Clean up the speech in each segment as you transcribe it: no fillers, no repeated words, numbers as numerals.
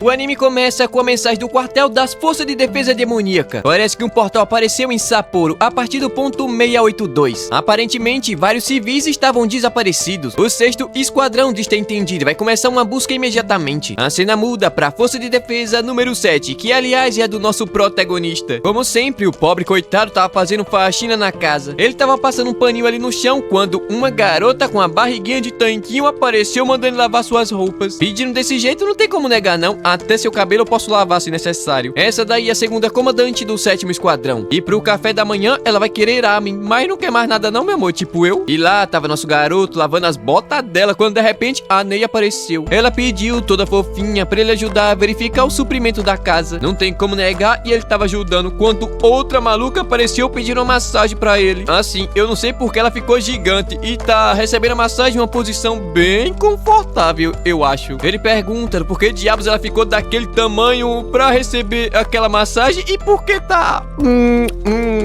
O anime começa com a mensagem do quartel das Forças de Defesa Demoníaca. Parece que um portal apareceu em Sapporo a partir do ponto 682. Aparentemente, vários civis estavam desaparecidos. O 6º Esquadrão Destentendido vai começar uma busca imediatamente. A cena muda pra Força de Defesa número 7, que aliás é a do nosso protagonista. Como sempre, o pobre coitado tava fazendo faxina na casa. Ele tava passando um paninho ali no chão quando uma garota com a barriguinha de tanquinho apareceu mandando lavar suas roupas. Pedindo desse jeito não tem como negar não. Até seu cabelo eu posso lavar se necessário. Essa daí é a segunda comandante do 7º Esquadrão. E pro café da manhã ela vai querer ramen, mas não quer mais nada não, meu amor, tipo eu. E lá tava nosso garoto lavando as botas dela quando de repente a Ney apareceu. Ela pediu toda fofinha pra ele ajudar a verificar o suprimento da casa. Não tem como negar e ele tava ajudando quando outra maluca apareceu pedindo uma massagem pra ele. Assim, eu não sei porque ela ficou gigante e tá recebendo a massagem em uma posição bem confortável, eu acho. Ele pergunta por que diabos ela ficou daquele tamanho pra receber aquela massagem e por que tá...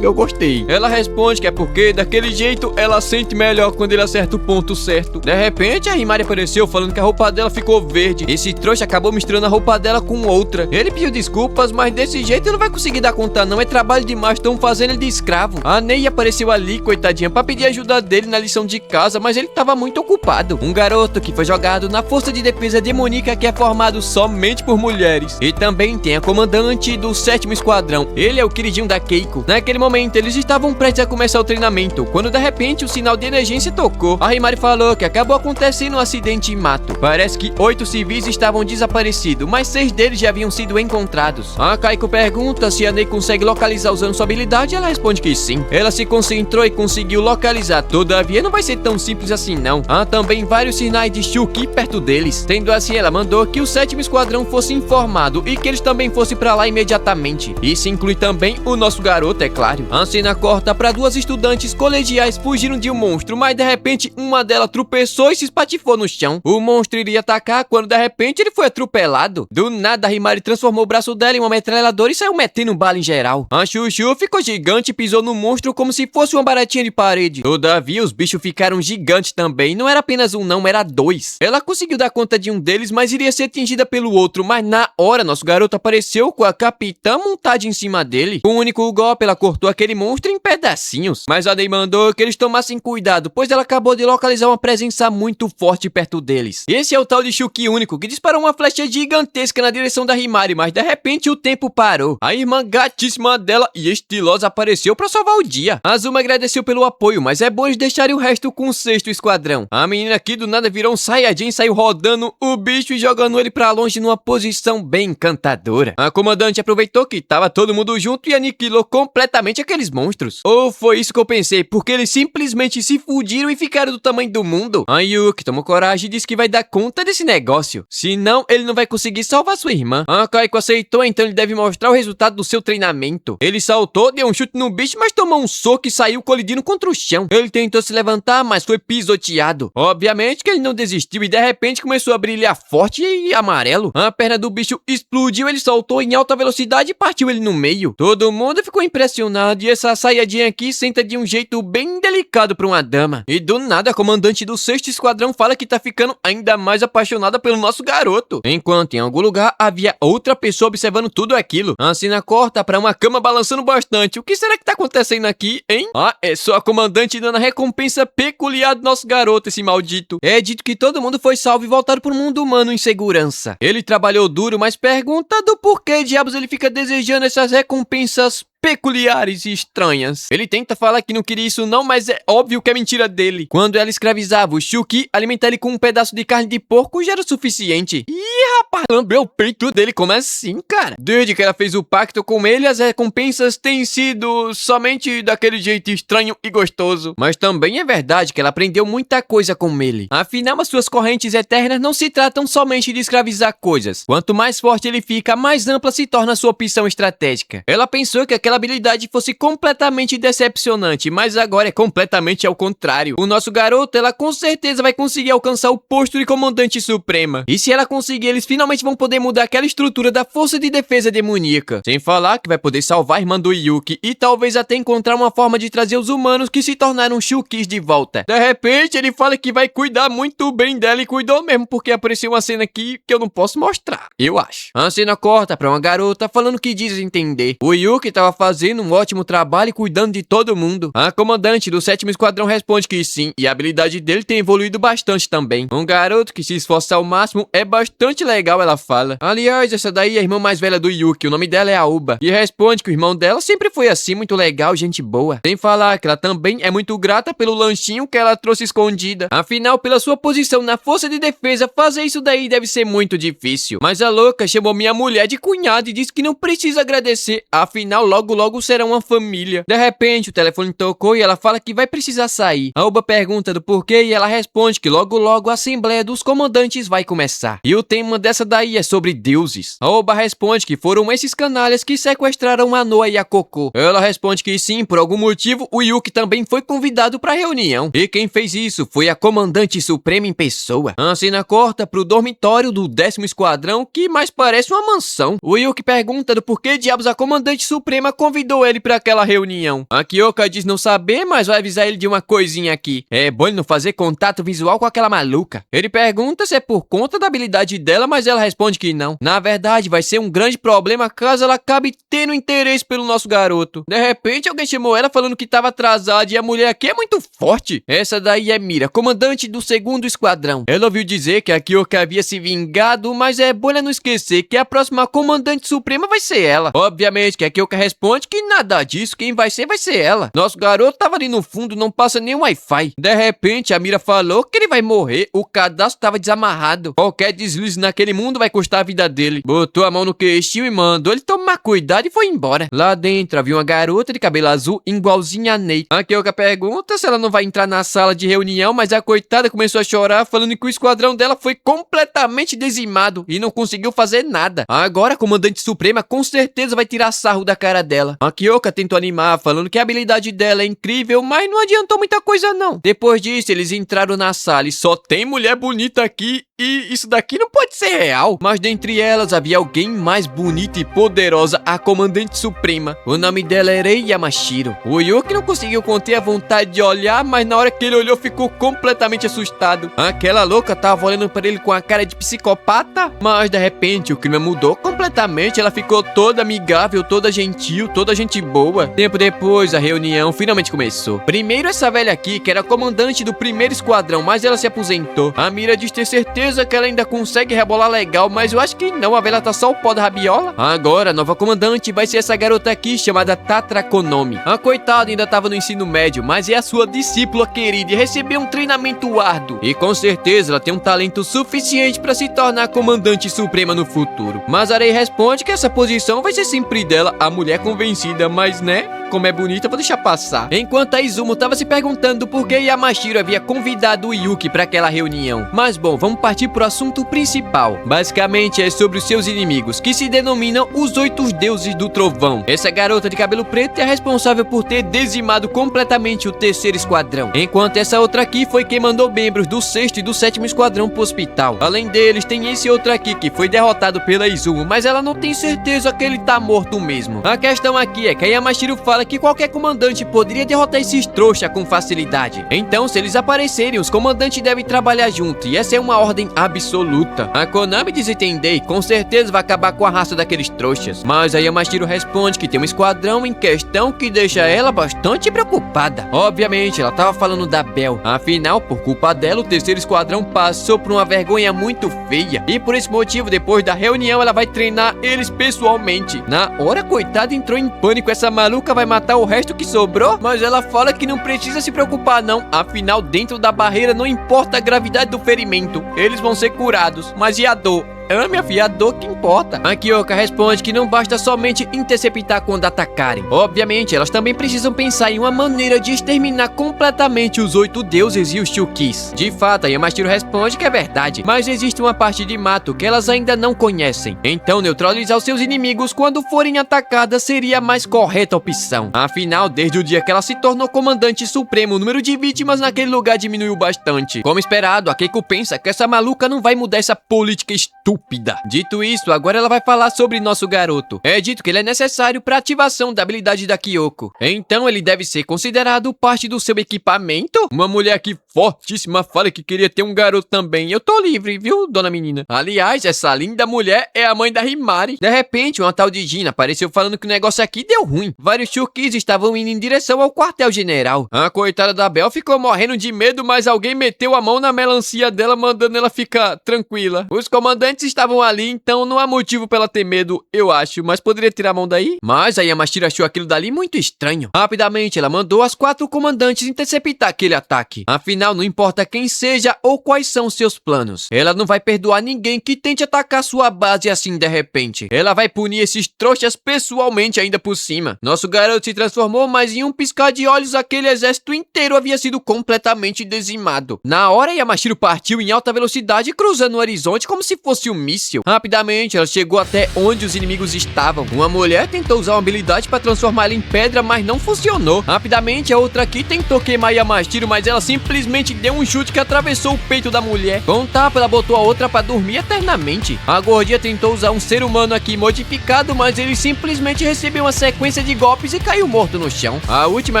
eu gostei. Ela responde que é porque daquele jeito ela sente melhor quando ele acerta o ponto certo. De repente a Himari apareceu falando que a roupa dela ficou verde. Esse trouxa acabou misturando a roupa dela com outra. Ele pediu desculpas, mas desse jeito ele não vai conseguir dar conta não, é trabalho demais, estão fazendo ele de escravo. A Ney apareceu ali, coitadinha, pra pedir ajuda dele na lição de casa, mas ele tava muito ocupado. Um garoto que foi jogado na Força de Defesa Demoníaca que é formado somente por mulheres. E também tem a comandante do 7º Esquadrão. Ele é o queridinho da Keiko. Naquele momento eles estavam prestes a começar o treinamento, quando de repente o sinal de emergência tocou. A Himari falou que acabou acontecendo um acidente em mato. Parece que 8 civis estavam desaparecidos, mas 6 deles já haviam sido encontrados. A Keiko pergunta se a Ney consegue localizar usando sua habilidade e ela responde que sim. Ela se concentrou e conseguiu localizar, todavia não vai ser tão simples assim não. Há também vários sinais de Shuki perto deles. Tendo assim, ela mandou que o 7º Esquadrão fosse informado e que eles também fossem pra lá imediatamente. Isso inclui também o nosso garoto, é claro. A cena corta pra 2 estudantes colegiais fugindo de um monstro, mas de repente uma delas tropeçou e se espatifou no chão. O monstro iria atacar quando de repente ele foi atropelado. Do nada a Himari transformou o braço dela em uma metralhadora e saiu metendo bala em geral. A Chuchu ficou gigante e pisou no monstro como se fosse uma baratinha de parede. Todavia os bichos ficaram gigantes também, não era apenas um não, era 2. Ela conseguiu dar conta de um deles, mas iria ser atingida pelo outro, mas na hora nosso garoto apareceu com a capitã montada em cima dele. Com um único golpe ela cortou aquele monstro em pedacinhos, mas a Ney mandou que eles tomassem cuidado, pois ela acabou de localizar uma presença muito forte perto deles. Esse é o tal de Shuki único, que disparou uma flecha gigantesca na direção da Himari, mas de repente o tempo parou. A irmã gatíssima dela e estilosa apareceu pra salvar o dia. Azuma agradeceu pelo apoio, mas é bom eles deixarem o resto com o 6º Esquadrão. A menina aqui do nada virou um Saiyajin e saiu rodando o bicho e jogando ele pra longe numa posição bem encantadora. A comandante aproveitou que tava todo mundo junto e aniquilou completamente aqueles monstros. Ou foi isso que eu pensei, porque eles simplesmente se fudiram e ficaram do tamanho do mundo. A Yuki tomou coragem e disse que vai dar conta desse negócio, senão ele não vai conseguir salvar sua irmã. A Kaiko aceitou, então ele deve mostrar o resultado do seu treinamento. Ele saltou, deu um chute no bicho, mas tomou um soco e saiu colidindo contra o chão. Ele tentou se levantar, mas foi pisoteado. Obviamente que ele não desistiu e de repente começou a brilhar forte e amarelo. A perna do bicho explodiu, ele soltou em alta velocidade e partiu ele no meio. Todo mundo ficou impressionado e essa Saiyajin aqui senta de um jeito bem delicado pra uma dama. E do nada a comandante do 6º Esquadrão fala que tá ficando ainda mais apaixonada pelo nosso garoto. Enquanto em algum lugar havia outra pessoa observando tudo aquilo. A cena corta pra uma cama balançando bastante. O que será que tá acontecendo aqui, hein? Ah, é só a comandante dando a recompensa peculiar do nosso garoto, esse maldito. É dito que todo mundo foi salvo e voltaram pro mundo humano em segurança. Ele trabalhou duro, mas pergunta do porquê diabos ele fica desejando essas recompensas peculiares e estranhas. Ele tenta falar que não queria isso não, mas é óbvio que é mentira dele. Quando ela escravizava o Shuki, alimentar ele com um pedaço de carne de porco já era o suficiente. Ih, rapaz, lambeu o peito dele, como assim, cara? Desde que ela fez o pacto com ele, as recompensas têm sido somente daquele jeito estranho e gostoso. Mas também é verdade que ela aprendeu muita coisa com ele. Afinal, as suas correntes eternas não se tratam somente de escravizar coisas. Quanto mais forte ele fica, mais ampla se torna a sua opção estratégica. Ela pensou que aquela aquela habilidade fosse completamente decepcionante, mas agora é completamente ao contrário. O nosso garoto, ela com certeza vai conseguir alcançar o posto de comandante suprema. E se ela conseguir, eles finalmente vão poder mudar aquela estrutura da força de defesa demoníaca. Sem falar que vai poder salvar a irmã do Yuki e talvez até encontrar uma forma de trazer os humanos que se tornaram Shulkis de volta. De repente, ele fala que vai cuidar muito bem dela e cuidou mesmo, porque apareceu uma cena aqui que eu não posso mostrar, eu acho. A cena corta pra uma garota falando que diz entender. O Yuki tava fazendo um ótimo trabalho e cuidando de todo mundo. A comandante do 7º Esquadrão responde que sim, e a habilidade dele tem evoluído bastante também. Um garoto que se esforça ao máximo é bastante legal, ela fala. Aliás, essa daí é a irmã mais velha do Yuki, o nome dela é Aoba. E responde que o irmão dela sempre foi assim, muito legal, gente boa. Sem falar que ela também é muito grata pelo lanchinho que ela trouxe escondida. Afinal, pela sua posição na força de defesa, fazer isso daí deve ser muito difícil. Mas a louca chamou minha mulher de cunhada e disse que não precisa agradecer, afinal logo logo será uma família. De repente o telefone tocou e ela fala que vai precisar sair. A Aoba pergunta do porquê e ela responde que logo logo a Assembleia dos Comandantes vai começar. E o tema dessa daí é sobre deuses. A Aoba responde que foram esses canalhas que sequestraram a Noa e a Coco. Ela responde que sim, por algum motivo o Yuki também foi convidado pra reunião. E quem fez isso foi a Comandante Suprema em pessoa. A cena corta pro dormitório do 10º Esquadrão, que mais parece uma mansão. O Yuki pergunta do porquê diabos a Comandante Suprema convidou ele pra aquela reunião. A Kyoka diz não saber, mas vai avisar ele de uma coisinha aqui. É bom ele não fazer contato visual com aquela maluca. Ele pergunta se é por conta da habilidade dela, mas ela responde que não. Na verdade, vai ser um grande problema caso ela acabe tendo interesse pelo nosso garoto. De repente, alguém chamou ela falando que tava atrasada e a mulher aqui é muito forte. Essa daí é Mira, comandante do 2º Esquadrão. Ela ouviu dizer que a Kyoka havia se vingado, mas é bom ela não esquecer que a próxima comandante suprema vai ser ela. Obviamente que a Kyoka responde que nada disso, quem vai ser ela. Nosso garoto tava ali no fundo, não passa nem Wi-Fi. De repente, a Mira falou que ele vai morrer, o cadastro tava desamarrado. Qualquer deslize naquele mundo vai custar a vida dele. Botou a mão no queixinho e mandou ele tomar cuidado e foi embora. Lá dentro havia uma garota de cabelo azul igualzinha a Ney. A Kyoka pergunta se ela não vai entrar na sala de reunião, mas a coitada começou a chorar, falando que o esquadrão dela foi completamente dizimado e não conseguiu fazer nada. Agora a comandante suprema com certeza vai tirar sarro da cara dela. A Kyoka tentou animar, falando que a habilidade dela é incrível, mas não adiantou muita coisa não. Depois disso, eles entraram na sala e só tem mulher bonita aqui e isso daqui não pode ser real. Mas dentre elas havia alguém mais bonita e poderosa, a comandante suprema. O nome dela era Yamashiro. O Yuki não conseguiu conter a vontade de olhar, mas na hora que ele olhou ficou completamente assustado. Aquela louca tava olhando para ele com a cara de psicopata, mas de repente o clima mudou completamente. Ela ficou toda amigável, toda gentil, toda gente boa. Tempo depois, a reunião finalmente começou. Primeiro essa velha aqui, que era comandante do 1º Esquadrão, mas ela se aposentou. A Mira diz ter certeza que ela ainda consegue rebolar legal, mas eu acho que não, a velha tá só o pó da rabiola. Agora a nova comandante vai ser essa garota aqui, chamada Tatra Konomi. A coitada ainda tava no ensino médio, mas é a sua discípula querida e recebeu um treinamento árduo. E com certeza ela tem um talento suficiente pra se tornar comandante suprema no futuro. Mas Arei responde que essa posição vai ser sempre dela, a mulher convencida, mas né, como é bonita, vou deixar passar. Enquanto a Izumo tava se perguntando por que Yamashiro havia convidado o Yuki pra aquela reunião. Mas bom, vamos partir pro assunto principal. Basicamente é sobre os seus inimigos, que se denominam os 8 deuses do trovão. Essa garota de cabelo preto é responsável por ter dizimado completamente o 3º Esquadrão, enquanto essa outra aqui foi quem mandou membros do 6º e do 7º Esquadrão pro hospital. Além deles, tem esse outro aqui que foi derrotado pela Izumo, mas ela não tem certeza que ele tá morto mesmo. A questão aqui é que a Yamashiro fala que qualquer comandante poderia derrotar esses trouxa com facilidade. Então, se eles aparecerem, os comandantes devem trabalhar junto, e essa é uma ordem absoluta. A Konami diz entender e com certeza vai acabar com a raça daqueles trouxas. Mas a Yamashiro responde que tem um esquadrão em questão que deixa ela bastante preocupada. Obviamente, ela tava falando da Bel. Afinal, por culpa dela, o 3º Esquadrão passou por uma vergonha muito feia. E por esse motivo, depois da reunião, ela vai treinar eles pessoalmente. Na hora, coitada, entrou em pânico. Essa maluca vai matar o resto que sobrou? Mas ela fala que não precisa se preocupar não. Afinal, dentro da barreira não importa a gravidade do ferimento. Eles vão ser curados. Mas e a dor? minha filha, a dor que importa. A Kyoka responde que não basta somente interceptar quando atacarem. Obviamente, elas também precisam pensar em uma maneira de exterminar completamente os 8 deuses e os Chukis. De fato, a Yamashiro responde que é verdade, mas existe uma parte de mato que elas ainda não conhecem. Então, neutralizar os seus inimigos quando forem atacadas seria a mais correta opção. Afinal, desde o dia que ela se tornou comandante supremo, o número de vítimas naquele lugar diminuiu bastante. Como esperado, a Keiko pensa que essa maluca não vai mudar essa política estúpida. Dito isso, agora ela vai falar sobre nosso garoto. É dito que ele é necessário para ativação da habilidade da Kyoko. Então ele deve ser considerado parte do seu equipamento? Uma mulher aqui fortíssima fala que queria ter um garoto também. Eu tô livre, viu, dona menina? Aliás, essa linda mulher é a mãe da Himari. De repente, uma tal de Gina apareceu falando que o negócio aqui deu ruim. Vários Chukis estavam indo em direção ao quartel-general. A coitada da Bel ficou morrendo de medo, mas alguém meteu a mão na melancia dela, mandando ela ficar tranquila. Os comandantes estavam ali, então não há motivo pra ela ter medo, eu acho, mas poderia tirar a mão daí? Mas a Yamashiro achou aquilo dali muito estranho. Rapidamente, ela mandou as 4 comandantes interceptar aquele ataque. Afinal, não importa quem seja ou quais são seus planos. Ela não vai perdoar ninguém que tente atacar sua base assim de repente. Ela vai punir esses trouxas pessoalmente ainda por cima. Nosso garoto se transformou, mas em um piscar de olhos aquele exército inteiro havia sido completamente dizimado. Na hora, Yamashiro partiu em alta velocidade, cruzando o horizonte como se fosse um míssil. Rapidamente, ela chegou até onde os inimigos estavam. Uma mulher tentou usar uma habilidade para transformá-la em pedra, mas não funcionou. Rapidamente, a outra aqui tentou queimar Yamashiro, mas ela simplesmente deu um chute que atravessou o peito da mulher. Com um tapa, ela botou a outra para dormir eternamente. A gordinha tentou usar um ser humano aqui modificado, mas ele simplesmente recebeu uma sequência de golpes e caiu morto no chão. A última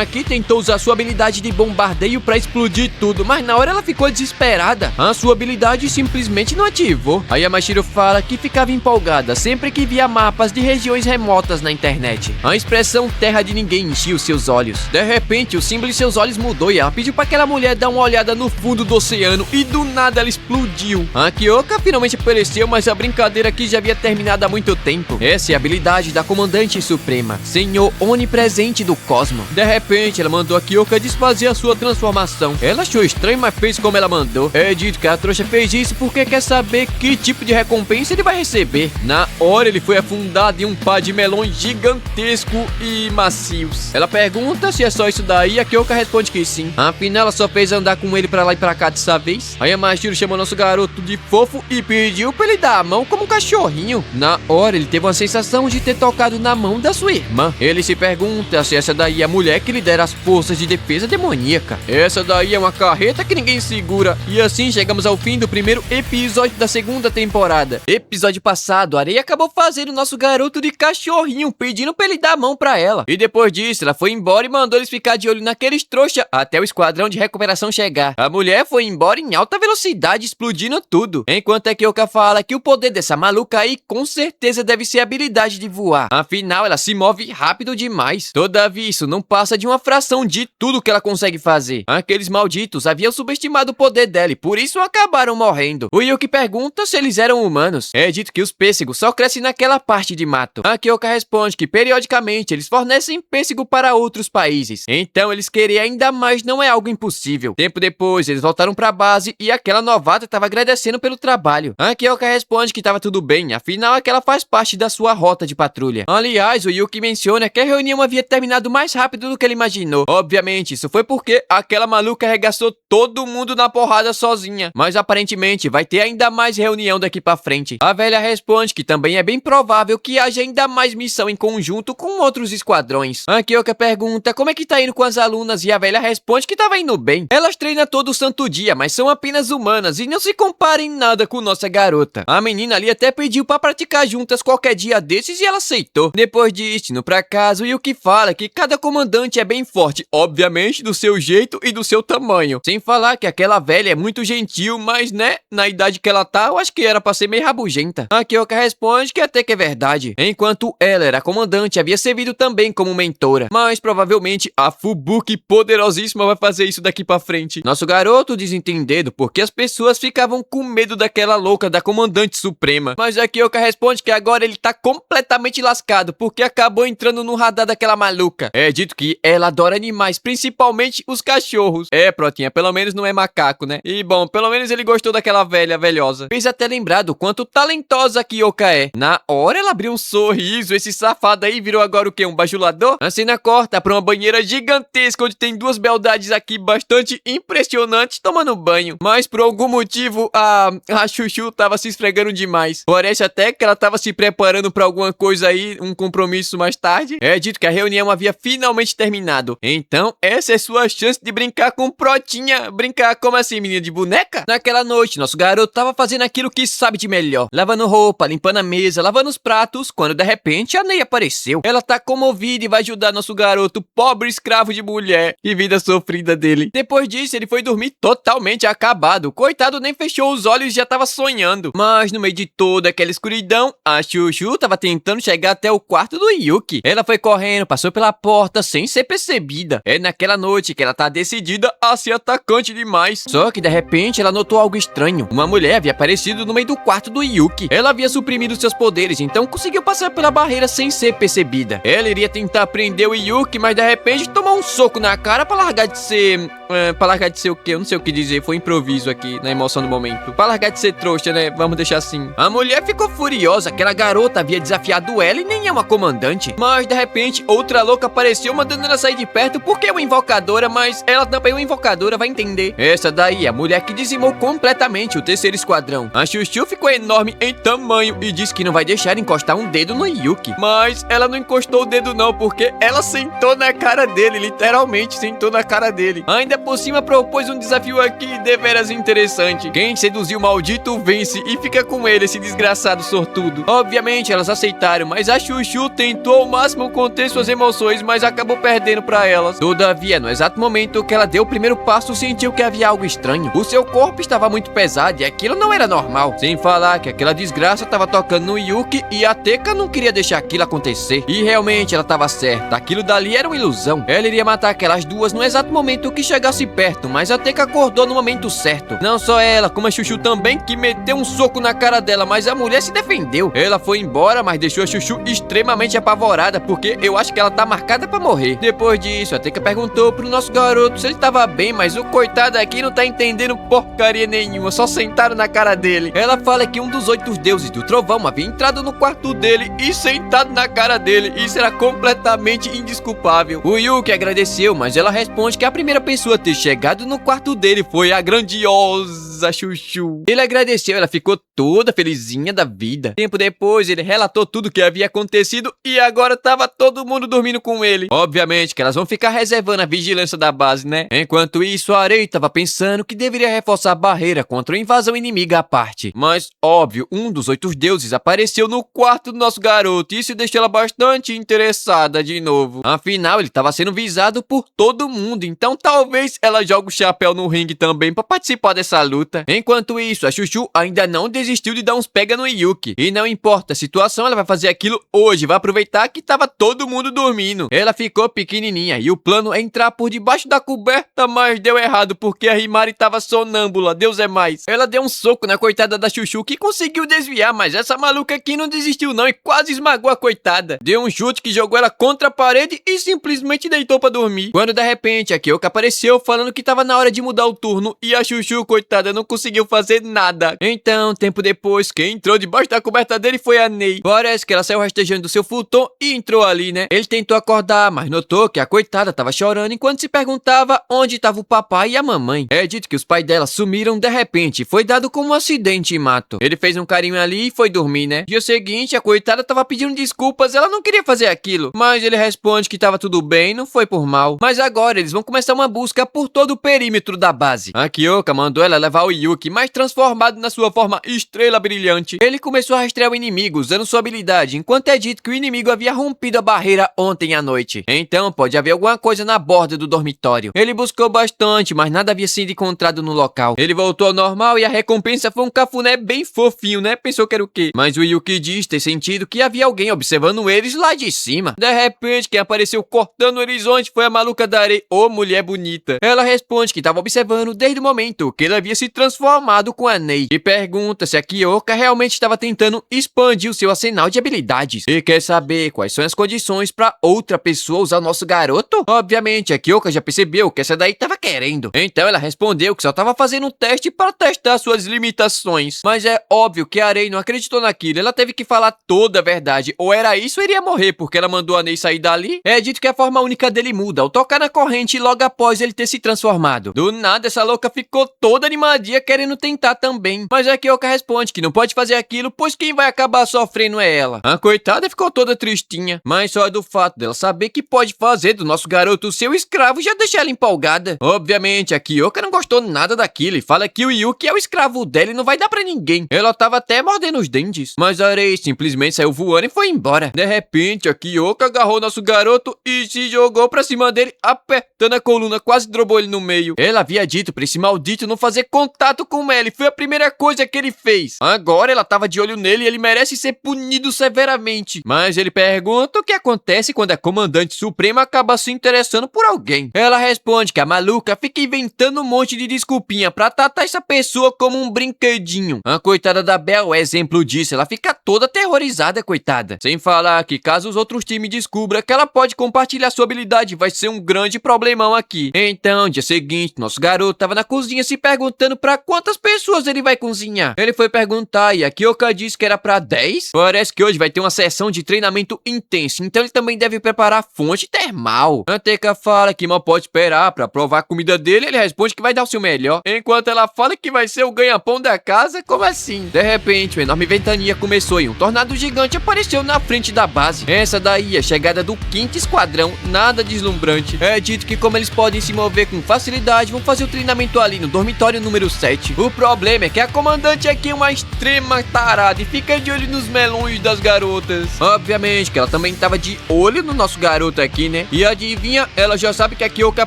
aqui tentou usar sua habilidade de bombardeio para explodir tudo, mas na hora ela ficou desesperada. A sua habilidade simplesmente não ativou. A Yamashiro fala que ficava empolgada sempre que via mapas de regiões remotas na internet. A expressão terra de ninguém enchia os seus olhos. De repente, o símbolo de seus olhos mudou e ela pediu para aquela mulher dar uma olhada no fundo do oceano e do nada ela explodiu. A Kyoka finalmente apareceu, mas a brincadeira aqui já havia terminado há muito tempo. Essa é a habilidade da Comandante Suprema, Senhor Onipresente do Cosmo. De repente, ela mandou a Kyoka desfazer a sua transformação. Ela achou estranho, mas fez como ela mandou. É dito que a trouxa fez isso porque quer saber que tipo de recompensa ele vai receber. Na hora, ele foi afundado em um par de melões gigantesco e macios. Ela pergunta se é só isso daí e a Kyoka responde que sim. Afinal, ela só fez andar com ele pra lá e pra cá dessa vez. A Yamashiro chamou nosso garoto de fofo e pediu pra ele dar a mão como um cachorrinho. Na hora, ele teve uma sensação de ter tocado na mão da sua irmã. Ele se pergunta se essa daí é a mulher que lidera as forças de defesa demoníaca. Essa daí é uma carreta que ninguém segura. E assim chegamos ao fim do primeiro episódio da segunda temporada. Episódio passado, a Areia acabou fazendo o nosso garoto de cachorrinho, pedindo pra ele dar a mão pra ela. E depois disso, ela foi embora e mandou eles ficar de olho naqueles trouxa até o esquadrão de recuperação chegar. A mulher foi embora em alta velocidade, explodindo tudo. Enquanto a Kyoka fala que o poder dessa maluca aí com certeza deve ser a habilidade de voar. Afinal, ela se move rápido demais. Todavia, isso não passa de uma fração de tudo que ela consegue fazer. Aqueles malditos haviam subestimado o poder dela e por isso acabaram morrendo. O Yuki pergunta se eles eram humanos. É dito que os pêssegos só crescem naquela parte de mato. A Kyoka responde que periodicamente eles fornecem pêssego para outros países. Então eles querem ainda mais não é algo impossível. Tempo depois, eles voltaram pra base e aquela novata estava agradecendo pelo trabalho. A Kyoka responde que estava tudo bem, afinal é que ela faz parte da sua rota de patrulha. Aliás, o Yuki menciona que a reunião havia terminado mais rápido do que ele imaginou. Obviamente, isso foi porque aquela maluca arregaçou todo mundo na porrada sozinha. Mas aparentemente vai ter ainda mais reunião daqui pra frente. A velha responde que também é bem provável que haja ainda mais missão em conjunto com outros esquadrões. A Kyoka pergunta como é que tá indo com as alunas e a velha responde que tava indo bem. Elas treinam todo santo dia, mas são apenas humanas e não se comparem em nada com nossa garota. A menina ali até pediu pra praticar juntas qualquer dia desses e ela aceitou. Depois disso, no pra casa, o Yuki fala que cada comandante é bem forte, obviamente do seu jeito e do seu tamanho. Sem falar que aquela velha é muito gentil, mas né, na idade que ela tá, eu acho que era pra ser meio rabugenta. A Kyoka responde que até que é verdade. Enquanto ela era comandante, havia servido também como mentora. Mas provavelmente a Fubuki poderosíssima vai fazer isso daqui pra frente. Nosso garoto desentendido porque as pessoas ficavam com medo daquela louca da comandante suprema. Mas a Kyoka responde que agora ele tá completamente lascado porque acabou entrando no radar daquela maluca. É dito que ela adora animais, principalmente os cachorros. É, Protinha, pelo menos não é macaco, né? E bom, pelo menos ele gostou daquela velha velhosa. Fez até lembrar ligado quanto talentosa a Kyoka é. Na hora ela abriu um sorriso. Esse safado aí virou agora o quê? Um bajulador? A cena corta pra uma banheira gigantesca onde tem duas beldades aqui bastante impressionantes tomando banho. Mas por algum motivo a Chuchu tava se esfregando demais. Parece até que ela tava se preparando pra alguma coisa aí, um compromisso mais tarde. É dito que a reunião havia finalmente terminado. Então essa é sua chance de brincar com Protinha. Brincar como assim, menina de boneca? Naquela noite, nosso garoto tava fazendo aquilo que sabe de melhor. Lavando roupa, limpando a mesa, lavando os pratos, quando de repente a Ney apareceu. Ela tá comovida e vai ajudar nosso garoto, pobre escravo de mulher. Que vida sofrida dele. Depois disso, ele foi dormir totalmente acabado. Coitado, nem fechou os olhos e já tava sonhando. Mas no meio de toda aquela escuridão, a Chuchu tava tentando chegar até o quarto do Yuki. Ela foi correndo, passou pela porta sem ser percebida. É naquela noite que ela tá decidida a ser atacante demais. Só que de repente ela notou algo estranho. Uma mulher havia aparecido no meio do quarto do Yuki. Ela havia suprimido seus poderes, então conseguiu passar pela barreira sem ser percebida. Ela iria tentar prender o Yuki, mas de repente tomou um soco na cara pra largar de ser... pra largar de ser o quê? Eu não sei o que dizer. Foi improviso aqui, na emoção do momento. Pra largar de ser trouxa, né? Vamos deixar assim. A mulher ficou furiosa. Aquela garota havia desafiado ela e nem é uma comandante. Mas de repente, outra louca apareceu mandando ela sair de perto porque é uma invocadora, mas ela também é uma invocadora, vai entender. Essa daí é a mulher que dizimou completamente o terceiro esquadrão. A Chuchu ficou enorme em tamanho e disse que não vai deixar encostar um dedo no Yuki. Mas ela não encostou o dedo não, porque ela sentou na cara dele, literalmente sentou na cara dele. Ainda por cima propôs um desafio aqui deveras interessante. Quem seduzir o maldito vence e fica com ele, esse desgraçado sortudo. Obviamente elas aceitaram, mas a Chuchu tentou ao máximo conter suas emoções, mas acabou perdendo pra elas. Todavia, no exato momento que ela deu o primeiro passo, sentiu que havia algo estranho. O seu corpo estava muito pesado e aquilo não era normal. Sem falar que aquela desgraça estava tocando no Yuki e a Teka não queria deixar aquilo acontecer. E realmente ela estava certa, aquilo dali era uma ilusão. Ela iria matar aquelas duas no exato momento que chegasse perto, mas a Teka acordou no momento certo. Não só ela, como a Chuchu também, que meteu um soco na cara dela, mas a mulher se defendeu. Ela foi embora, mas deixou a Chuchu extremamente apavorada, porque eu acho que ela tá marcada pra morrer. Depois disso, a Teka perguntou pro nosso garoto se ele tava bem, mas o coitado aqui não tá entendendo porcaria nenhuma, só sentaram na cara dele. Ela fala que um dos 8 deuses do trovão havia entrado no quarto dele e sentado na cara dele. Isso era completamente indesculpável. O Yuki agradeceu, mas ela responde que a primeira pessoa a ter chegado no quarto dele foi a grandiosa Chuchu. Ele agradeceu, ela ficou toda felizinha da vida. Tempo depois, ele relatou tudo o que havia acontecido e agora tava todo mundo dormindo com ele. Obviamente que elas vão ficar reservando a vigilância da base, né? Enquanto isso, a Arei tava pensando que deveria reforçar a barreira contra a invasão inimiga à parte. Mas, óbvio, um dos 8 deuses apareceu no quarto do nosso garoto e isso deixou ela bastante interessada de novo. Afinal, ele tava sendo visado por todo mundo, então talvez ela jogue o chapéu no ringue também pra participar dessa luta. Enquanto isso, a Chuchu ainda não desistiu de dar uns pega no Yuki. E não importa a situação, ela vai fazer aquilo hoje, vai aproveitar que tava todo mundo dormindo. Ela ficou pequenininha e o plano é entrar por debaixo da coberta, mas deu errado porque a Himari tava sonâmbula, Deus é mais. Ela deu um soco na coitada da Chuchu que conseguiu desviar, mas essa maluca aqui não desistiu não e quase esmagou a coitada. Deu um chute que jogou ela contra a parede e simplesmente deitou pra dormir. Quando de repente a Kyoka apareceu falando que tava na hora de mudar o turno e a Chuchu, coitada, não conseguiu fazer nada. Então, tempo depois, quem entrou debaixo da coberta dele foi a Ney. Parece que ela saiu rastejando do seu futon e entrou ali, né? Ele tentou acordar, mas notou que a coitada tava chorando enquanto se perguntava onde tava o papai e a mamãe. É dito que os pais dela sumiram de repente, foi dado como um acidente em mato. Ele fez um carinho ali e foi dormir, né? Dia seguinte, a coitada tava pedindo desculpas, ela não queria fazer aquilo, mas ele responde que tava tudo bem, não foi por mal. Mas agora eles vão começar uma busca por todo o perímetro da base. A Kyoka mandou ela levar o Yuki, mas transformado na sua forma estrela brilhante. Ele começou a rastrear o inimigo usando sua habilidade, enquanto é dito que o inimigo havia rompido a barreira ontem à noite. Então pode haver alguma coisa na borda do dormitório. Ele buscou bastante, mas nada havia sido encontrado no local. Ele voltou ao normal e a recompensa foi um cafuné bem fofinho, né? Pensou que era o quê? Mas o Yuki diz ter sentido que havia alguém observando eles lá de cima. De repente, quem apareceu cortando o horizonte foi a maluca da Arei, ô mulher bonita. Ela responde que estava observando desde o momento que ele havia se transformado com a Ney e pergunta se a Kyoka realmente estava tentando expandir o seu arsenal de habilidades e quer saber quais são as condições para outra pessoa usar o nosso garoto. Obviamente, a Kyoka já percebeu que essa daí tava querendo, então ela respondeu que só tava fazendo um teste para testar suas limitações. Mas é óbvio que a Rei não acreditou naquilo, ela teve que falar toda a verdade, ou era isso ou iria morrer, porque ela mandou a Ney sair dali. É dito que a forma única dele muda ao tocar na corrente logo após ele ter se transformado. Do nada, essa louca ficou toda animadinha querendo tentar também, mas a Kyoka responde que não pode fazer aquilo, pois quem vai acabar sofrendo é ela. A coitada ficou toda tristinha, mas só do fato dela saber que pode fazer do nosso garoto seu escravo já deixa ela empolgada. Obviamente, a Kyoka não gostou nada daquilo e fala que o Yuki é o escravo dela e não vai dar pra ninguém. Ela tava até mordendo os dentes, mas a Rei simplesmente saiu voando e foi embora. De repente, a Kyoka agarrou nosso garoto e se jogou pra cima dele, apertando a coluna, quase drobou ele no meio. Ela havia dito pra esse maldito não fazer contato com ela e foi a primeira coisa que ele fez. Agora ela tava de olho nele e ele merece ser punido severamente. Mas ele pergunta o que acontece quando a comandante suprema acaba se interessando por alguém. Ela responde que a maluca fica inventando um monte de desculpinha pra tratar essa pessoa como um brinquedinho. A coitada da Bell é exemplo disso, ela fica toda aterrorizada, coitada. Sem falar que caso os outros times descubram que ela pode compartilhar sua habilidade, vai ser um grande problemão aqui. Então, dia seguinte, nosso garoto tava na cozinha se perguntando pra quantas pessoas ele vai cozinhar. Ele foi perguntar e a Kyoka disse que era pra 10. Parece que hoje vai ter uma sessão de treinamento intenso, então ele também deve preparar fonte termal. A Teca fala que mal pode esperar pra provar a comida dele, ele responde que vai dar o seu melhor, enquanto ela fala que vai ser o ganha-pão da casa. Como assim? De repente, uma enorme ventania começou e um tornado gigante apareceu na frente da base. Essa daí é a chegada do 5º Esquadrão, nada deslumbrante. É dito que como eles podem se mover com facilidade, vão fazer o treinamento ali no dormitório número 7. O problema é que a comandante aqui é uma extrema tarada e fica de olho nos melões das garotas. Obviamente que ela também tava de olho no nosso garoto aqui, né? E adivinha, ela já sabe que a Kyoka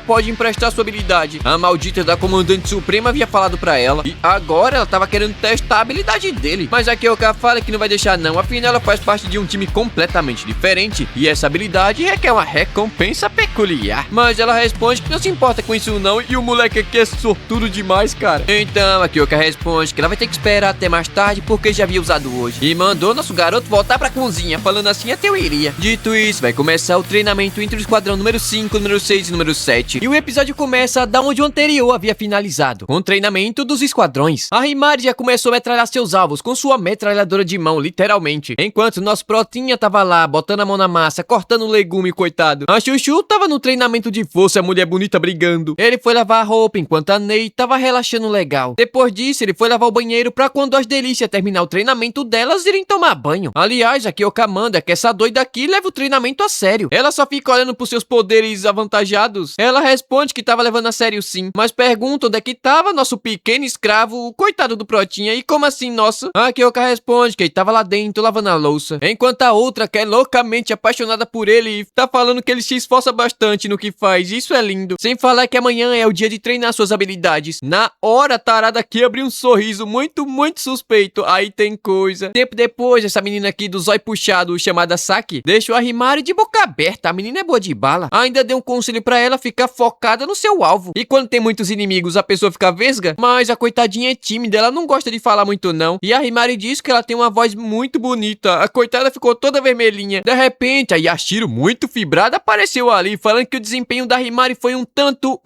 pode emprestar sua habilidade. A maldita da comandante suprema havia falado pra ela e agora ela tava querendo testar a habilidade dele. Mas a Kyoka fala que não vai deixar não, afinal ela faz parte de um time completamente diferente e essa habilidade requer uma recompensa peculiar. Mas ela responde que não se importa com isso não e o moleque aqui é sortudo demais, cara. Então a Kyoka responde que ela vai ter que esperar até mais tarde porque já havia usado hoje e mandou nosso garoto voltar pra cozinha, falando assim até eu iria. Dito isso, vai começar o treinamento entre o esquadrão número 5, número 6 e número 7 e o episódio começa da onde o anterior havia finalizado, com o treinamento dos esquadrões. A Himari já começou a metralhar seus alvos com sua metralhadora de mão, literalmente, enquanto nosso Protinha tava lá, botando a mão na massa, cortando o legume, coitado. A Chuchu tava no treinamento de força, a mulher bonita brigando. Ele foi lavar a roupa, enquanto a Ney tava relaxando legal. Depois disso, ele foi lavar o banheiro pra quando as delícias terminar o treinamento delas, irem tomar banho. Aliás, a Kyoka manda que essa doida aqui leva o treinamento a sério. Ela só fica olhando pros seus poderes avantajados. Ela responde que tava levando a sério sim, mas pergunta onde é que tava nosso pequeno escravo, o coitado do Protinha, e como assim, nosso? A Kyoka responde que ele tava lá dentro lavando a louça, enquanto a outra, que é loucamente apaixonada por ele, tá falando que ele se esforça bastante no que faz. Isso é lindo. Sem falar que amanhã é o dia de treinar suas habilidades. Na hora, a tarada aqui abriu um sorriso muito suspeito. Aí tem coisa. Tempo depois, essa menina aqui do zóio puxado, chamada Saki, deixou a Himari de boca aberta. A menina é boa de bala. Ainda deu um conselho pra ela ficar focada no seu alvo. E quando tem muitos inimigos, a pessoa fica vesga. Mas a coitadinha é tímida, ela não gosta de falar muito não. E a Himari diz que ela tem uma voz muito bonita. A coitada ficou toda vermelhinha. De repente, a Yashiro, muito fibrada, apareceu ali, falando que o desempenho da Himari foi um tanto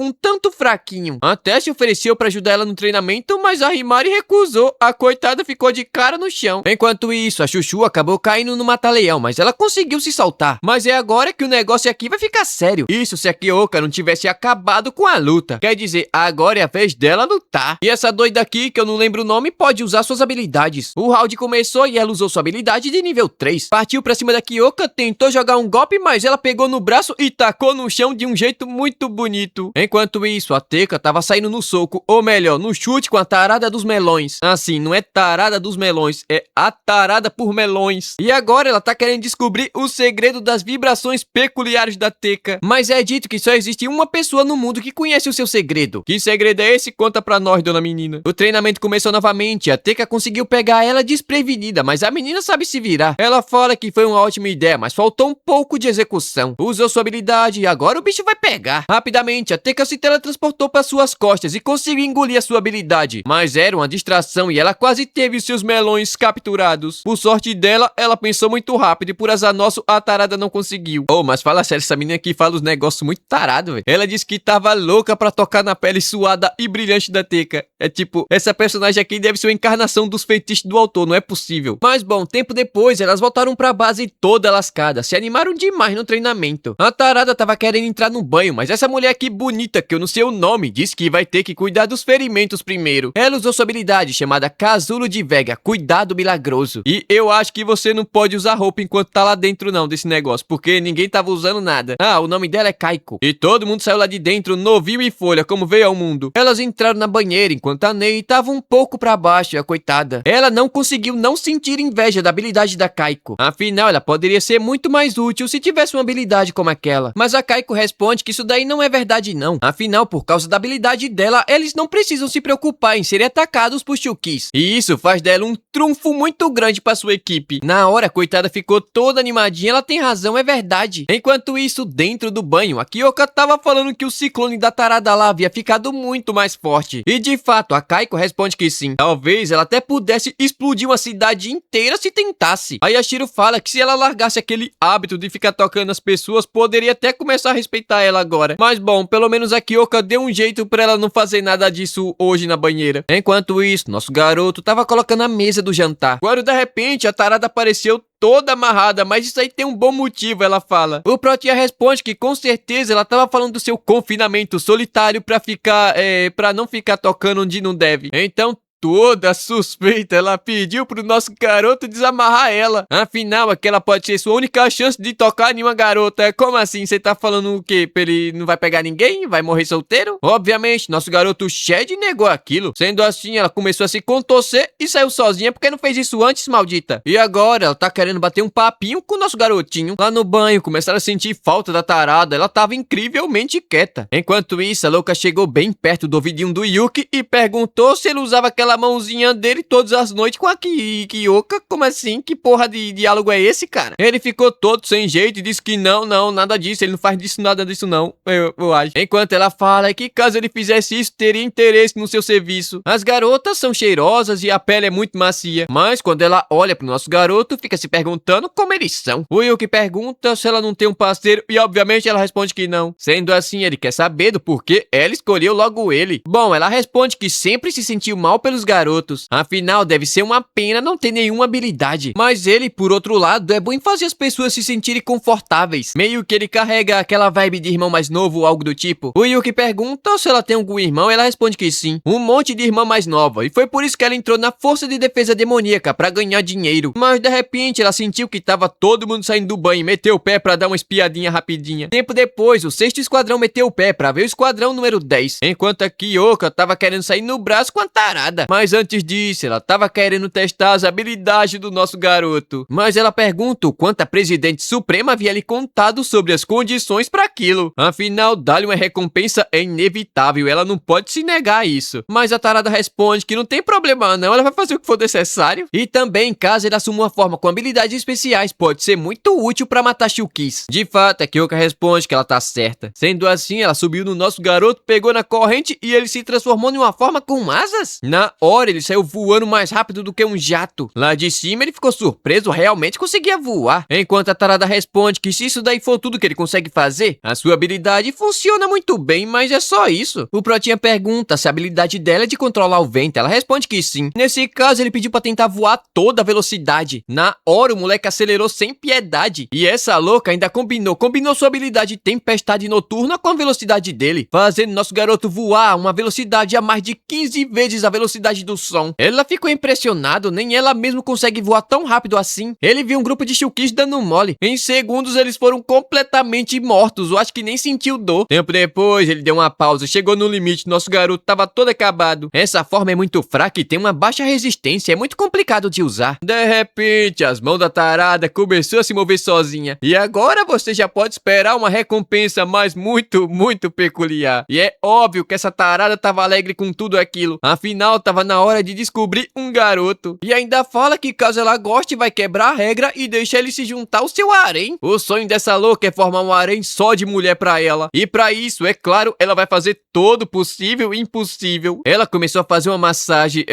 fraquinho. Até se ofereceu pra ajudar ela no treinamento, mas a Himari recusou. A coitada ficou de cara no chão. Enquanto isso, a Chuchu acabou caindo no mata-leão, mas ela conseguiu se soltar. Mas é agora que o negócio aqui vai ficar sério. Isso se a Kyoka não tivesse acabado com a luta. Quer dizer, agora é a vez dela lutar. E essa doida aqui, que eu não lembro o nome, pode usar suas habilidades. O round começou e ela usou sua habilidade de nível 3. Partiu pra cima da Kyoka, tentou jogar um golpe, mas ela pegou no braço e tacou no chão de um jeito muito bonito. Enquanto isso, a Teca tava saindo no soco, ou melhor, no chute com a tarada dos melões. Assim, não é tarada dos melões, é a tarada por melões. E agora ela tá querendo descobrir o segredo das vibrações peculiares da Teca. Mas é dito que só existe uma pessoa no mundo que conhece o seu segredo. Que segredo é esse? Conta pra nós, dona menina. O treinamento começou novamente, a Teca conseguiu pegar ela desprevenida, mas a menina sabe se virar. Ela fala que foi uma ótima ideia, mas faltou um pouco de execução. Usou sua habilidade e agora o bicho vai pegar. Rapidamente, a Teca se teletransportou para suas costas e conseguiu engolir a sua habilidade, mas era uma distração e ela quase teve seus melões capturados. Por sorte dela, ela pensou muito rápido e por azar nosso, a tarada não conseguiu. Oh, mas fala sério, essa menina aqui fala os negócios muito tarado, velho. Ela disse que tava louca pra tocar na pele suada e brilhante da Teca. É tipo, essa personagem aqui deve ser uma encarnação dos feitiços do autor, não é possível. Mas bom, tempo depois, elas voltaram pra base toda lascada, se animaram demais no treinamento. A tarada tava querendo entrar no banho, mas essa mulher aqui bonita, que eu não sei o nome, disse que vai ter que cuidar dos ferimentos primeiro. Ela usou sua habilidade chamada Casulo de Vega, Cuidado Milagroso. E eu acho que você não pode usar roupa enquanto tá lá dentro não desse negócio, porque ninguém tava usando nada. Ah, o nome dela é Kaiko. E todo mundo saiu lá de dentro, novinho e folha, como veio ao mundo. Elas entraram na banheira, enquanto a Ney tava um pouco pra baixo, a coitada. Ela não conseguiu não sentir inveja da habilidade da Kaiko. Afinal, ela poderia ser muito mais útil se tivesse uma habilidade como aquela. Mas a Kaiko responde que isso daí não é verdade não. Afinal, por causa da habilidade dela, eles não precisam se preocupar em serem atacados por Chukis. E isso faz dela um trunfo muito grande pra sua equipe. Na hora, a coitada ficou toda animadinha, ela tem razão, é verdade. Enquanto isso, dentro do banho, a Kyoka tava falando que o ciclone da tarada lá havia ficado muito mais forte. E de fato, a Kaiko responde que sim. Talvez ela até pudesse explodir uma cidade inteira se tentasse. Aí a Shiro fala que se ela largasse aquele hábito de ficar tocando as pessoas, poderia até começar a respeitar ela agora. Mas bom, pelo menos a Kyoka deu um jeito pra ela não fazer nada disso hoje na banheira. Enquanto isso, nosso garoto tava colocando a mesa do jantar. Quando de repente a tarada apareceu toda amarrada, mas isso aí tem um bom motivo, ela fala. O Protea responde que com certeza ela tava falando do seu confinamento solitário pra não ficar tocando onde não deve. Então, toda suspeita, ela pediu pro nosso garoto desamarrar ela. Afinal, aquela pode ser sua única chance de tocar em uma garota. Como assim? Você tá falando o quê? Ele não vai pegar ninguém? Vai morrer solteiro? Obviamente, nosso garoto Shed negou aquilo. Sendo assim, ela começou a se contorcer e saiu sozinha porque não fez isso antes, maldita. E agora, ela tá querendo bater um papinho com o nosso garotinho. Lá no banho, começaram a sentir falta da tarada. Ela tava incrivelmente quieta. Enquanto isso, a louca chegou bem perto do ouvidinho do Yuki e perguntou se ele usava aquela mãozinha dele todas as noites com a Kyoka. Como assim? Que porra de diálogo é esse, cara? Ele ficou todo sem jeito e disse que não, nada disso. Ele não faz disso, nada disso não, eu acho. Enquanto ela fala que caso ele fizesse isso, teria interesse no seu serviço. As garotas são cheirosas e a pele é muito macia. Mas quando ela olha pro nosso garoto, fica se perguntando como eles são. O Yuki pergunta se ela não tem um parceiro e obviamente ela responde que não. Sendo assim, ele quer saber do porquê ela escolheu logo ele. Bom, ela responde que sempre se sentiu mal pelos garotos. Afinal, deve ser uma pena não ter nenhuma habilidade. Mas ele, por outro lado, é bom em fazer as pessoas se sentirem confortáveis. Meio que ele carrega aquela vibe de irmão mais novo ou algo do tipo. O Yuki pergunta se ela tem algum irmão e ela responde que sim. Um monte de irmã mais nova. E foi por isso que ela entrou na força de defesa demoníaca pra ganhar dinheiro. Mas de repente ela sentiu que tava todo mundo saindo do banho e meteu o pé pra dar uma espiadinha rapidinha. Tempo depois, o 6º esquadrão meteu o pé pra ver o esquadrão número 10. Enquanto a Kyoka tava querendo sair no braço com a tarada. Mas antes disso, ela tava querendo testar as habilidades do nosso garoto. Mas ela pergunta o quanto a Presidente Suprema havia lhe contado sobre as condições para aquilo. Afinal, dar-lhe uma recompensa é inevitável, ela não pode se negar a isso. Mas a tarada responde que não tem problema não, ela vai fazer o que for necessário. E também, caso ele assuma uma forma com habilidades especiais, pode ser muito útil para matar Chukis. De fato, a Kyoka responde que ela tá certa. Sendo assim, ela subiu no nosso garoto, pegou na corrente e ele se transformou em uma forma com asas. Na hora, ele saiu voando mais rápido do que um jato. Lá de cima, ele ficou surpreso, realmente conseguia voar. Enquanto a tarada responde que se isso daí for tudo que ele consegue fazer, a sua habilidade funciona muito bem, mas é só isso. O Protinha pergunta se a habilidade dela é de controlar o vento. Ela responde que sim. Nesse caso, ele pediu pra tentar voar a toda a velocidade. Na hora, o moleque acelerou sem piedade. E essa louca ainda combinou sua habilidade de tempestade noturna com a velocidade dele, fazendo nosso garoto voar a uma velocidade a mais de 15 vezes a velocidade do som. Ela ficou impressionada, nem ela mesma consegue voar tão rápido assim. Ele viu um grupo de Chukis dando mole. Em segundos, eles foram completamente mortos, eu acho que nem sentiu dor. Tempo depois, ele deu uma pausa, chegou no limite, nosso garoto tava todo acabado. Essa forma é muito fraca e tem uma baixa resistência, é muito complicado de usar. De repente, as mãos da tarada começou a se mover sozinha. E agora você já pode esperar uma recompensa, mas muito peculiar. E é óbvio que essa tarada tava alegre com tudo aquilo. Afinal, tava tava na hora de descobrir um garoto. E ainda fala que caso ela goste, vai quebrar a regra e deixar ele se juntar ao seu harém. O sonho dessa louca é formar um harém só de mulher pra ela. E pra isso, é claro, ela vai fazer todo possível e impossível. Ela começou a fazer uma massagem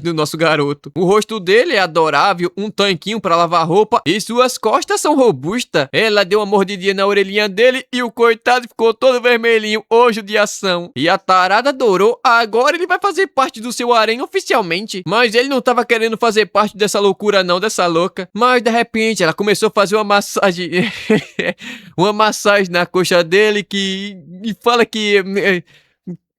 do nosso garoto. O rosto dele é adorável, um tanquinho pra lavar roupa e suas costas são robustas. Ela deu uma mordidinha na orelhinha dele e o coitado ficou todo vermelhinho, hoje de ação. E a tarada adorou, agora ele vai fazer parte do seu harém oficialmente. Mas ele não tava querendo fazer parte dessa loucura não, dessa louca. Mas de repente ela começou a fazer uma massagem uma massagem na coxa dele e fala que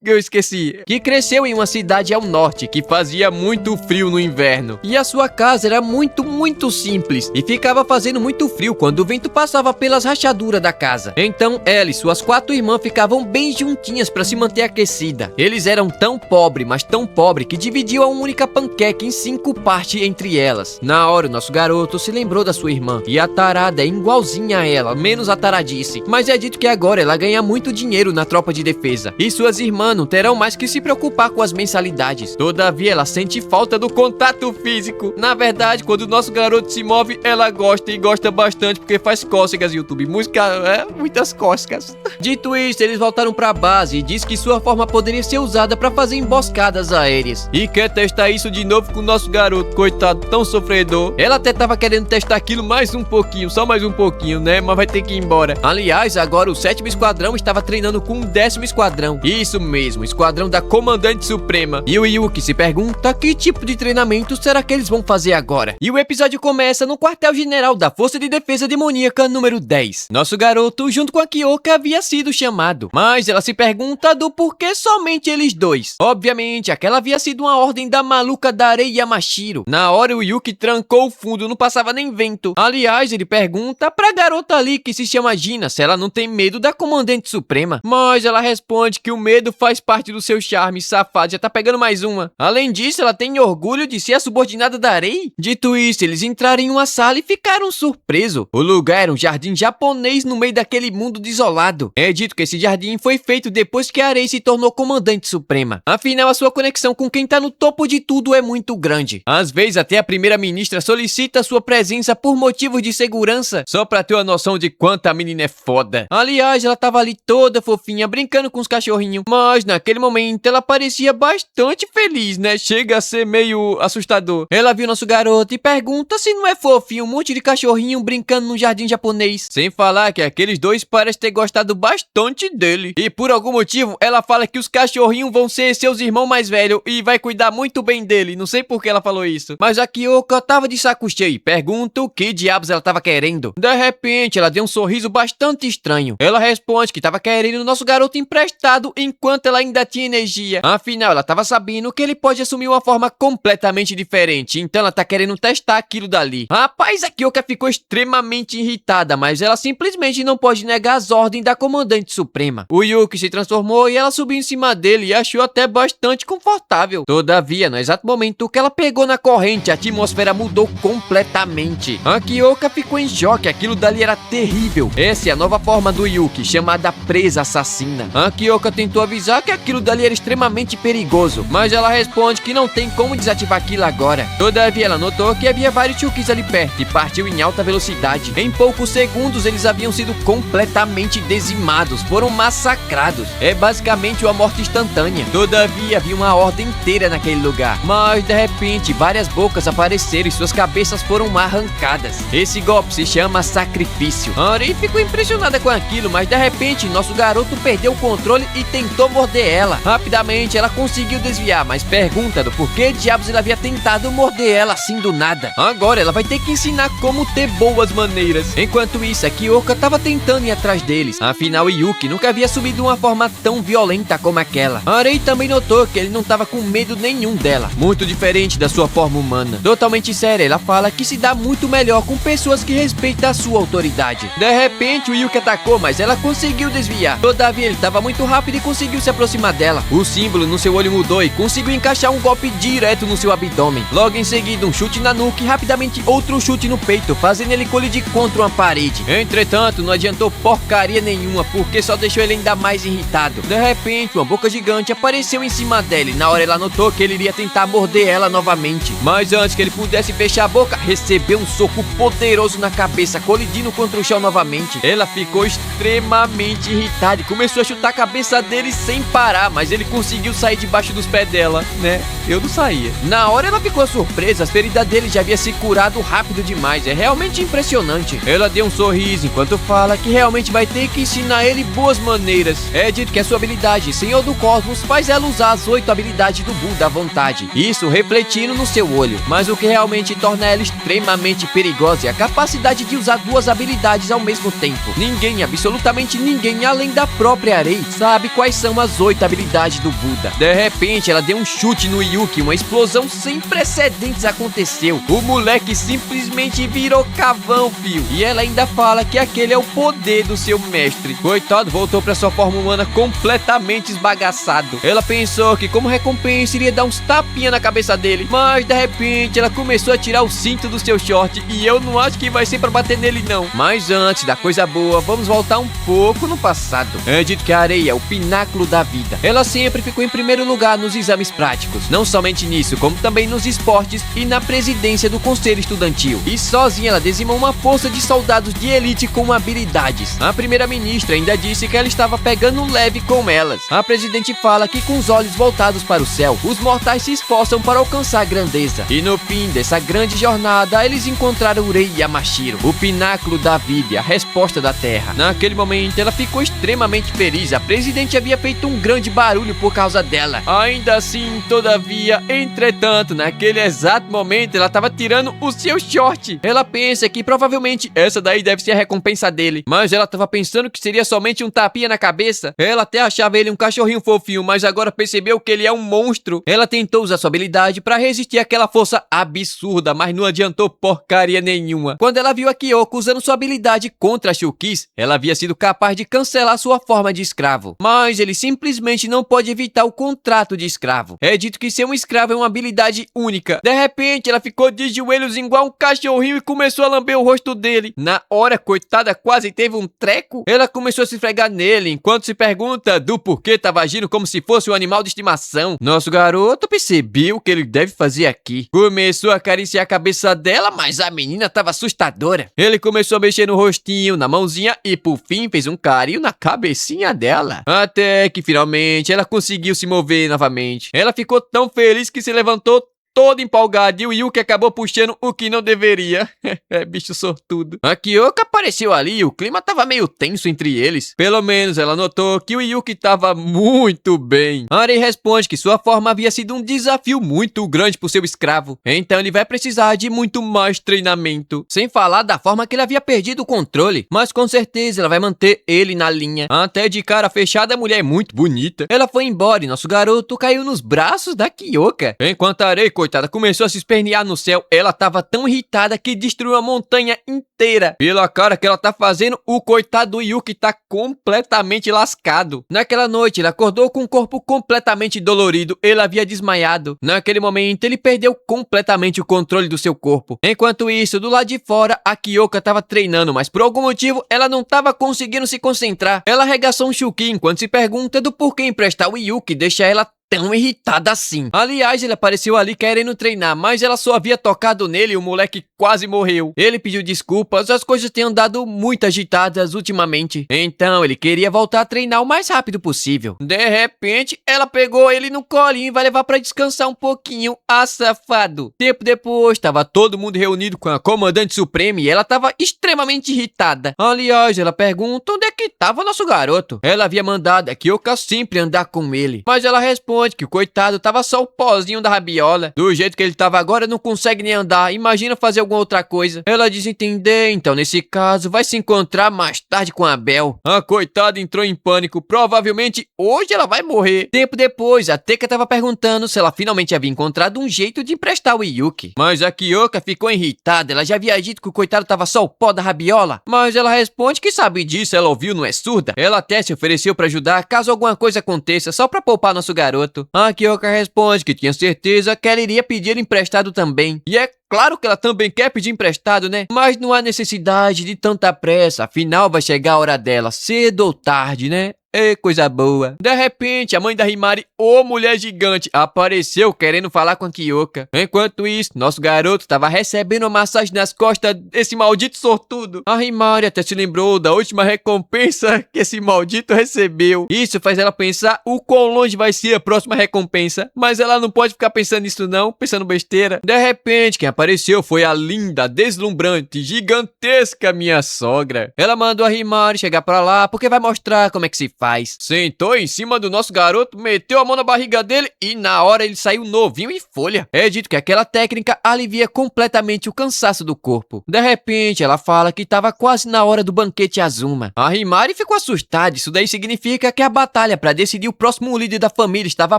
eu esqueci. Que cresceu em uma cidade ao norte, que fazia muito frio no inverno. E a sua casa era muito simples. E ficava fazendo muito frio quando o vento passava pelas rachaduras da casa. Então ela e suas 4 irmãs ficavam bem juntinhas para se manter aquecida. Eles eram tão pobres, mas tão pobres, que dividiam a única panqueca em 5 partes entre elas. Na hora, o nosso garoto se lembrou da sua irmã. E a tarada é igualzinha a ela, menos a taradice. Mas é dito que agora ela ganha muito dinheiro na tropa de defesa. E suas irmãs não terão mais que se preocupar com as mensalidades. Todavia, ela sente falta do contato físico. Na verdade, quando o nosso garoto se move, ela gosta e gosta bastante porque faz cócegas, YouTube. Música, muitas cócegas. Dito isso, eles voltaram pra base e diz que sua forma poderia ser usada pra fazer emboscadas aéreas. E quer testar isso de novo com o nosso garoto, coitado, tão sofredor. Ela até tava querendo testar aquilo mais um pouquinho, só mais um pouquinho, né? Mas vai ter que ir embora. Aliás, agora o 7º Esquadrão estava treinando com o 10º Esquadrão. Isso mesmo, Esquadrão da Comandante Suprema. E o Yuki se pergunta que tipo de treinamento será que eles vão fazer agora. E o episódio começa no quartel-general da Força de Defesa Demoníaca número 10. Nosso garoto, junto com a Kyoka, havia sido chamado. Mas ela se pergunta do porquê somente eles dois. Obviamente, aquela havia sido uma ordem da maluca Darei Yamashiro. Na hora, o Yuki trancou o fundo, não passava nem vento. Aliás, ele pergunta pra garota ali que se chama Gina se ela não tem medo da Comandante Suprema. Mas ela responde que o medo faz parte do seu charme, safado, já tá pegando mais uma. Além disso, ela tem orgulho de ser a subordinada da Arei. Dito isso, eles entraram em uma sala e ficaram surpresos. O lugar era um jardim japonês no meio daquele mundo desolado. É dito que esse jardim foi feito depois que a Arei se tornou Comandante Suprema. Afinal, a sua conexão com quem tá no topo de tudo é muito grande. Às vezes, até a primeira-ministra solicita sua presença por motivos de segurança, só pra ter uma noção de quanto a menina é foda. Aliás, ela tava ali toda fofinha, brincando com os cachorrinhos, mas naquele momento ela parecia bastante feliz, né? Chega a ser meio assustador. Ela viu nosso garoto e pergunta se não é fofinho um monte de cachorrinho brincando num jardim japonês. Sem falar que aqueles dois parecem ter gostado bastante dele. E por algum motivo, ela fala que os cachorrinhos vão ser seus irmãos mais velhos e vai cuidar muito bem dele. Não sei por que ela falou isso. Mas a Kyoka tava de saco cheio e pergunta o que diabos ela tava querendo. De repente, ela deu um sorriso bastante estranho. Ela responde que tava querendo o nosso garoto emprestado enquanto ela ainda tinha energia. Afinal, ela tava sabendo que ele pode assumir uma forma completamente diferente. Então ela tá querendo testar aquilo dali. Rapaz, a Kyoka ficou extremamente irritada, mas ela simplesmente não pode negar as ordens da Comandante Suprema. O Yuki se transformou e ela subiu em cima dele e achou até bastante confortável. Todavia, no exato momento que ela pegou na corrente, a atmosfera mudou completamente. A Kyoka ficou em choque, aquilo dali era terrível. Essa é a nova forma do Yuki, chamada Presa Assassina. A Kyoka tentou avisar que aquilo dali era extremamente perigoso, mas ela responde que não tem como desativar aquilo agora. Todavia, ela notou que havia vários Chukis ali perto e partiu em alta velocidade. Em poucos segundos, eles haviam sido completamente dizimados, foram massacrados. É basicamente uma morte instantânea. Todavia, havia uma ordem inteira naquele lugar. Mas, de repente, várias bocas apareceram e suas cabeças foram arrancadas. Esse golpe se chama sacrifício. A Arei ficou impressionada com aquilo, mas de repente, nosso garoto perdeu o controle e tentou morder ela. Rapidamente, ela conseguiu desviar, mas pergunta do porquê diabos ele havia tentado morder ela assim do nada. Agora, ela vai ter que ensinar como ter boas maneiras. Enquanto isso, a Kyoka tava tentando ir atrás deles. Afinal, Yuki nunca havia subido de uma forma tão violenta como aquela. A Arei também notou que ele não tava com medo nenhum dela, muito diferente da sua forma humana. Totalmente séria, ela fala que se dá muito melhor com pessoas que respeitam a sua autoridade. De repente, o Yuki atacou, mas ela conseguiu desviar. Todavia, ele tava muito rápido e conseguiu se aproximar dela. O símbolo no seu olho mudou e conseguiu encaixar um golpe direto no seu abdômen. Logo em seguida, um chute na nuca e rapidamente outro chute no peito, fazendo ele colidir contra uma parede. Entretanto, não adiantou porcaria nenhuma, porque só deixou ele ainda mais irritado. De repente, uma boca gigante apareceu em cima dela e na hora ela notou que ele iria tentar morder ela novamente. Mas antes que ele pudesse fechar a boca, recebeu um soco poderoso na cabeça, colidindo contra o chão novamente. Ela ficou extremamente irritada e começou a chutar a cabeça dele sem parar, mas ele conseguiu sair debaixo dos pés dela, né? Eu não saía. Na hora ela ficou surpresa, as feridas dele já havia se curado rápido demais, é realmente impressionante. Ela deu um sorriso enquanto fala que realmente vai ter que ensinar ele boas maneiras. É dito que a sua habilidade, Senhor do Cosmos, faz ela usar as 8 habilidades do Buda à vontade, isso refletindo no seu olho. Mas o que realmente torna ela extremamente perigosa é a capacidade de usar 2 habilidades ao mesmo tempo. Ninguém, absolutamente ninguém, além da própria Rei, sabe quais são as 8 habilidades do Buda. De repente, ela deu um chute no Yuki, uma explosão sem precedentes aconteceu. O moleque simplesmente virou cavão, fio. E ela ainda fala que aquele é o poder do seu mestre. Coitado, voltou pra sua forma humana completamente esbagaçado. Ela pensou que como recompensa iria dar uns tapinha na cabeça dele, mas de repente ela começou a tirar o cinto do seu short e eu não acho que vai ser pra bater nele não. Mas antes da coisa boa, vamos voltar um pouco no passado. É dito que a areia é o pináculo da vida. Ela sempre ficou em primeiro lugar nos exames práticos, não somente nisso, como também nos esportes e na presidência do conselho estudantil. E sozinha ela dizimou uma força de soldados de elite com habilidades. A primeira-ministra ainda disse que ela estava pegando leve com elas. A presidente fala que com os olhos voltados para o céu, os mortais se esforçam para alcançar a grandeza. E no fim dessa grande jornada, eles encontraram o Rei Yamashiro, o pináculo da vida e a resposta da terra. Naquele momento, ela ficou extremamente feliz. A presidente havia feito um grande barulho por causa dela. Ainda assim, todavia, entretanto, naquele exato momento, ela estava tirando o seu short. Ela pensa que provavelmente essa daí deve ser a recompensa dele, mas ela estava pensando que seria somente um tapinha na cabeça. Ela até achava ele um cachorrinho fofinho, mas agora percebeu que ele é um monstro. Ela tentou usar sua habilidade para resistir àquela força absurda, mas não adiantou porcaria nenhuma. Quando ela viu a Kyoko usando sua habilidade contra a Shukis, ela havia sido capaz de cancelar sua forma de escravo. Mas ele simplesmente não pode evitar o contrato de escravo. É dito que ser um escravo é uma habilidade única. De repente, ela ficou de joelhos igual um cachorrinho e começou a lamber o rosto dele. Na hora, coitada, quase teve um treco. Ela começou a se esfregar nele, enquanto se pergunta do porquê estava agindo como se fosse um animal de estimação. Nosso garoto percebeu o que ele deve fazer aqui. Começou a acariciar a cabeça dela, mas a menina estava assustadora. Ele começou a mexer no rostinho, na mãozinha e por fim fez um carinho na cabecinha dela. Até que finalmente ela conseguiu se mover novamente. Ela ficou tão feliz que se levantou todo empolgado e o Yuki acabou puxando o que não deveria. É bicho sortudo. A Kyoko apareceu ali e o clima tava meio tenso entre eles. Pelo menos ela notou que o Yuki tava muito bem. Arei responde que sua forma havia sido um desafio muito grande pro seu escravo. Então ele vai precisar de muito mais treinamento. Sem falar da forma que ele havia perdido o controle. Mas com certeza ela vai manter ele na linha. Até de cara fechada a mulher é muito bonita. Ela foi embora e nosso garoto caiu nos braços da Kyoko. Enquanto a Arei, coitada, começou a se espernear no céu. Ela tava tão irritada que destruiu a montanha inteira. Pela cara que ela tá fazendo, o coitado do Yuki tá completamente lascado. Naquela noite, ele acordou com o corpo completamente dolorido. Ele havia desmaiado. Naquele momento, ele perdeu completamente o controle do seu corpo. Enquanto isso, do lado de fora, a Kyoko tava treinando, mas por algum motivo, ela não tava conseguindo se concentrar. Ela arregaçou um Shuki enquanto se pergunta do porquê emprestar o Yuki deixa ela tão irritada assim. Aliás, ele apareceu ali querendo treinar, mas ela só havia tocado nele e o moleque quase morreu. Ele pediu desculpas, as coisas têm andado muito agitadas ultimamente. Então, ele queria voltar a treinar o mais rápido possível. De repente, ela pegou ele no colinho e vai levar pra descansar um pouquinho. Ah, safado. Tempo depois, tava todo mundo reunido com a comandante suprema e ela tava extremamente irritada. Aliás, ela pergunta onde é que tava nosso garoto. Ela havia mandado a Kyoko sempre andar com ele, mas ela responde responde que o coitado tava só o pozinho da rabiola. Do jeito que ele tava agora, não consegue nem andar. Imagina fazer alguma outra coisa. Ela diz entender, então nesse caso, vai se encontrar mais tarde com a Bel. A coitada entrou em pânico. Provavelmente hoje ela vai morrer. Tempo depois, a Teca tava perguntando se ela finalmente havia encontrado um jeito de emprestar o Yuki. Mas a Kyoka ficou irritada. Ela já havia dito que o coitado tava só o pó da rabiola. Mas ela responde que sabe disso, ela ouviu, não é surda. Ela até se ofereceu pra ajudar caso alguma coisa aconteça, só pra poupar nosso garoto. A Kyoka responde que tinha certeza que ela iria pedir ele emprestado também. E é claro que ela também quer pedir emprestado, né? Mas não há necessidade de tanta pressa, afinal vai chegar a hora dela, cedo ou tarde, né? É coisa boa. De repente, a mãe da Himari, ô mulher gigante, apareceu querendo falar com a Kyoka. Enquanto isso, nosso garoto estava recebendo uma massagem nas costas desse maldito sortudo. A Himari até se lembrou da última recompensa que esse maldito recebeu. Isso faz ela pensar o quão longe vai ser a próxima recompensa. Mas ela não pode ficar pensando nisso não, pensando besteira. De repente, quem apareceu foi a linda, deslumbrante, gigantesca minha sogra. Ela mandou a Himari chegar pra lá porque vai mostrar como é que se faz. Sentou em cima do nosso garoto, meteu a mão na barriga dele e na hora ele saiu novinho e folha. É dito que aquela técnica alivia completamente o cansaço do corpo. De repente, ela fala que estava quase na hora do banquete Azuma. A Himari ficou assustada, isso daí significa que a batalha para decidir o próximo líder da família estava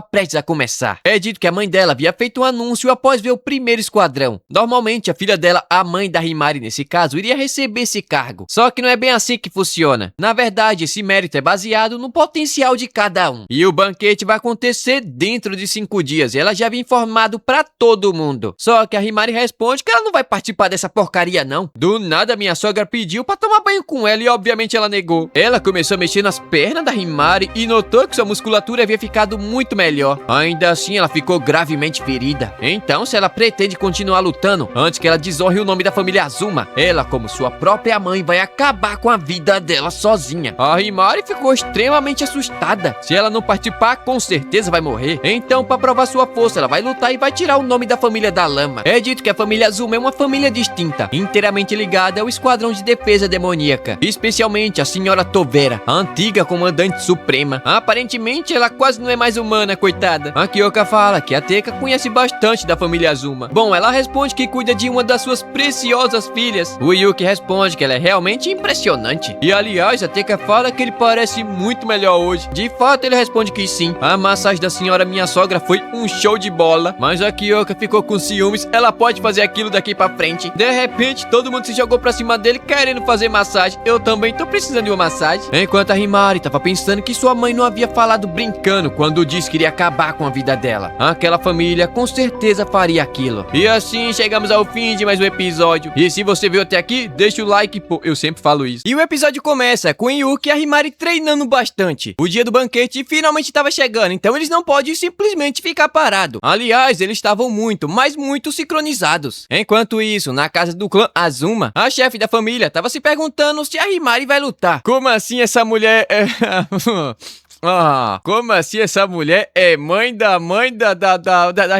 prestes a começar. É dito que a mãe dela havia feito um anúncio após ver o primeiro esquadrão. Normalmente, a filha dela, a mãe da Himari nesse caso, iria receber esse cargo. Só que não é bem assim que funciona. Na verdade, esse mérito é baseado no potencial de cada um. E o banquete vai acontecer dentro de 5 dias. E ela já havia informado pra todo mundo. Só que a Himari responde que ela não vai participar dessa porcaria não. Do nada minha sogra pediu pra tomar banho com ela e obviamente ela negou. Ela começou a mexer nas pernas da Himari e notou que sua musculatura havia ficado muito melhor. Ainda assim ela ficou gravemente ferida. Então se ela pretende continuar lutando antes que ela desonre o nome da família Azuma, ela como sua própria mãe vai acabar com a vida dela sozinha. A Himari ficou extremamente assustada. Se ela não participar, com certeza vai morrer. Então, para provar sua força, ela vai lutar e vai tirar o nome da família da lama. É dito que a família Azuma é uma família distinta, inteiramente ligada ao esquadrão de defesa demoníaca, especialmente a senhora Tovera, a antiga comandante suprema. Aparentemente, ela quase não é mais humana, coitada. A Kyoka fala que a Teca conhece bastante da família Azuma. Bom, ela responde que cuida de uma das suas preciosas filhas. O Yuki responde que ela é realmente impressionante. E aliás, a Teca fala que ele parece muito melhor hoje. De fato, ele responde que sim. A massagem da senhora minha sogra foi um show de bola. Mas a Kyoka ficou com ciúmes. Ela pode fazer aquilo daqui pra frente. De repente, todo mundo se jogou pra cima dele querendo fazer massagem. Eu também tô precisando de uma massagem. Enquanto a Himari tava pensando que sua mãe não havia falado brincando quando disse que iria acabar com a vida dela. Aquela família com certeza faria aquilo. E assim chegamos ao fim de mais um episódio. E se você veio até aqui, deixa o like, pô, eu sempre falo isso. E o episódio começa com Yuki e a Himari treinando bastante. O dia do banquete finalmente estava chegando, então eles não podem simplesmente ficar parados. Aliás, eles estavam muito, mas muito sincronizados. Enquanto isso, na casa do clã Azuma, a chefe da família estava se perguntando se a Himari vai lutar. Como assim essa mulher é... como assim essa mulher é mãe da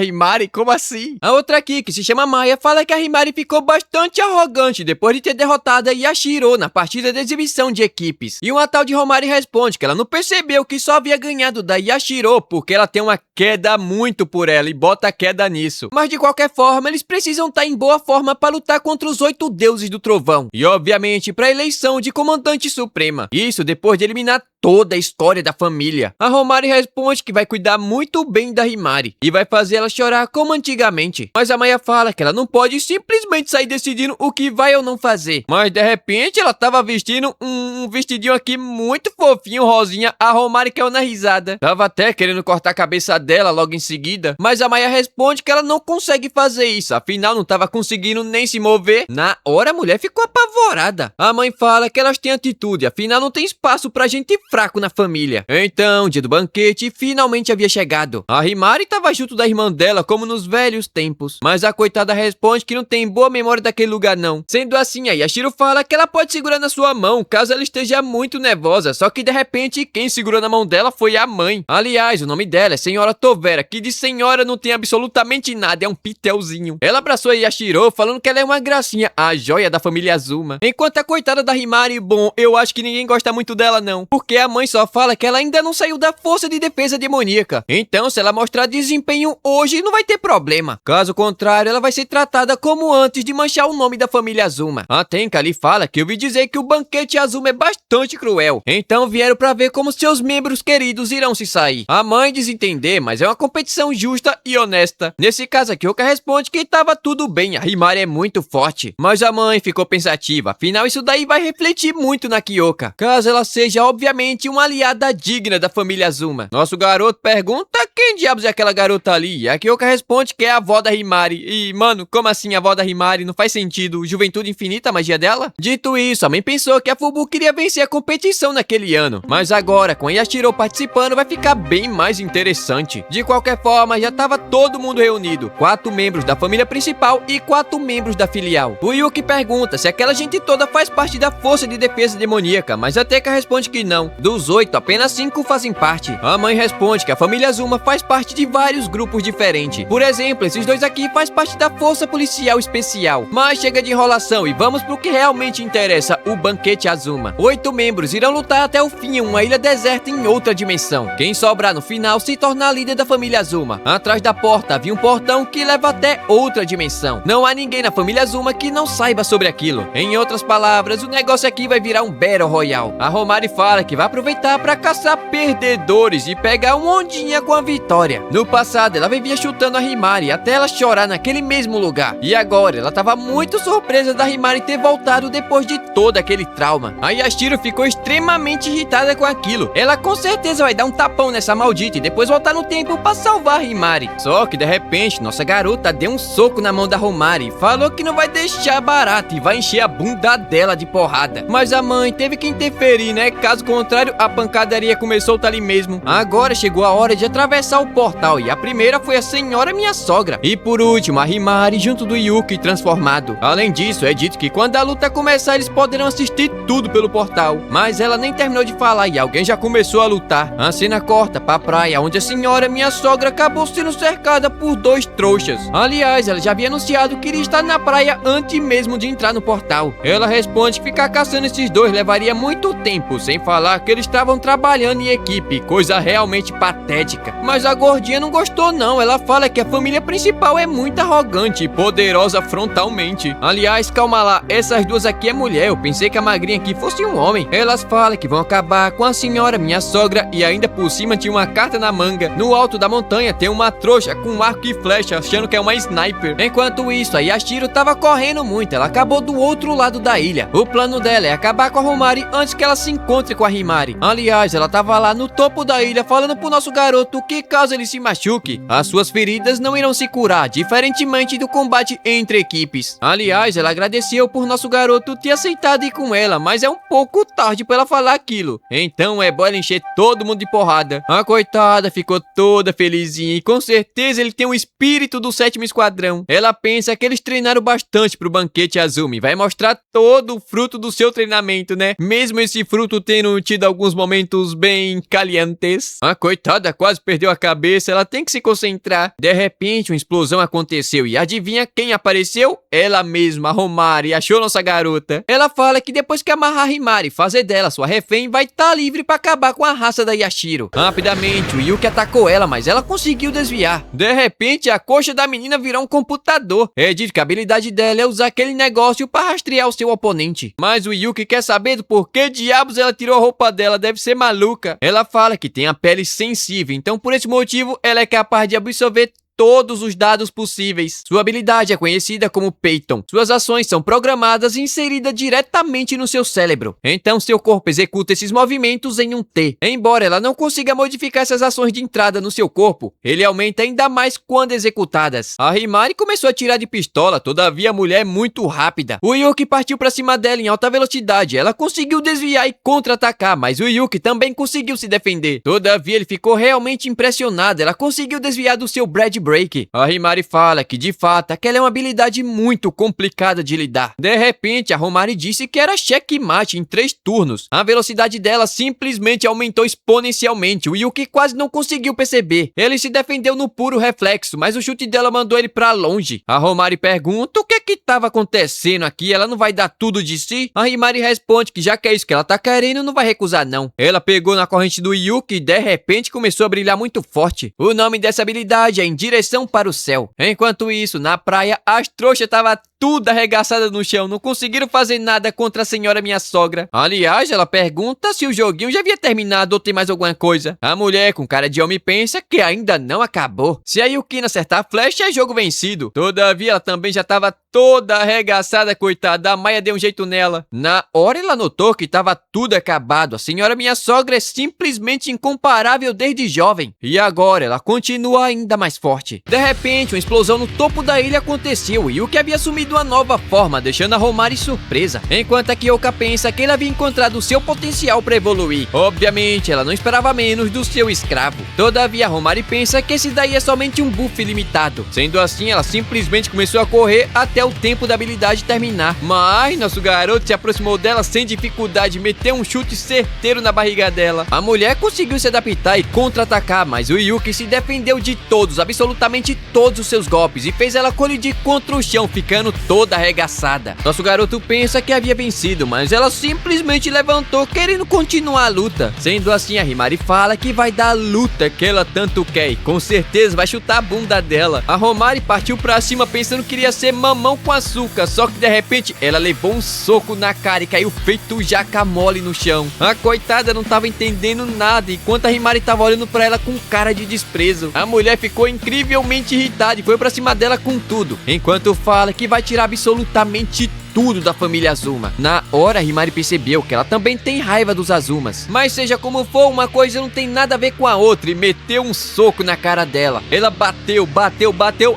Himari? Como assim? A outra aqui, que se chama Maya, fala que a Himari ficou bastante arrogante depois de ter derrotado a Yashiro na partida de exibição de equipes. E uma tal de Homari responde que ela não percebeu que só havia ganhado da Yashiro porque ela tem uma queda muito por ela e bota a queda nisso. Mas de qualquer forma, eles precisam estar em boa forma para lutar contra os 8 deuses do trovão. E obviamente para a eleição de comandante suprema. Isso depois de eliminar toda a história da família. A Homari responde que vai cuidar muito bem da Himari e vai fazer ela chorar como antigamente. Mas a Maya fala que ela não pode simplesmente sair decidindo o que vai ou não fazer. Mas de repente ela tava vestindo um vestidinho aqui muito fofinho, rosinha. A Homari caiu na risada. Tava até querendo cortar a cabeça dela logo em seguida. Mas a Maya responde que ela não consegue fazer isso. Afinal não tava conseguindo nem se mover. Na hora a mulher ficou apavorada. A mãe fala que elas têm atitude. Afinal não tem espaço pra gente fraco na família. Então, o dia do banquete finalmente havia chegado. A Himari estava junto da irmã dela como nos velhos tempos. Mas a coitada responde que não tem boa memória daquele lugar não. Sendo assim, a Yashiro fala que ela pode segurar na sua mão caso ela esteja muito nervosa. Só que de repente, quem segurou na mão dela foi a mãe. Aliás, o nome dela é Senhora Tovera, que de senhora não tem absolutamente nada, é um pitelzinho. Ela abraçou a Yashiro falando que ela é uma gracinha, a joia da família Azuma. Enquanto a coitada da Himari, bom, eu acho que ninguém gosta muito dela não. Porque a mãe só fala que ela é ainda não saiu da Força de Defesa Demoníaca. Então, se ela mostrar desempenho hoje, não vai ter problema. Caso contrário, ela vai ser tratada como antes de manchar o nome da família Azuma. A Tenka lhe fala que ouvi dizer que o banquete Azuma é bastante cruel. Então vieram pra ver como seus membros queridos irão se sair. A mãe diz entender, mas é uma competição justa e honesta. Nesse caso, a Kyoka responde que tava tudo bem, a Himari é muito forte. Mas a mãe ficou pensativa, afinal isso daí vai refletir muito na Kyoka, caso ela seja obviamente uma aliada digna da família Azuma. Nosso garoto pergunta quem diabos é aquela garota ali, e a Kyoka responde que é a avó da Himari. E mano, como assim a avó da Himari? Não faz sentido, juventude infinita a magia dela? Dito isso, a mãe pensou que a Fubu queria vencer a competição naquele ano, mas agora com a Yashiro participando vai ficar bem mais interessante. De qualquer forma, já tava todo mundo reunido, 4 membros da família principal e 4 membros da filial. O Yuki pergunta se aquela gente toda faz parte da Força de Defesa Demoníaca, mas a Tenka responde que não. Dos 8, apenas 5 fazem parte. A mãe responde que a família Azuma faz parte de vários grupos diferentes. Por exemplo, esses dois aqui faz parte da Força Policial Especial. Mas chega de enrolação e vamos pro que realmente interessa, o banquete Azuma. 8 membros irão lutar até o fim em uma ilha deserta em outra dimensão. Quem sobrar no final se torna líder da família Azuma. Atrás da porta havia um portão que leva até outra dimensão. Não há ninguém na família Azuma que não saiba sobre aquilo. Em outras palavras, o negócio aqui vai virar um Battle Royale. A Homari fala que vai aproveitar para caçar perdedores e pegar uma ondinha com a vitória. No passado, ela vivia chutando a Himari até ela chorar naquele mesmo lugar. E agora, ela estava muito surpresa da Himari ter voltado depois de todo aquele trauma. A Yashiro ficou extremamente irritada com aquilo. Ela com certeza vai dar um tapão nessa maldita e depois voltar no tempo para salvar a Himari. Só que de repente, nossa garota deu um soco na mão da Homari e falou que não vai deixar barato e vai encher a bunda dela de porrada. Mas a mãe teve que interferir, né? Caso contrário, a pancadaria começou ali mesmo. Agora chegou a hora de atravessar o portal e a primeira foi a senhora minha sogra. E por último, a Himari junto do Yuki transformado. Além disso, é dito que quando a luta começar, eles poderão assistir tudo pelo portal. Mas ela nem terminou de falar e alguém já começou a lutar. A cena corta pra praia, onde a senhora minha sogra acabou sendo cercada por 2 trouxas. Aliás, ela já havia anunciado que iria estar na praia antes mesmo de entrar no portal. Ela responde que ficar caçando esses 2 levaria muito tempo, sem falar que eles estavam trabalhando em equipe, coisa realmente patética. Mas a gordinha não gostou não, ela fala que a família principal é muito arrogante e poderosa frontalmente. Aliás, calma lá, essas 2 aqui é mulher, eu pensei que a magrinha aqui fosse um homem. Elas falam que vão acabar com a senhora minha sogra e ainda por cima tinha uma carta na manga. No alto da montanha tem uma trouxa com arco e flecha, achando que é uma sniper. Enquanto isso, a Yashiro tava correndo muito, ela acabou do outro lado da ilha. O plano dela é acabar com a Homari antes que ela se encontre com a Himari. Aliás, ela tava lá no topo da ilha falando pro nosso garoto que caso ele se machuque, as suas feridas não irão se curar, diferentemente do combate entre equipes. Aliás, ela agradeceu por nosso garoto ter aceitado ir com ela, mas é um pouco tarde pra ela falar aquilo. Então é bom ela encher todo mundo de porrada. A coitada ficou toda felizinha e com certeza ele tem o espírito do 7º Esquadrão. Ela pensa que eles treinaram bastante pro banquete Azuma e vai mostrar todo o fruto do seu treinamento, né? Mesmo esse fruto tendo tido alguns momentos bem calientes. A coitada quase perdeu a cabeça, ela tem que se concentrar. De repente, uma explosão aconteceu e adivinha quem apareceu? Ela mesma, a Homari, achou nossa garota. Ela fala que depois que amarrar a Himari e fazer dela sua refém, vai estar livre pra acabar com a raça da Yashiro. Rapidamente, o Yuki atacou ela, mas ela conseguiu desviar. De repente, a coxa da menina virou um computador. É dito que a habilidade dela é usar aquele negócio pra rastrear o seu oponente. Mas o Yuki quer saber do porquê diabos ela tirou a roupa dela, deve ser maluca. Ela fala que tem a pele sensível, então por esse motivo ela é capaz de absorver todos os dados possíveis. Sua habilidade é conhecida como Peyton. Suas ações são programadas e inseridas diretamente no seu cérebro. Então seu corpo executa esses movimentos em um T. Embora ela não consiga modificar essas ações de entrada no seu corpo, ele aumenta ainda mais quando executadas. A Himari começou a atirar de pistola, todavia a mulher é muito rápida. O Yuki partiu pra cima dela em alta velocidade. Ela conseguiu desviar e contra-atacar, mas o Yuki também conseguiu se defender. Todavia ele ficou realmente impressionado. Ela conseguiu desviar do seu Brad break. A Himari fala que, de fato, aquela é uma habilidade muito complicada de lidar. De repente, a Homari disse que era checkmate em 3 turnos. A velocidade dela simplesmente aumentou exponencialmente. O Yuki quase não conseguiu perceber. Ele se defendeu no puro reflexo, mas o chute dela mandou ele pra longe. A Homari pergunta o que estava acontecendo aqui, ela não vai dar tudo de si? A Himari responde que já que é isso que ela tá querendo, não vai recusar não. Ela pegou na corrente do Yuki e de repente começou a brilhar muito forte. O nome dessa habilidade é Em Direção para o Céu. Enquanto isso, na praia, as trouxas estavam tudo arregaçada no chão, não conseguiram fazer nada contra a senhora minha sogra. Aliás, ela pergunta se o joguinho já havia terminado ou tem mais alguma coisa. A mulher com cara de homem pensa que ainda não acabou. Se a Yukina acertar a flecha, é jogo vencido. Todavia, ela também já estava toda arregaçada, coitada. A Maia deu um jeito nela. Na hora, ela notou que estava tudo acabado. A senhora minha sogra é simplesmente incomparável desde jovem. E agora, ela continua ainda mais forte. De repente, uma explosão no topo da ilha aconteceu e o que havia sumido uma nova forma, deixando a Homari surpresa. Enquanto a Kyoka pensa que ele havia encontrado seu potencial para evoluir. Obviamente, ela não esperava menos do seu escravo. Todavia, a Homari pensa que esse daí é somente um buff limitado. Sendo assim, ela simplesmente começou a correr até o tempo da habilidade terminar. Mas nosso garoto se aproximou dela sem dificuldade e meteu um chute certeiro na barriga dela. A mulher conseguiu se adaptar e contra-atacar, mas o Yuki se defendeu de todos, absolutamente todos os seus golpes e fez ela colidir contra o chão, ficando toda arregaçada. Nosso garoto pensa que havia vencido, mas ela simplesmente levantou querendo continuar a luta. Sendo assim, a Himari fala que vai dar a luta que ela tanto quer e com certeza vai chutar a bunda dela. A Homari partiu pra cima pensando que iria ser mamão com açúcar, só que de repente ela levou um soco na cara e caiu feito jaca mole no chão. A coitada não tava entendendo nada, enquanto a Himari tava olhando pra ela com cara de desprezo. A mulher ficou incrivelmente irritada e foi pra cima dela com tudo, enquanto fala que vai tirar absolutamente tudo da família Azuma. Na hora, Himari percebeu que ela também tem raiva dos Azumas. Mas seja como for, uma coisa não tem nada a ver com a outra e meteu um soco na cara dela. Ela bateu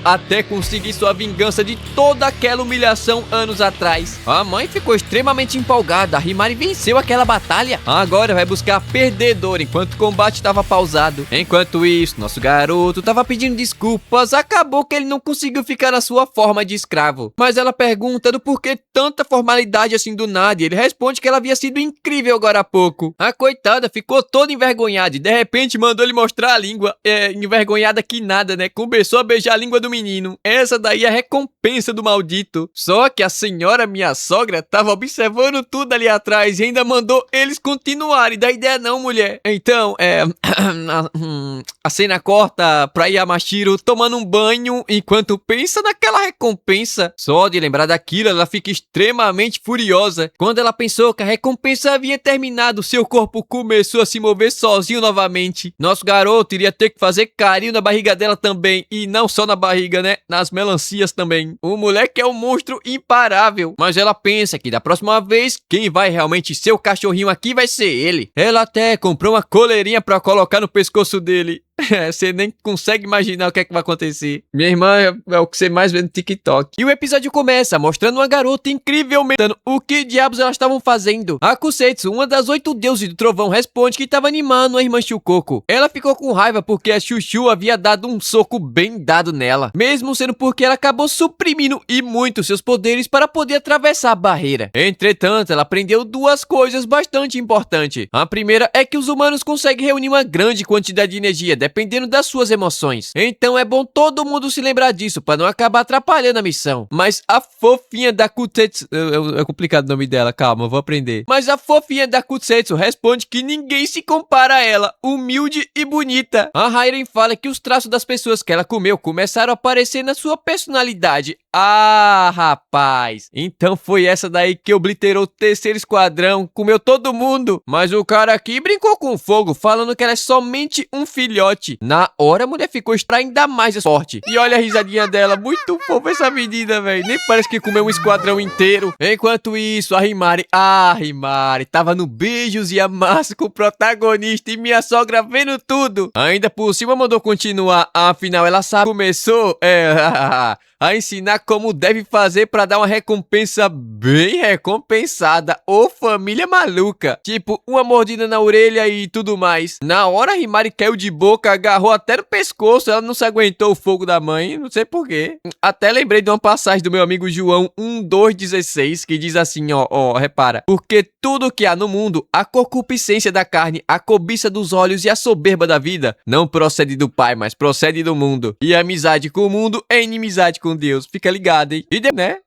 até conseguir sua vingança de toda aquela humilhação anos atrás. A mãe ficou extremamente empolgada. A Himari venceu aquela batalha. Agora vai buscar a perdedora enquanto o combate estava pausado. Enquanto isso, nosso garoto estava pedindo desculpas. Acabou que ele não conseguiu ficar na sua forma de escravo. Mas ela pergunta do porquê tanta formalidade assim do nada, e ele responde que ela havia sido incrível agora há pouco. A coitada ficou toda envergonhada e de repente mandou ele mostrar a língua. Envergonhada que nada, né? Começou a beijar a língua do menino. Essa daí é a recompensa do maldito. Só que a senhora, minha sogra, tava observando tudo ali atrás e ainda mandou eles continuarem. Dá ideia não, mulher. Então, a cena corta pra Yamashiro tomando um banho enquanto pensa naquela recompensa. Só de lembrar daquilo, ela fica extremamente furiosa. Quando ela pensou que a recompensa havia terminado, seu corpo começou a se mover sozinho novamente. Nosso garoto iria ter que fazer carinho na barriga dela também. E não só na barriga, né? Nas melancias também. O moleque é um monstro imparável. Mas ela pensa que da próxima vez, quem vai realmente ser o cachorrinho aqui vai ser ele. Ela até comprou uma coleirinha pra colocar no pescoço dele. Você nem consegue imaginar o que é que vai acontecer. Minha irmã é o que você mais vê no TikTok. E o episódio começa mostrando uma garota incrivelmente o que diabos elas estavam fazendo. A Kusetsu, uma das 8 deuses do trovão, responde que estava animando a irmã Shukoko. Ela ficou com raiva porque a Chuchu havia dado um soco bem dado nela, mesmo sendo porque ela acabou suprimindo e muito seus poderes para poder atravessar a barreira. Entretanto, ela aprendeu 2 coisas bastante importantes. A primeira é que os humanos conseguem reunir uma grande quantidade de energia dependendo das suas emoções. Então é bom todo mundo se lembrar disso para não acabar atrapalhando a missão. Mas a fofinha da Kusetsu... É complicado o nome dela, calma, eu vou aprender. Mas a fofinha da Kusetsu responde que ninguém se compara a ela, humilde e bonita. A Hairen fala que os traços das pessoas que ela comeu começaram a aparecer na sua personalidade. Ah, rapaz. Então foi essa daí que obliterou o 3º esquadrão, comeu todo mundo. Mas o cara aqui brincou com fogo, falando que ela é somente um filhote. Na hora, a mulher ficou ainda mais forte. E olha a risadinha dela, muito fofa essa menina, velho. Nem parece que comeu um esquadrão inteiro. Enquanto isso, a Himari tava no beijos e amassos com o protagonista e minha sogra vendo tudo. Ainda por cima mandou continuar, afinal ela sabe, começou, a ensinar como deve fazer pra dar uma recompensa bem recompensada. Ô, família maluca. Tipo, uma mordida na orelha e tudo mais. Na hora, a Himari caiu de boca, agarrou até no pescoço. Ela não se aguentou o fogo da mãe, não sei porquê. Até lembrei de uma passagem do meu amigo João 1:2:16, que diz assim, ó, repara. Porque tudo que há no mundo, a concupiscência da carne, a cobiça dos olhos e a soberba da vida, não procede do Pai, mas procede do mundo. E a amizade com o mundo é inimizade com Deus. Fica ligado, hein? E né?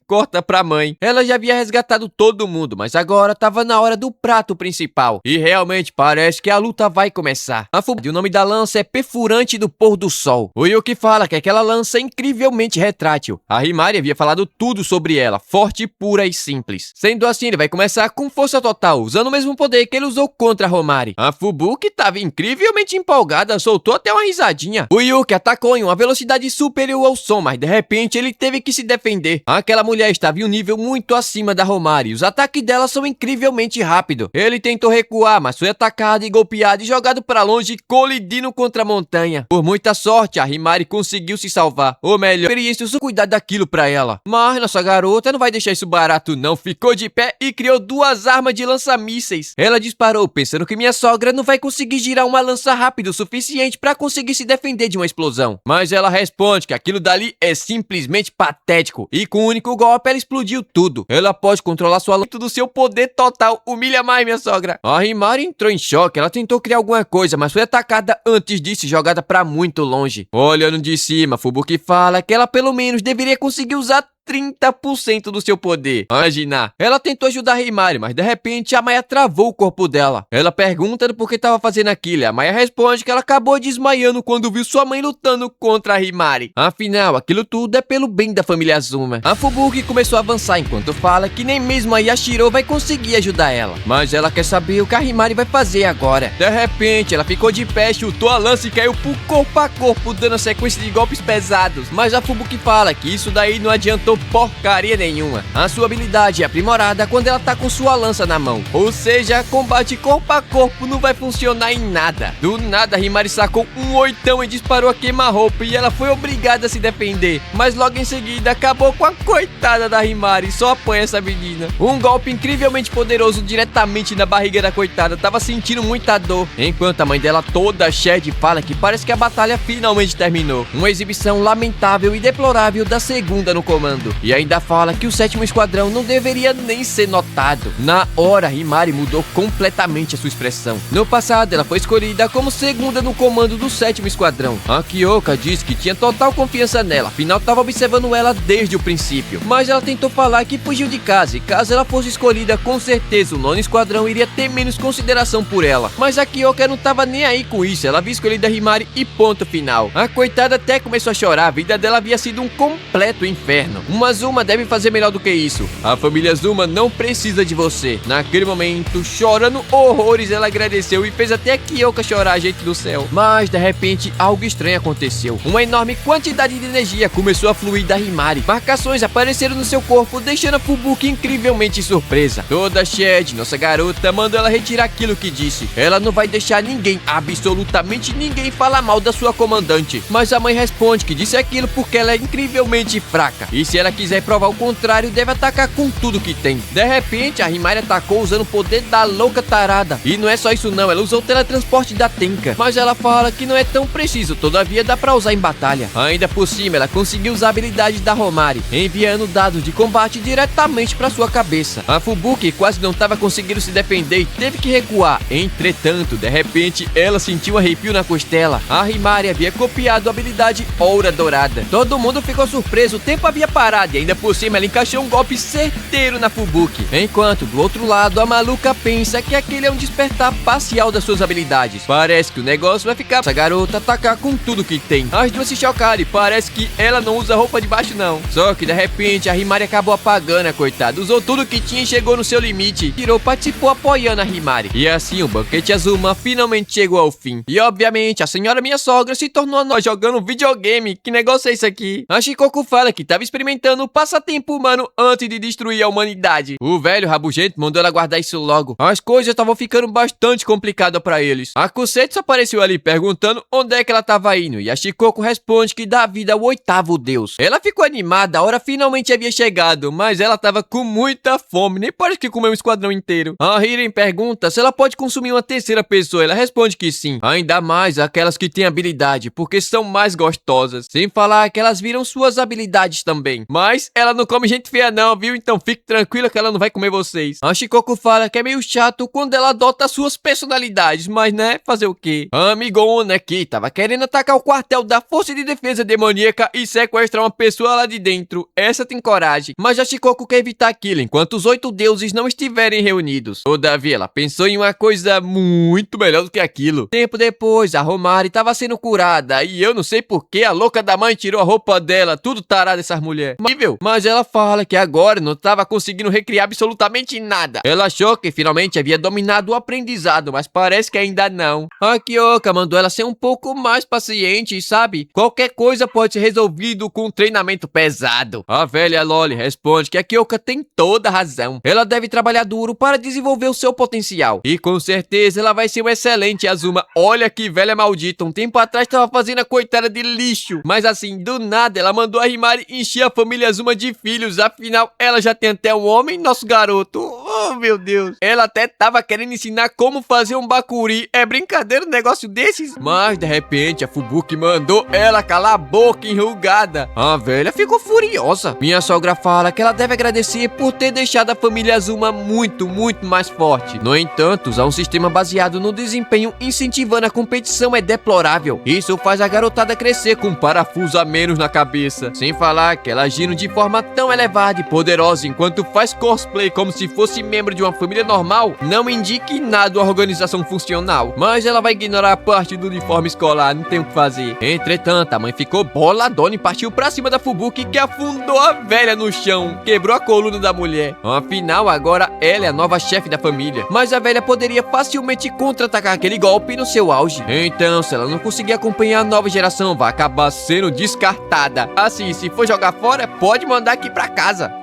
Corta pra mãe. Ela já havia resgatado todo mundo, mas agora tava na hora do prato principal. E realmente parece que a luta vai começar. O nome da lança é Perfurante do Pôr do Sol. O Yuki fala que aquela lança é incrivelmente retrátil. A Himari havia falado tudo sobre ela, forte, pura e simples. Sendo assim, ele vai começar com força total, usando o mesmo poder que ele usou contra a Romari. A Fubuki tava incrivelmente empolgada, soltou até uma risadinha. O Yuki atacou em uma velocidade superior ao som, mas de repente ele teve que se defender. Aquela mulher estava em um nível muito acima da Romari. Os ataques dela são incrivelmente rápidos. Ele tentou recuar, mas foi atacado e golpeado e jogado para longe, colidindo contra a montanha. Por muita sorte, a Himari conseguiu se salvar. Ou melhor, experiência o cuidar daquilo para ela. Mas nossa garota não vai deixar isso barato não. Ficou de pé e criou 2 armas de lança-mísseis. Ela disparou pensando que minha sogra não vai conseguir girar uma lança rápido o suficiente para conseguir se defender de uma explosão. Mas ela responde que aquilo dali é simplesmente patético e com o único golpe ela explodiu tudo. Ela pode controlar sua lança do seu poder total. Humilha mais, minha sogra. A Himari entrou em choque. Ela tentou criar alguma coisa, mas foi atacada antes disso e jogada pra muito longe. Olhando de cima, Fubuki fala que ela pelo menos deveria conseguir usar 30% do seu poder. Imagina. Ela tentou ajudar a Himari, mas de repente a Maya travou o corpo dela. Ela pergunta por que estava fazendo aquilo. A Maya responde que ela acabou desmaiando quando viu sua mãe lutando contra a Himari. Afinal, aquilo tudo é pelo bem da família Azuma. A Fubuki começou a avançar enquanto fala que nem mesmo a Yashiro vai conseguir ajudar ela. Mas ela quer saber o que a Himari vai fazer agora. De repente, ela ficou de pé, chutou a lança e caiu pro corpo a corpo, dando a sequência de golpes pesados. Mas a Fubuki fala que isso daí não adiantou porcaria nenhuma. A sua habilidade é aprimorada quando ela tá com sua lança na mão. Ou seja, combate corpo a corpo não vai funcionar em nada. Do nada, a Himari sacou um oitão e disparou a queima-roupa e ela foi obrigada a se defender. Mas logo em seguida acabou com a coitada da Himari. Só apanha essa menina. Um golpe incrivelmente poderoso diretamente na barriga da coitada. Tava sentindo muita dor. Enquanto a mãe dela toda cheia de fala que parece que a batalha finalmente terminou. Uma exibição lamentável e deplorável da segunda no comando. E ainda fala que o 7º Esquadrão não deveria nem ser notado. Na hora, Himari mudou completamente a sua expressão. No passado, ela foi escolhida como segunda no comando do 7º Esquadrão. A Kyoka disse que tinha total confiança nela, afinal estava observando ela desde o princípio. Mas ela tentou falar que fugiu de casa e caso ela fosse escolhida, com certeza o 9º Esquadrão iria ter menos consideração por ela. Mas a Kyoka não estava nem aí com isso, ela havia escolhido a Himari e ponto final. A coitada até começou a chorar, a vida dela havia sido um completo inferno. Uma Azuma deve fazer melhor do que isso. A família Azuma não precisa de você. Naquele momento, chorando horrores, ela agradeceu e fez até a Kyoka chorar, gente do céu. Mas, de repente, algo estranho aconteceu. Uma enorme quantidade de energia começou a fluir da Himari. Marcações apareceram no seu corpo, deixando a Fubuki incrivelmente surpresa. Toda cheia de nossa garota mandou ela retirar aquilo que disse. Ela não vai deixar ninguém, absolutamente ninguém, falar mal da sua comandante. Mas a mãe responde que disse aquilo porque ela é incrivelmente fraca. E se ela quiser provar o contrário, deve atacar com tudo que tem. De repente, a Himari atacou usando o poder da louca tarada. E não é só isso não, ela usou o teletransporte da Tenka. Mas ela fala que não é tão preciso, todavia dá pra usar em batalha. Ainda por cima, ela conseguiu usar a habilidade da Romari, enviando dados de combate diretamente pra sua cabeça. A Fubuki quase não estava conseguindo se defender e teve que recuar. Entretanto, de repente, ela sentiu um arrepio na costela. A Himari havia copiado a habilidade Aura Dourada. Todo mundo ficou surpreso, o tempo havia parado e ainda por cima ela encaixou um golpe certeiro na Fubuki. Enquanto do outro lado a maluca pensa que aquele é um despertar parcial das suas habilidades. Parece que o negócio vai ficar essa garota atacar com tudo que tem. As duas se chocaram e parece que ela não usa roupa de baixo não. Só que de repente a Himari acabou apagando a coitada. Usou tudo que tinha e chegou no seu limite. Tirou, participou apoiando a Himari. E assim o banquete Azuma finalmente chegou ao fim. E obviamente a senhora minha sogra se tornou a nós jogando videogame. Que negócio é isso aqui? A Shikoku fala que estava experimentando inventando passatempo humano antes de destruir a humanidade. O velho rabugento mandou ela guardar isso logo. As coisas estavam ficando bastante complicadas pra eles. A Cosette só apareceu ali perguntando onde é que ela tava indo, e a Shikoko responde que dá vida ao 8º deus. Ela ficou animada, a hora finalmente havia chegado, mas ela tava com muita fome, nem parece que comeu um esquadrão inteiro. A Hiren pergunta se ela pode consumir uma terceira pessoa, ela responde que sim. Ainda mais aquelas que têm habilidade, porque são mais gostosas. Sem falar que elas viram suas habilidades também. Mas ela não come gente feia não, viu? Então fique tranquila que ela não vai comer vocês. A Shikoko fala que é meio chato quando ela adota suas personalidades, mas né, fazer o quê? A amigona aqui tava querendo atacar o quartel da Força de Defesa Demoníaca e sequestrar uma pessoa lá de dentro. Essa tem coragem. Mas a Shikoko quer evitar aquilo enquanto os 8 deuses não estiverem reunidos. Todavia, ela pensou em uma coisa muito melhor do que aquilo. Tempo depois, a Romari tava sendo curada e eu não sei por que a louca da mãe tirou a roupa dela, tudo tarada essas mulheres. Mas ela fala que agora não tava conseguindo recriar absolutamente nada. Ela achou que finalmente havia dominado o aprendizado, mas parece que ainda não. A Kyoka mandou ela ser um pouco mais paciente, sabe? Qualquer coisa pode ser resolvido com um treinamento pesado. A velha Loli responde que a Kyoka tem toda a razão. Ela deve trabalhar duro para desenvolver o seu potencial. E com certeza ela vai ser uma excelente Azuma. Olha que velha maldita, um tempo atrás tava fazendo a coitada de lixo. Mas assim, do nada, ela mandou a Himari encher a família Azuma de filhos. Afinal, ela já tem até um homem, nosso garoto. Oh, meu Deus. Ela até tava querendo ensinar como fazer um bakuri. É brincadeira um negócio desses? Mas, de repente, a Fubuki mandou ela calar a boca enrugada. A velha ficou furiosa. Minha sogra fala que ela deve agradecer por ter deixado a família Azuma muito mais forte. No entanto, usar um sistema baseado no desempenho incentivando a competição é deplorável. Isso faz a garotada crescer com um parafuso a menos na cabeça. Sem falar que ela agindo de forma tão elevada e poderosa enquanto faz cosplay como se fosse membro de uma família normal, não indica em nada uma organização funcional. Mas ela vai ignorar a parte do uniforme escolar, não tem o que fazer. Entretanto, a mãe ficou boladona e partiu pra cima da Fubuki, que afundou a velha no chão, quebrou a coluna da mulher. Afinal, agora ela é a nova chefe da família. Mas a velha poderia facilmente contra-atacar aquele golpe no seu auge. Então, se ela não conseguir acompanhar a nova geração, vai acabar sendo descartada. Assim, se for jogar fora, pode mandar aqui pra casa.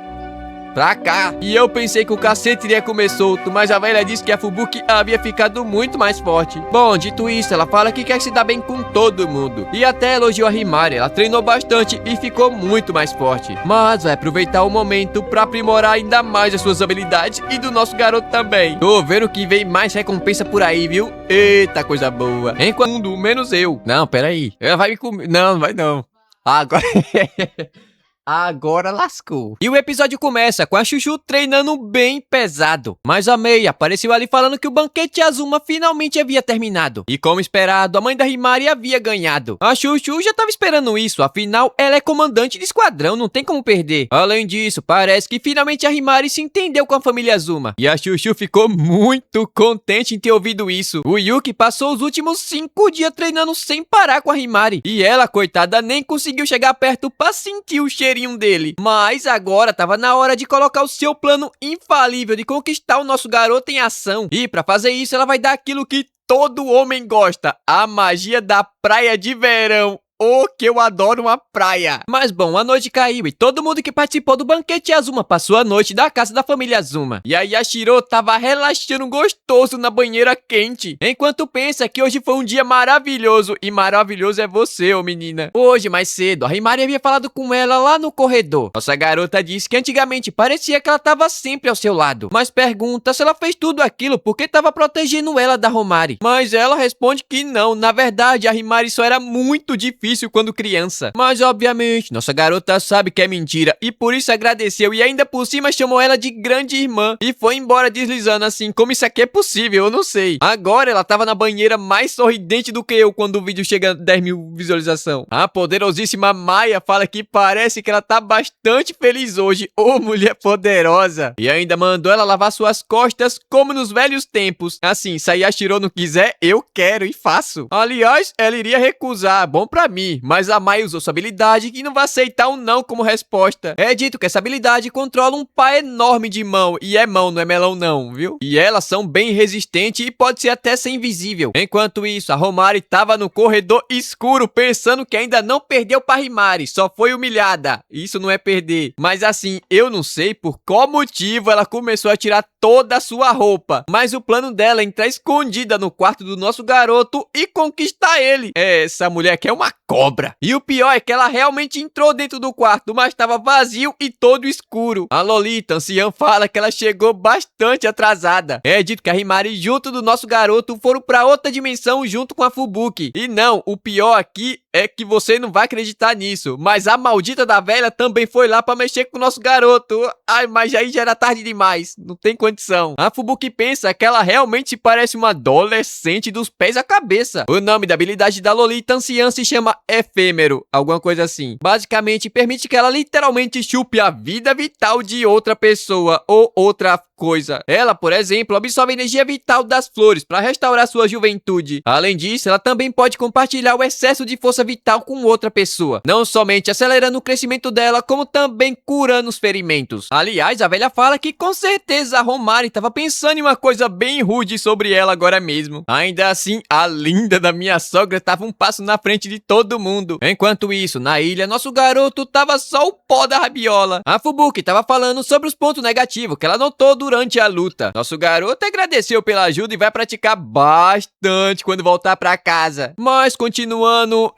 Pra cá. E eu pensei que o cacete iria comer solto, mas a velha disse que a Fubuki havia ficado muito mais forte. Bom, dito isso, ela fala que quer se dar bem com todo mundo. E até elogiou a Himari, ela treinou bastante e ficou muito mais forte. Mas vai aproveitar o momento pra aprimorar ainda mais as suas habilidades e do nosso garoto também. Tô vendo que vem mais recompensa por aí, viu? Eita, coisa boa. Enquanto menos eu. Não, peraí. Ela vai me comer. Não, não vai não. Agora... Agora lascou. E o episódio começa com a Chuchu treinando bem pesado. Mas a Mei apareceu ali falando que o banquete Azuma finalmente havia terminado. E como esperado, a mãe da Himari havia ganhado. A Chuchu já estava esperando isso, afinal ela é comandante de esquadrão, não tem como perder. Além disso, parece que finalmente a Himari se entendeu com a família Azuma. E a Chuchu ficou muito contente em ter ouvido isso. O Yuki passou os últimos 5 dias treinando sem parar com a Himari. E ela, coitada, nem conseguiu chegar perto pra sentir o cheiro dele. Mas agora tava na hora de colocar o seu plano infalível de conquistar o nosso garoto em ação. E pra fazer isso ela vai dar aquilo que todo homem gosta, a magia da praia de verão. Oh, que eu adoro uma praia. Mas bom, a noite caiu e todo mundo que participou do banquete Azuma passou a noite da casa da família Azuma. E a Yashiro tava relaxando gostoso na banheira quente, enquanto pensa que hoje foi um dia maravilhoso. E maravilhoso é você, ô menina. Hoje, mais cedo, a Himari havia falado com ela lá no corredor. Nossa garota disse que antigamente parecia que ela tava sempre ao seu lado, mas pergunta se ela fez tudo aquilo porque tava protegendo ela da Romari. Mas ela responde que não, na verdade a Himari só era muito difícil quando criança. Mas obviamente, nossa garota sabe que é mentira e por isso agradeceu e ainda por cima chamou ela de grande irmã e foi embora deslizando assim, como isso aqui é possível, eu não sei. Agora ela tava na banheira mais sorridente do que eu quando o vídeo chega a 10 mil visualizações. A poderosíssima Maia fala que parece que ela tá bastante feliz hoje. Ô, mulher poderosa. E ainda mandou ela lavar suas costas como nos velhos tempos. Assim, se a Yashiro não quiser, eu quero e faço. Aliás, ela iria recusar. Bom pra mim. mim, mas a Mai usou sua habilidade e não vai aceitar um não como resposta. É dito que essa habilidade controla um par enorme de mão, e é mão, não é melão não, viu? E elas são bem resistentes e pode ser até ser invisível. Enquanto isso, a Romari tava no corredor escuro pensando que ainda não perdeu pra Rimari, só foi humilhada. Isso não é perder. Mas assim, eu não sei por qual motivo ela começou a tirar toda a sua roupa, mas o plano dela é entrar escondida no quarto do nosso garoto e conquistar ele. Essa mulher aqui é uma cobra. E o pior é que ela realmente entrou dentro do quarto, mas estava vazio e todo escuro. A Lolita, anciã, fala que ela chegou bastante atrasada. É dito que a Rimari junto do nosso garoto foram pra outra dimensão junto com a Fubuki. E não, o pior aqui é que você não vai acreditar nisso, mas a maldita da velha também foi lá pra mexer com o nosso garoto. Ai, mas aí já era tarde demais, não tem condição. A Fubuki pensa que ela realmente parece uma adolescente dos pés à cabeça. O nome da habilidade da Lolita anciã se chama Efêmero, alguma coisa assim. Basicamente, permite que ela literalmente chupe a vida vital de outra pessoa ou outra coisa. Ela, por exemplo, absorve a energia vital das flores para restaurar sua juventude. Além disso, ela também pode compartilhar o excesso de força vital com outra pessoa, não somente acelerando o crescimento dela, como também curando os ferimentos. Aliás, a velha fala que com certeza a Romari estava pensando em uma coisa bem rude sobre ela agora mesmo. Ainda assim, a linda da minha sogra estava um passo na frente de todo mundo. Enquanto isso, na ilha, nosso garoto tava só o pó da rabiola. A Fubuki estava falando sobre os pontos negativos que ela notou durante a luta. Nosso garoto agradeceu pela ajuda e vai praticar bastante quando voltar pra casa. Mas continuando,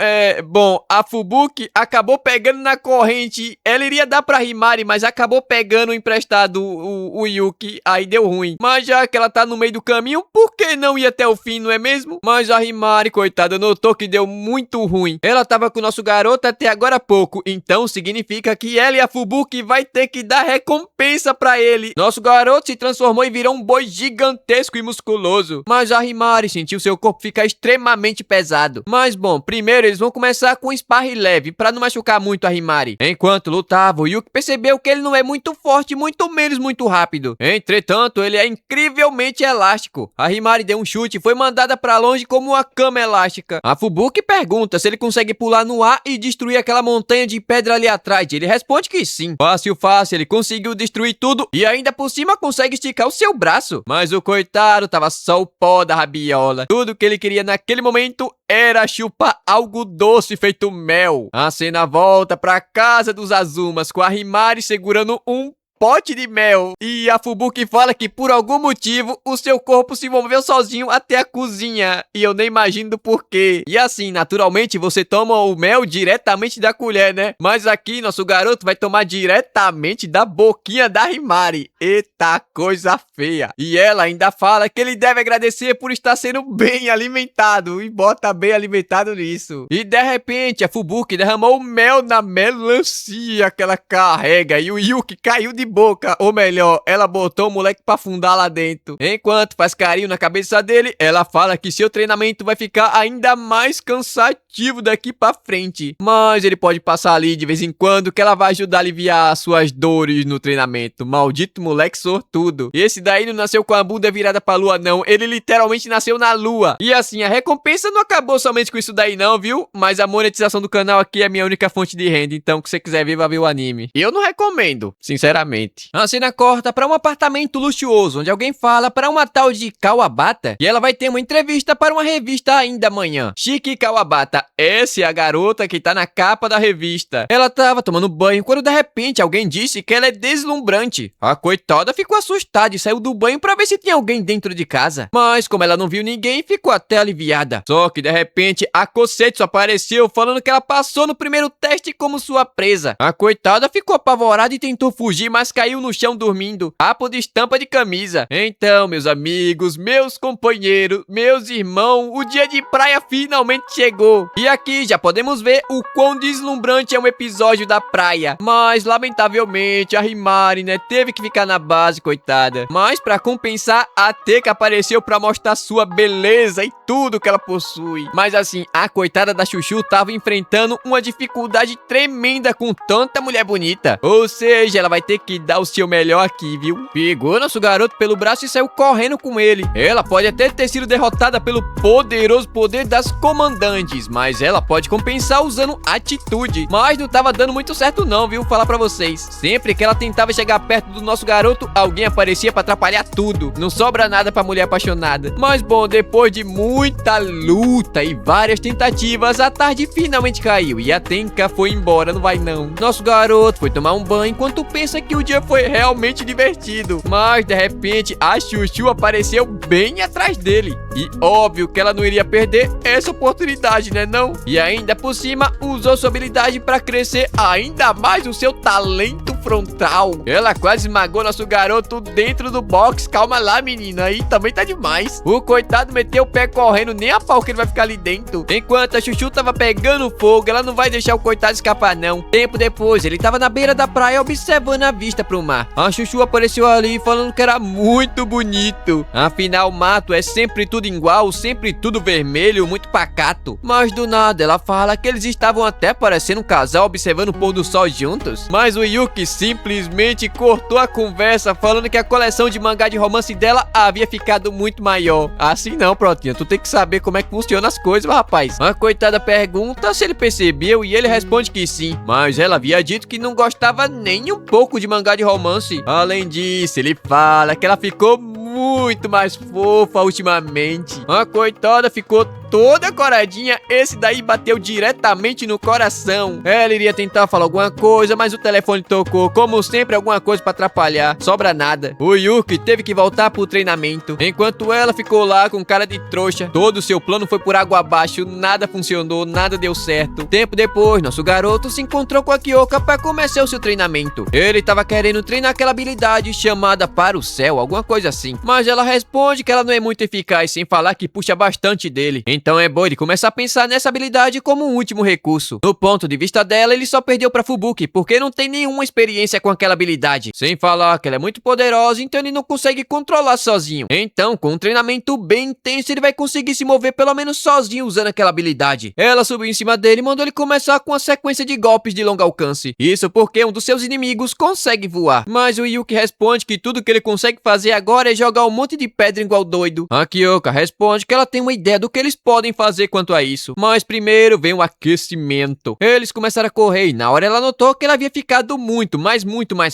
bom, a Fubuki acabou pegando na corrente. Ela iria dar pra Rimari, mas acabou pegando emprestado o Yuki. Aí deu ruim. Mas já que ela tá no meio do caminho, por que não ir até o fim, não é mesmo? Mas a Rimari, coitada, notou que deu muito ruim. Ela tava com o nosso garoto até agora há pouco. Então significa que ela e a Fubuki vai ter que dar recompensa pra ele. Nosso garoto se transformou e virou um boi gigantesco e musculoso. Mas a Rimari sentiu seu corpo ficar extremamente pesado. Mas bom, primeiro eles vão começar com um sparring leve, pra não machucar muito a Rimari. Enquanto lutavam, o Yuki percebeu que ele não é muito forte, muito menos muito rápido. Entretanto, ele é incrivelmente elástico. A Rimari deu um chute e foi mandada pra longe como uma cama elástica. A Fubuki pergunta se ele consegue pular no ar e destruir aquela montanha de pedra ali atrás. Ele responde que sim. Fácil, fácil, ele conseguiu destruir tudo e ainda por cima consegue esticar o seu braço. Mas o coitado tava só o pó da rabiola. Tudo que ele queria naquele momento era chupar algo doce feito mel. A cena volta pra casa dos Azumas com a Rimari segurando um pote de mel. E a Fubuki fala que por algum motivo o seu corpo se moveu sozinho até a cozinha. E eu nem imagino do porquê. E assim, naturalmente você toma o mel diretamente da colher, né? Mas aqui nosso garoto vai tomar diretamente da boquinha da Rimari. Eita coisa feia. E ela ainda fala que ele deve agradecer por estar sendo bem alimentado. E bota bem alimentado nisso. E de repente a Fubuki derramou o mel na melancia que ela carrega. E o Yuki caiu de boca, ou melhor, ela botou o moleque pra afundar lá dentro. Enquanto faz carinho na cabeça dele, ela fala que seu treinamento vai ficar ainda mais cansativo daqui pra frente. Mas ele pode passar ali de vez em quando que ela vai ajudar a aliviar suas dores no treinamento. Maldito moleque sortudo. Esse daí não nasceu com a bunda virada pra lua não, ele literalmente nasceu na lua. E assim, a recompensa não acabou somente com isso daí não, viu? Mas a monetização do canal aqui é a minha única fonte de renda, então se você quiser ver, vai ver o anime. Eu não recomendo, sinceramente. A cena corta para um apartamento luxuoso, onde alguém fala para uma tal de Kawabata e ela vai ter uma entrevista para uma revista ainda amanhã. Shiki Kawabata, essa é a garota que tá na capa da revista. Ela tava tomando banho quando de repente alguém disse que ela é deslumbrante. A coitada ficou assustada e saiu do banho para ver se tinha alguém dentro de casa. Mas como ela não viu ninguém, ficou até aliviada. Só que de repente a Kosetsu apareceu falando que ela passou no primeiro teste como sua presa. A coitada ficou apavorada e tentou fugir, mas caiu no chão dormindo, papo de estampa de camisa. Então, meus amigos, meus companheiros, meus irmãos, o dia de praia finalmente chegou. E aqui já podemos ver o quão deslumbrante é um episódio da praia. Mas, lamentavelmente, a Rimari, né, teve que ficar na base, coitada. Mas, pra compensar, a Teca apareceu pra mostrar sua beleza e tudo que ela possui. Mas assim, a coitada da Chuchu tava enfrentando uma dificuldade tremenda com tanta mulher bonita. Ou seja, ela vai ter que que dar o seu melhor aqui, viu? Pegou nosso garoto pelo braço e saiu correndo com ele. Ela pode até ter sido derrotada pelo poderoso poder das comandantes, mas ela pode compensar usando atitude. Mas não tava dando muito certo não, viu? Falar pra vocês. Sempre que ela tentava chegar perto do nosso garoto, alguém aparecia pra atrapalhar tudo. Não sobra nada pra mulher apaixonada. Mas bom, depois de muita luta e várias tentativas, a tarde finalmente caiu e a Tenka foi embora, não vai não. Nosso garoto foi tomar um banho enquanto pensa que o dia foi realmente divertido. Mas de repente a Chuchu apareceu bem atrás dele. E óbvio que ela não iria perder essa oportunidade, né não? E ainda por cima usou sua habilidade pra crescer ainda mais o seu talento frontal. Ela quase esmagou nosso garoto dentro do box. Calma lá, menina, aí também tá demais. O coitado meteu o pé correndo, nem a pau que ele vai ficar ali dentro. Enquanto a Chuchu tava pegando fogo, ela não vai deixar o coitado escapar não. Tempo depois, ele tava na beira da praia observando a vista pro mar. A Chuchu apareceu ali falando que era muito bonito. Afinal, o mato é sempre tudo igual, sempre tudo vermelho, muito pacato. Mas do nada ela fala que eles estavam até parecendo um casal observando o pôr do sol juntos. Mas o Yuki simplesmente cortou a conversa falando que a coleção de mangá de romance dela havia ficado muito maior. Assim não, Protinha, tu tem que saber como é que funciona as coisas, rapaz. A coitada pergunta se ele percebeu e ele responde que sim, mas ela havia dito que não gostava nem um pouco de mangá de romance. Além disso, ele fala que ela ficou muito mais fofa ultimamente. A coitada ficou toda coradinha, esse daí bateu diretamente no coração. Ela iria tentar falar alguma coisa, mas o telefone tocou. Como sempre, alguma coisa pra atrapalhar. Sobra nada. O Yuki teve que voltar pro treinamento, enquanto ela ficou lá com cara de trouxa. Todo o seu plano foi por água abaixo, nada funcionou, nada deu certo. Tempo depois, nosso garoto se encontrou com a Kyoka pra começar o seu treinamento. Ele tava querendo treinar aquela habilidade chamada para o céu, alguma coisa assim. Mas ela responde que ela não é muito eficaz, sem falar que puxa bastante dele. Então é bom ele começar a pensar nessa habilidade como um último recurso. Do ponto de vista dela, ele só perdeu pra Fubuki, porque não tem nenhuma experiência com aquela habilidade. Sem falar que ela é muito poderosa, então ele não consegue controlar sozinho. Então, com um treinamento bem intenso, ele vai conseguir se mover pelo menos sozinho usando aquela habilidade. Ela subiu em cima dele e mandou ele começar com uma sequência de golpes de longo alcance. Isso porque um dos seus inimigos consegue voar. Mas o Yuki responde que tudo que ele consegue fazer agora é jogar um monte de pedra igual doido. A Kyoka responde que ela tem uma ideia do que eles podem fazer quanto a isso. Mas primeiro vem o aquecimento. Eles começaram a correr e na hora ela notou que ele havia ficado muito mais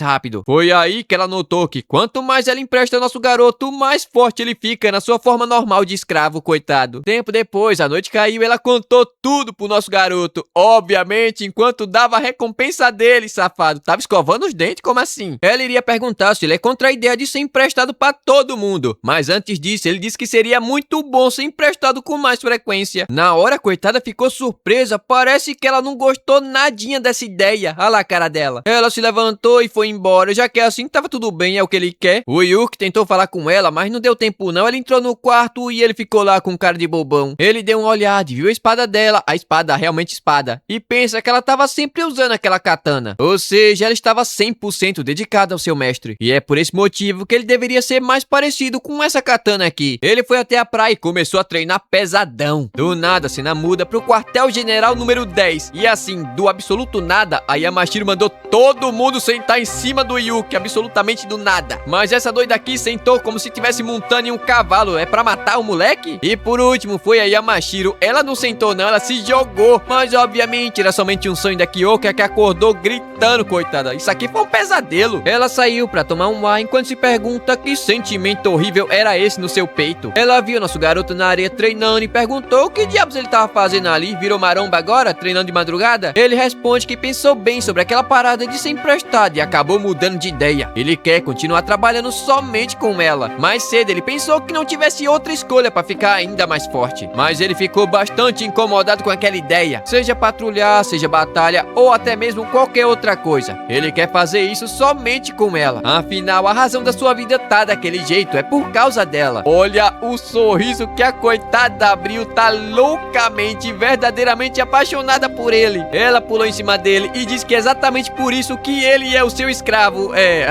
rápido. Foi aí que ela notou que quanto mais ela empresta ao nosso garoto, mais forte ele fica na sua forma normal de escravo, coitado. Tempo depois, a noite caiu e ela contou tudo pro nosso garoto. Obviamente, enquanto dava a recompensa dele, safado. Tava escovando os dentes, como assim? Ela iria perguntar se ele é contra a ideia de ser emprestado pra todo mundo. Mas antes disso, ele disse que seria muito bom ser emprestado com mais frequência. Na hora, a coitada ficou surpresa. Parece que ela não gostou nadinha dessa ideia. Olha lá a cara dela. Ela se levantou e foi embora. Já que é assim, tava tudo bem, é o que ele quer. O Yuki tentou falar com ela, mas não deu tempo não. Ela entrou no quarto e ele ficou lá com cara de bobão. Ele deu uma olhada e viu a espada dela. A espada, realmente espada. E pensa que ela tava sempre usando aquela katana. Ou seja, ela estava 100% dedicada ao seu mestre. E é por esse motivo que ele deveria ser mais parecido com essa katana aqui. Ele foi até a praia e começou a treinar pesadão. Do nada, a cena muda pro quartel-general número 10. E assim, do absoluto nada, a Yamashiro mandou todo mundo sentar em cima do Yuki, absolutamente do nada. Mas essa doida aqui sentou como se estivesse montando em um cavalo. É pra matar o moleque? E por último, foi a Yamashiro. Ela não sentou não, ela se jogou. Mas obviamente era somente um sonho da Kyoka que acordou gritando, coitada. Isso aqui foi um pesadelo. Ela saiu pra tomar um ar enquanto se pergunta que sentimento horrível era esse no seu peito. Ela viu nosso garoto na areia treinando e perguntou o que diabos ele tava fazendo ali. Virou maromba agora, treinando de madrugada? Ele responde que pensou bem sobre aquela parada de ser emprestado e acabou mudando de ideia. Ele quer continuar trabalhando somente com ela. Mais cedo ele pensou que não tivesse outra escolha pra ficar ainda mais forte. Mas ele ficou bastante incomodado com aquela ideia. Seja patrulhar, seja batalha ou até mesmo qualquer outra coisa. Ele quer fazer isso somente com ela. Afinal, a razão da sua vida tá daquele jeito, é por causa dela. Olha o sorriso que a coitada abriu, tá loucamente, verdadeiramente apaixonada por ele. Ela pulou em cima dele e disse que é exatamente por isso que ele é o seu escravo. É,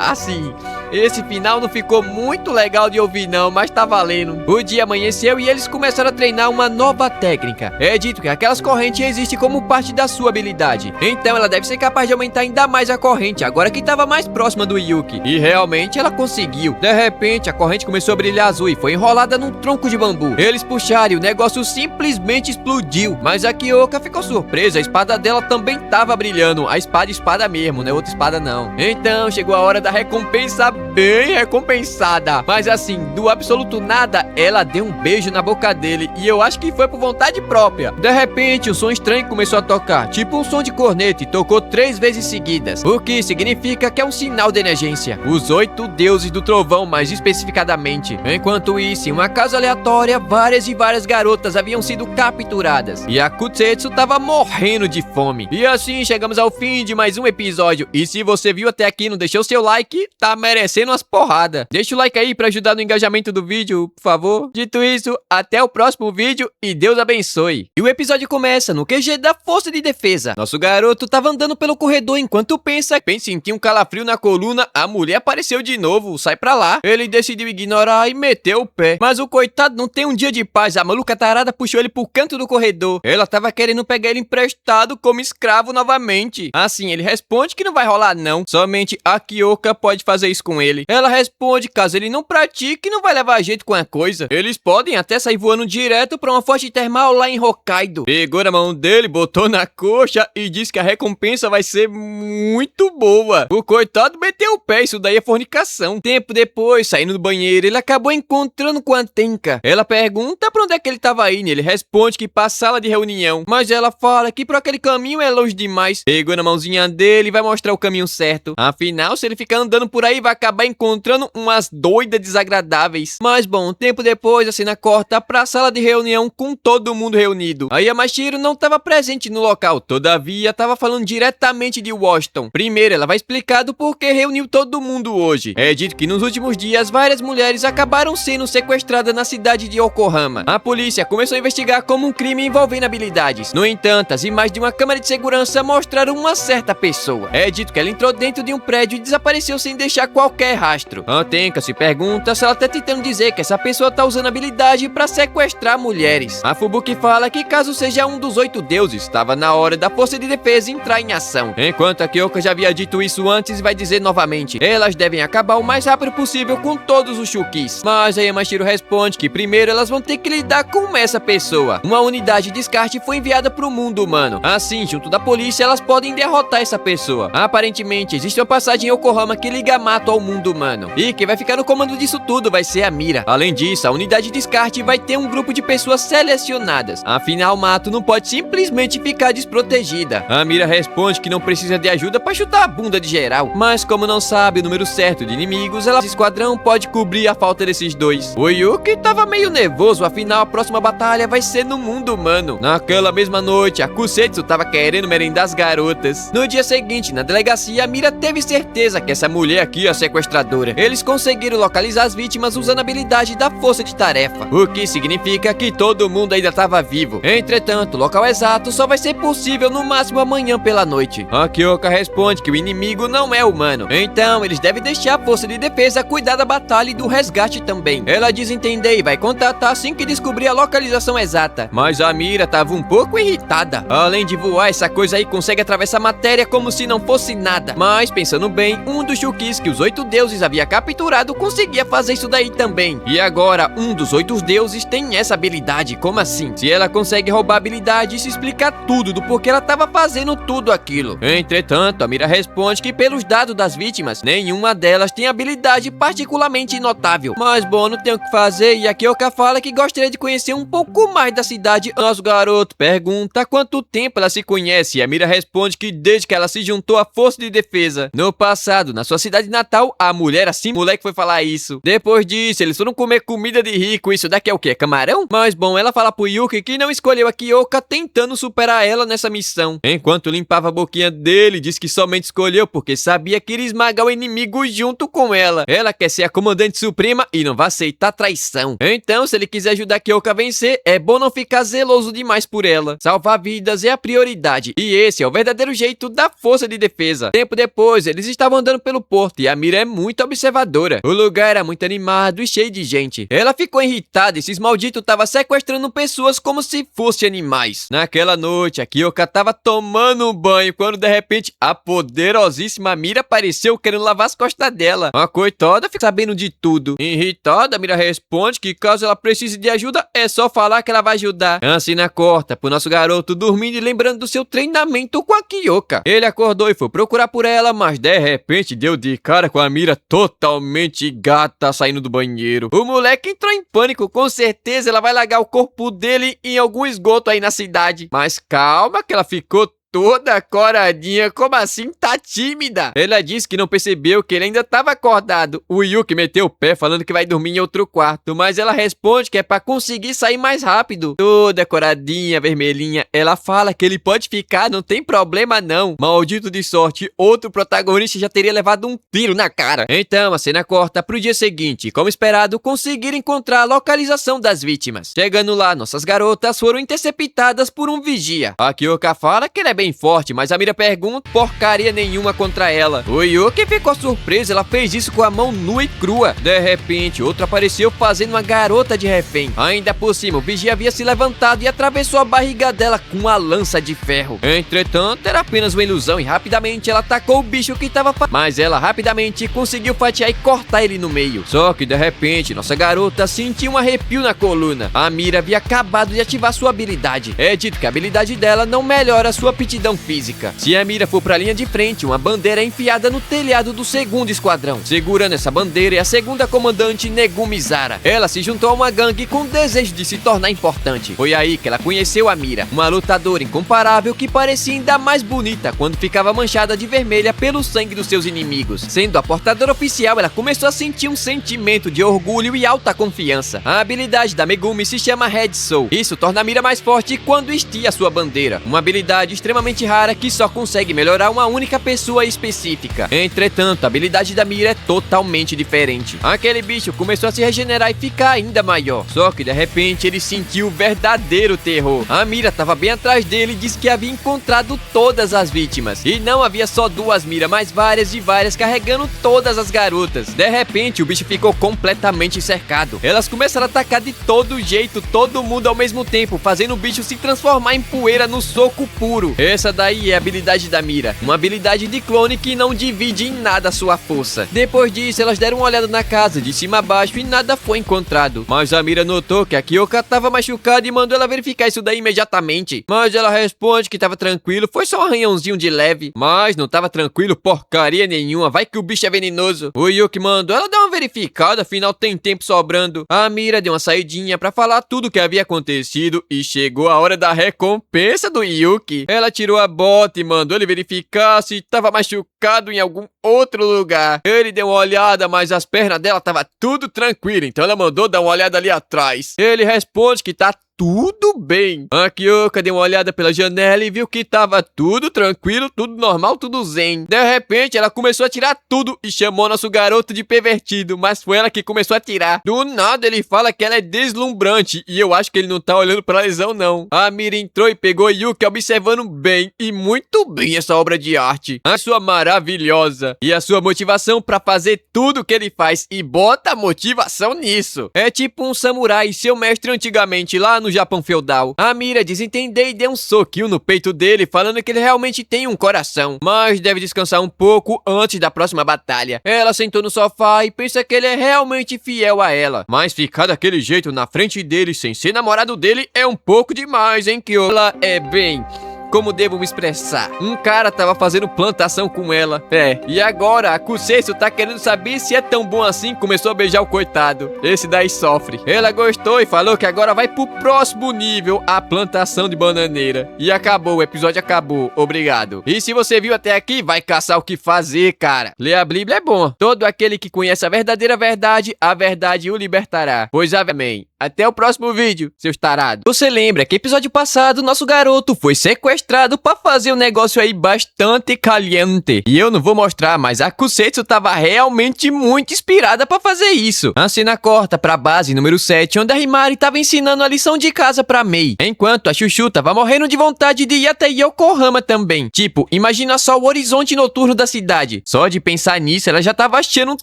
assim... Esse final não ficou muito legal de ouvir não, mas tá valendo. O dia amanheceu e eles começaram a treinar uma nova técnica. É dito que aquelas correntes existem como parte da sua habilidade. Então ela deve ser capaz de aumentar ainda mais a corrente, agora que estava mais próxima do Yuki. E realmente ela conseguiu. De repente a corrente começou a brilhar azul e foi enrolada num tronco de bambu. Eles puxaram e o negócio simplesmente explodiu. Mas a Kyoka ficou surpresa, a espada dela também tava brilhando. A espada mesmo, não é outra espada não. Então chegou a hora da recompensa bem recompensada. Mas assim, do absoluto nada, ela deu um beijo na boca dele e eu acho que foi por vontade própria. De repente, um som estranho começou a tocar, tipo um som de corneta, e tocou 3 vezes seguidas, o que significa que é um sinal de emergência. Os 8 deuses do trovão, mais especificadamente. Enquanto isso, em uma casa aleatória, várias garotas haviam sido capturadas e a Kusetsu tava morrendo de fome. E assim chegamos ao fim de mais um episódio. E se você viu até aqui e não deixou seu like, tá merecendo umas porradas. Deixa o like aí pra ajudar no engajamento do vídeo, por favor. Dito isso, até o próximo vídeo e Deus abençoe. E o episódio começa no QG da Força de Defesa. Nosso garoto tava andando pelo corredor enquanto pensa em sentir um calafrio na coluna, a mulher apareceu de novo, sai pra lá. Ele decidiu ignorar e meteu o pé. Mas o coitado não tem um dia de paz, a maluca tarada puxou ele pro canto do corredor. Ela tava querendo pegar ele emprestado como escravo novamente. Assim, ele responde que não vai rolar não, somente a Kyoka pode fazer isso com ele. Ela responde caso ele não pratique, não vai levar jeito com a coisa. Eles podem até sair voando direto pra uma fonte termal lá em Hokkaido. Pegou na mão dele, botou na coxa e disse que a recompensa vai ser muito boa. O coitado meteu o pé, isso daí é fornicação. Tempo depois, saindo do banheiro, ele acabou encontrando com a Tenka. Ela pergunta pra onde é que ele tava indo, ele responde que pra sala de reunião, mas ela fala que por aquele caminho é longe demais. Pegou na mãozinha dele e vai mostrar o caminho certo. Afinal, se ele ficar andando por aí, vai acabar encontrando umas doidas desagradáveis. Mas bom, tempo depois, a cena corta pra sala de reunião com todo mundo reunido. A Yamashiro não tava presente no local, todavia tava falando diretamente de Washington. Primeiro, ela vai explicar do porquê reuniu todo mundo hoje. É dito que nos últimos dias, várias mulheres acabaram sendo sequestradas na cidade de Yokohama. A polícia começou a investigar como um crime envolvendo habilidades. No entanto, as imagens de uma câmera de segurança mostraram uma certa pessoa. É dito que ela entrou dentro de um prédio e desapareceu sem deixar qualquer rastro. A Tenka se pergunta se ela tá tentando dizer que essa pessoa tá usando habilidade pra sequestrar mulheres. A Fubuki fala que caso seja um dos 8 deuses, estava na hora da Força de Defesa entrar em ação. Enquanto a Kyoka já havia dito isso antes e vai dizer novamente, elas devem acabar o mais rápido possível com todos os Shukis. Mas a Yamashiro responde que primeiro elas vão ter que lidar com essa pessoa. Uma unidade de descarte foi enviada pro mundo humano. Assim, junto da polícia, elas podem derrotar essa pessoa. Aparentemente, existe uma passagem em Yokohama que liga Mato ao mundo humano. E quem vai ficar no comando disso tudo vai ser a Mira. Além disso, a unidade de descarte vai ter um grupo de pessoas selecionadas. Afinal, Mato não pode simplesmente ficar desprotegida. A Mira responde que não precisa de ajuda pra chutar a bunda de geral. Mas como não sabe o número certo de inimigos, esse esquadrão pode cobrir a falta desses dois. O Yuki tava meio nervoso, afinal a próxima batalha vai ser no mundo humano. Naquela mesma noite, a Kusetsu tava querendo merendar as garotas. No dia seguinte, na delegacia, a Mira teve certeza que essa mulher aqui é a sequestradora. Eles conseguiram localizar as vítimas usando a habilidade da força de tarefa, o que significa que todo mundo ainda tava vivo. Entretanto, o local exato só vai ser possível no máximo amanhã pela noite. A Kyoka responde que o inimigo não é humano, então eles devem deixar a força de defesa cuidar da batalha e do resgate também. Ela diz entender e vai contatar assim que descobrir a localização exata. Mas a Mira tava um pouco irritada. Além de voar, essa coisa aí consegue atravessar a matéria como se não fosse nada. Mas pensando bem, um dos Shukis que os 8 deuses havia capturado conseguia fazer isso daí também. E agora, um dos 8 deuses tem essa habilidade. Como assim? Se ela consegue roubar a habilidade, isso explica tudo do porquê ela tava fazendo tudo aquilo. Entretanto, a Mira responde que pelos dados das vítimas, nenhuma delas tem habilidade particularmente notável. Mas bom, não tem o que fazer e a Kyoka fala que gostaria de conhecer um pouco mais da cidade. Nosso garoto pergunta há quanto tempo ela se conhece e a Mira responde que desde que ela se juntou à força de defesa. No passado, na sua cidade natal, a mulher assim, moleque foi falar isso. Depois disso, eles foram comer comida de rico. Isso daqui é o quê? Camarão? Mas bom, ela fala pro Yuki que não escolheu a Kyoka tentando superar ela nessa missão. Enquanto limpava a boquinha dele, diz que somente escolheu porque sabia que iria esmagar o inimigo junto com ela. Ela quer ser a comandante suprema e não vai aceitar traição. Então, se ele quiser ajudar a Kyoka a vencer, é bom não ficar zeloso demais por ela. Salvar vidas é a prioridade. E esse é o verdadeiro jeito da força de defesa. Tempo depois, eles estavam andando pelo porto e a Mira Mira é muito observadora. O lugar era muito animado e cheio de gente. Ela ficou irritada, esses malditos estavam sequestrando pessoas como se fossem animais. Naquela noite, a Kyoka tava tomando um banho quando de repente a poderosíssima Mira apareceu querendo lavar as costas dela. A coitada fica sabendo de tudo. Irritada, a Mira responde que caso ela precise de ajuda, é só falar que ela vai ajudar. A cena corta pro nosso garoto dormindo e lembrando do seu treinamento com a Kyoka. Ele acordou e foi procurar por ela, mas de repente deu de cara com a Mira totalmente gata saindo do banheiro. O moleque entrou em pânico, com certeza ela vai largar o corpo dele em algum esgoto aí na cidade. Mas calma que ela ficou toda coradinha, como assim tá tímida? Ela disse que não percebeu que ele ainda tava acordado. O Yuki meteu o pé falando que vai dormir em outro quarto, mas ela responde que é pra conseguir sair mais rápido. Toda coradinha, vermelhinha, ela fala que ele pode ficar, não tem problema não. Maldito de sorte, outro protagonista já teria levado um tiro na cara. Então a cena corta pro dia seguinte, como esperado, conseguiram encontrar a localização das vítimas. Chegando lá, nossas garotas foram interceptadas por um vigia. A Kyoka fala que ele é bem forte, mas a Mira pergunta porcaria nenhuma contra ela. O Yuki ficou surpreso, ela fez isso com a mão nua e crua. De repente, outro apareceu fazendo uma garota de refém. Ainda por cima, o vigia havia se levantado e atravessou a barriga dela com uma lança de ferro. Entretanto, era apenas uma ilusão e rapidamente ela atacou o bicho que estava mas ela rapidamente conseguiu fatiar e cortar ele no meio. Só que de repente, nossa garota sentiu um arrepio na coluna. A Mira havia acabado de ativar sua habilidade. É dito que a habilidade dela não melhora sua aptidão física. Se a Mira for pra linha de frente, uma bandeira é enfiada no telhado do segundo esquadrão. Segurando essa bandeira é a segunda comandante Negumi Zara. Ela se juntou a uma gangue com o desejo de se tornar importante. Foi aí que ela conheceu a Mira, uma lutadora incomparável que parecia ainda mais bonita quando ficava manchada de vermelha pelo sangue dos seus inimigos. Sendo a portadora oficial, ela começou a sentir um sentimento de orgulho e alta confiança. A habilidade da Megumi se chama Red Soul. Isso torna a Mira mais forte quando estia sua bandeira. Uma habilidade extremamente rara que só consegue melhorar uma única pessoa específica. Entretanto, a habilidade da Mira é totalmente diferente. Aquele bicho começou a se regenerar e ficar ainda maior. Só que de repente ele sentiu o verdadeiro terror. A Mira estava bem atrás dele e disse que havia encontrado todas as vítimas. E não havia só duas Mira, mas várias e várias carregando todas as garotas. De repente o bicho ficou completamente cercado. Elas começaram a atacar de todo jeito, todo mundo ao mesmo tempo, fazendo o bicho se transformar em poeira no soco puro. Essa daí é a habilidade da Mira, uma habilidade de clone que não divide em nada a sua força. Depois disso, elas deram uma olhada na casa de cima a baixo e nada foi encontrado. Mas a Mira notou que a Kyoka estava machucada e mandou ela verificar isso daí imediatamente. Mas ela responde que estava tranquilo, foi só um arranhãozinho de leve. Mas não estava tranquilo porcaria nenhuma, vai que o bicho é venenoso. O Yuki mandou ela dar uma verificada, afinal tem tempo sobrando. A Mira deu uma saidinha pra falar tudo o que havia acontecido e chegou a hora da recompensa do Yuki. Ela tirou a bota e mandou ele verificar se estava machucado em algum outro lugar. Ele deu uma olhada, mas as pernas dela estavam tudo tranquilo, então ela mandou dar uma olhada ali atrás. Ele responde que tá tudo bem. A Kyoka deu uma olhada pela janela e viu que tava tudo tranquilo, tudo normal, tudo zen. De repente, ela começou a tirar tudo e chamou nosso garoto de pervertido, mas foi ela que começou a tirar. Do nada, ele fala que ela é deslumbrante e eu acho que ele não tá olhando pra lesão, não. A Mira entrou e pegou Yuki observando bem e muito bem essa obra de arte. A sua maravilhosa e a sua motivação pra fazer tudo que ele faz e bota motivação nisso. É tipo um samurai, seu mestre antigamente lá no Japão feudal. A Mira desentendeu e deu um soquinho no peito dele, falando que ele realmente tem um coração, mas deve descansar um pouco antes da próxima batalha. Ela sentou no sofá e pensa que ele é realmente fiel a ela, mas ficar daquele jeito na frente dele sem ser namorado dele é um pouco demais, hein, que ela é bem... Como devo me expressar? Um cara tava fazendo plantação com ela. E agora a Kusetsu tá querendo saber se é tão bom assim, começou a beijar o coitado. Esse daí sofre. Ela gostou e falou que agora vai pro próximo nível, a plantação de bananeira. E acabou, o episódio acabou. Obrigado. E se você viu até aqui, vai caçar o que fazer, cara. Ler a Bíblia é bom. Todo aquele que conhece a verdadeira verdade, a verdade o libertará. Pois amém. Até o próximo vídeo, seus tarados. Você lembra que episódio passado nosso garoto foi sequestrado pra fazer um negócio aí bastante caliente. E eu não vou mostrar, mas a Kusetsu tava realmente muito inspirada pra fazer isso. A cena corta pra base número 7, onde a Himari tava ensinando a lição de casa pra Mei, enquanto a Chuchu tava morrendo de vontade de ir até Yokohama também. Tipo, imagina só o horizonte noturno da cidade. Só de pensar nisso, ela já tava achando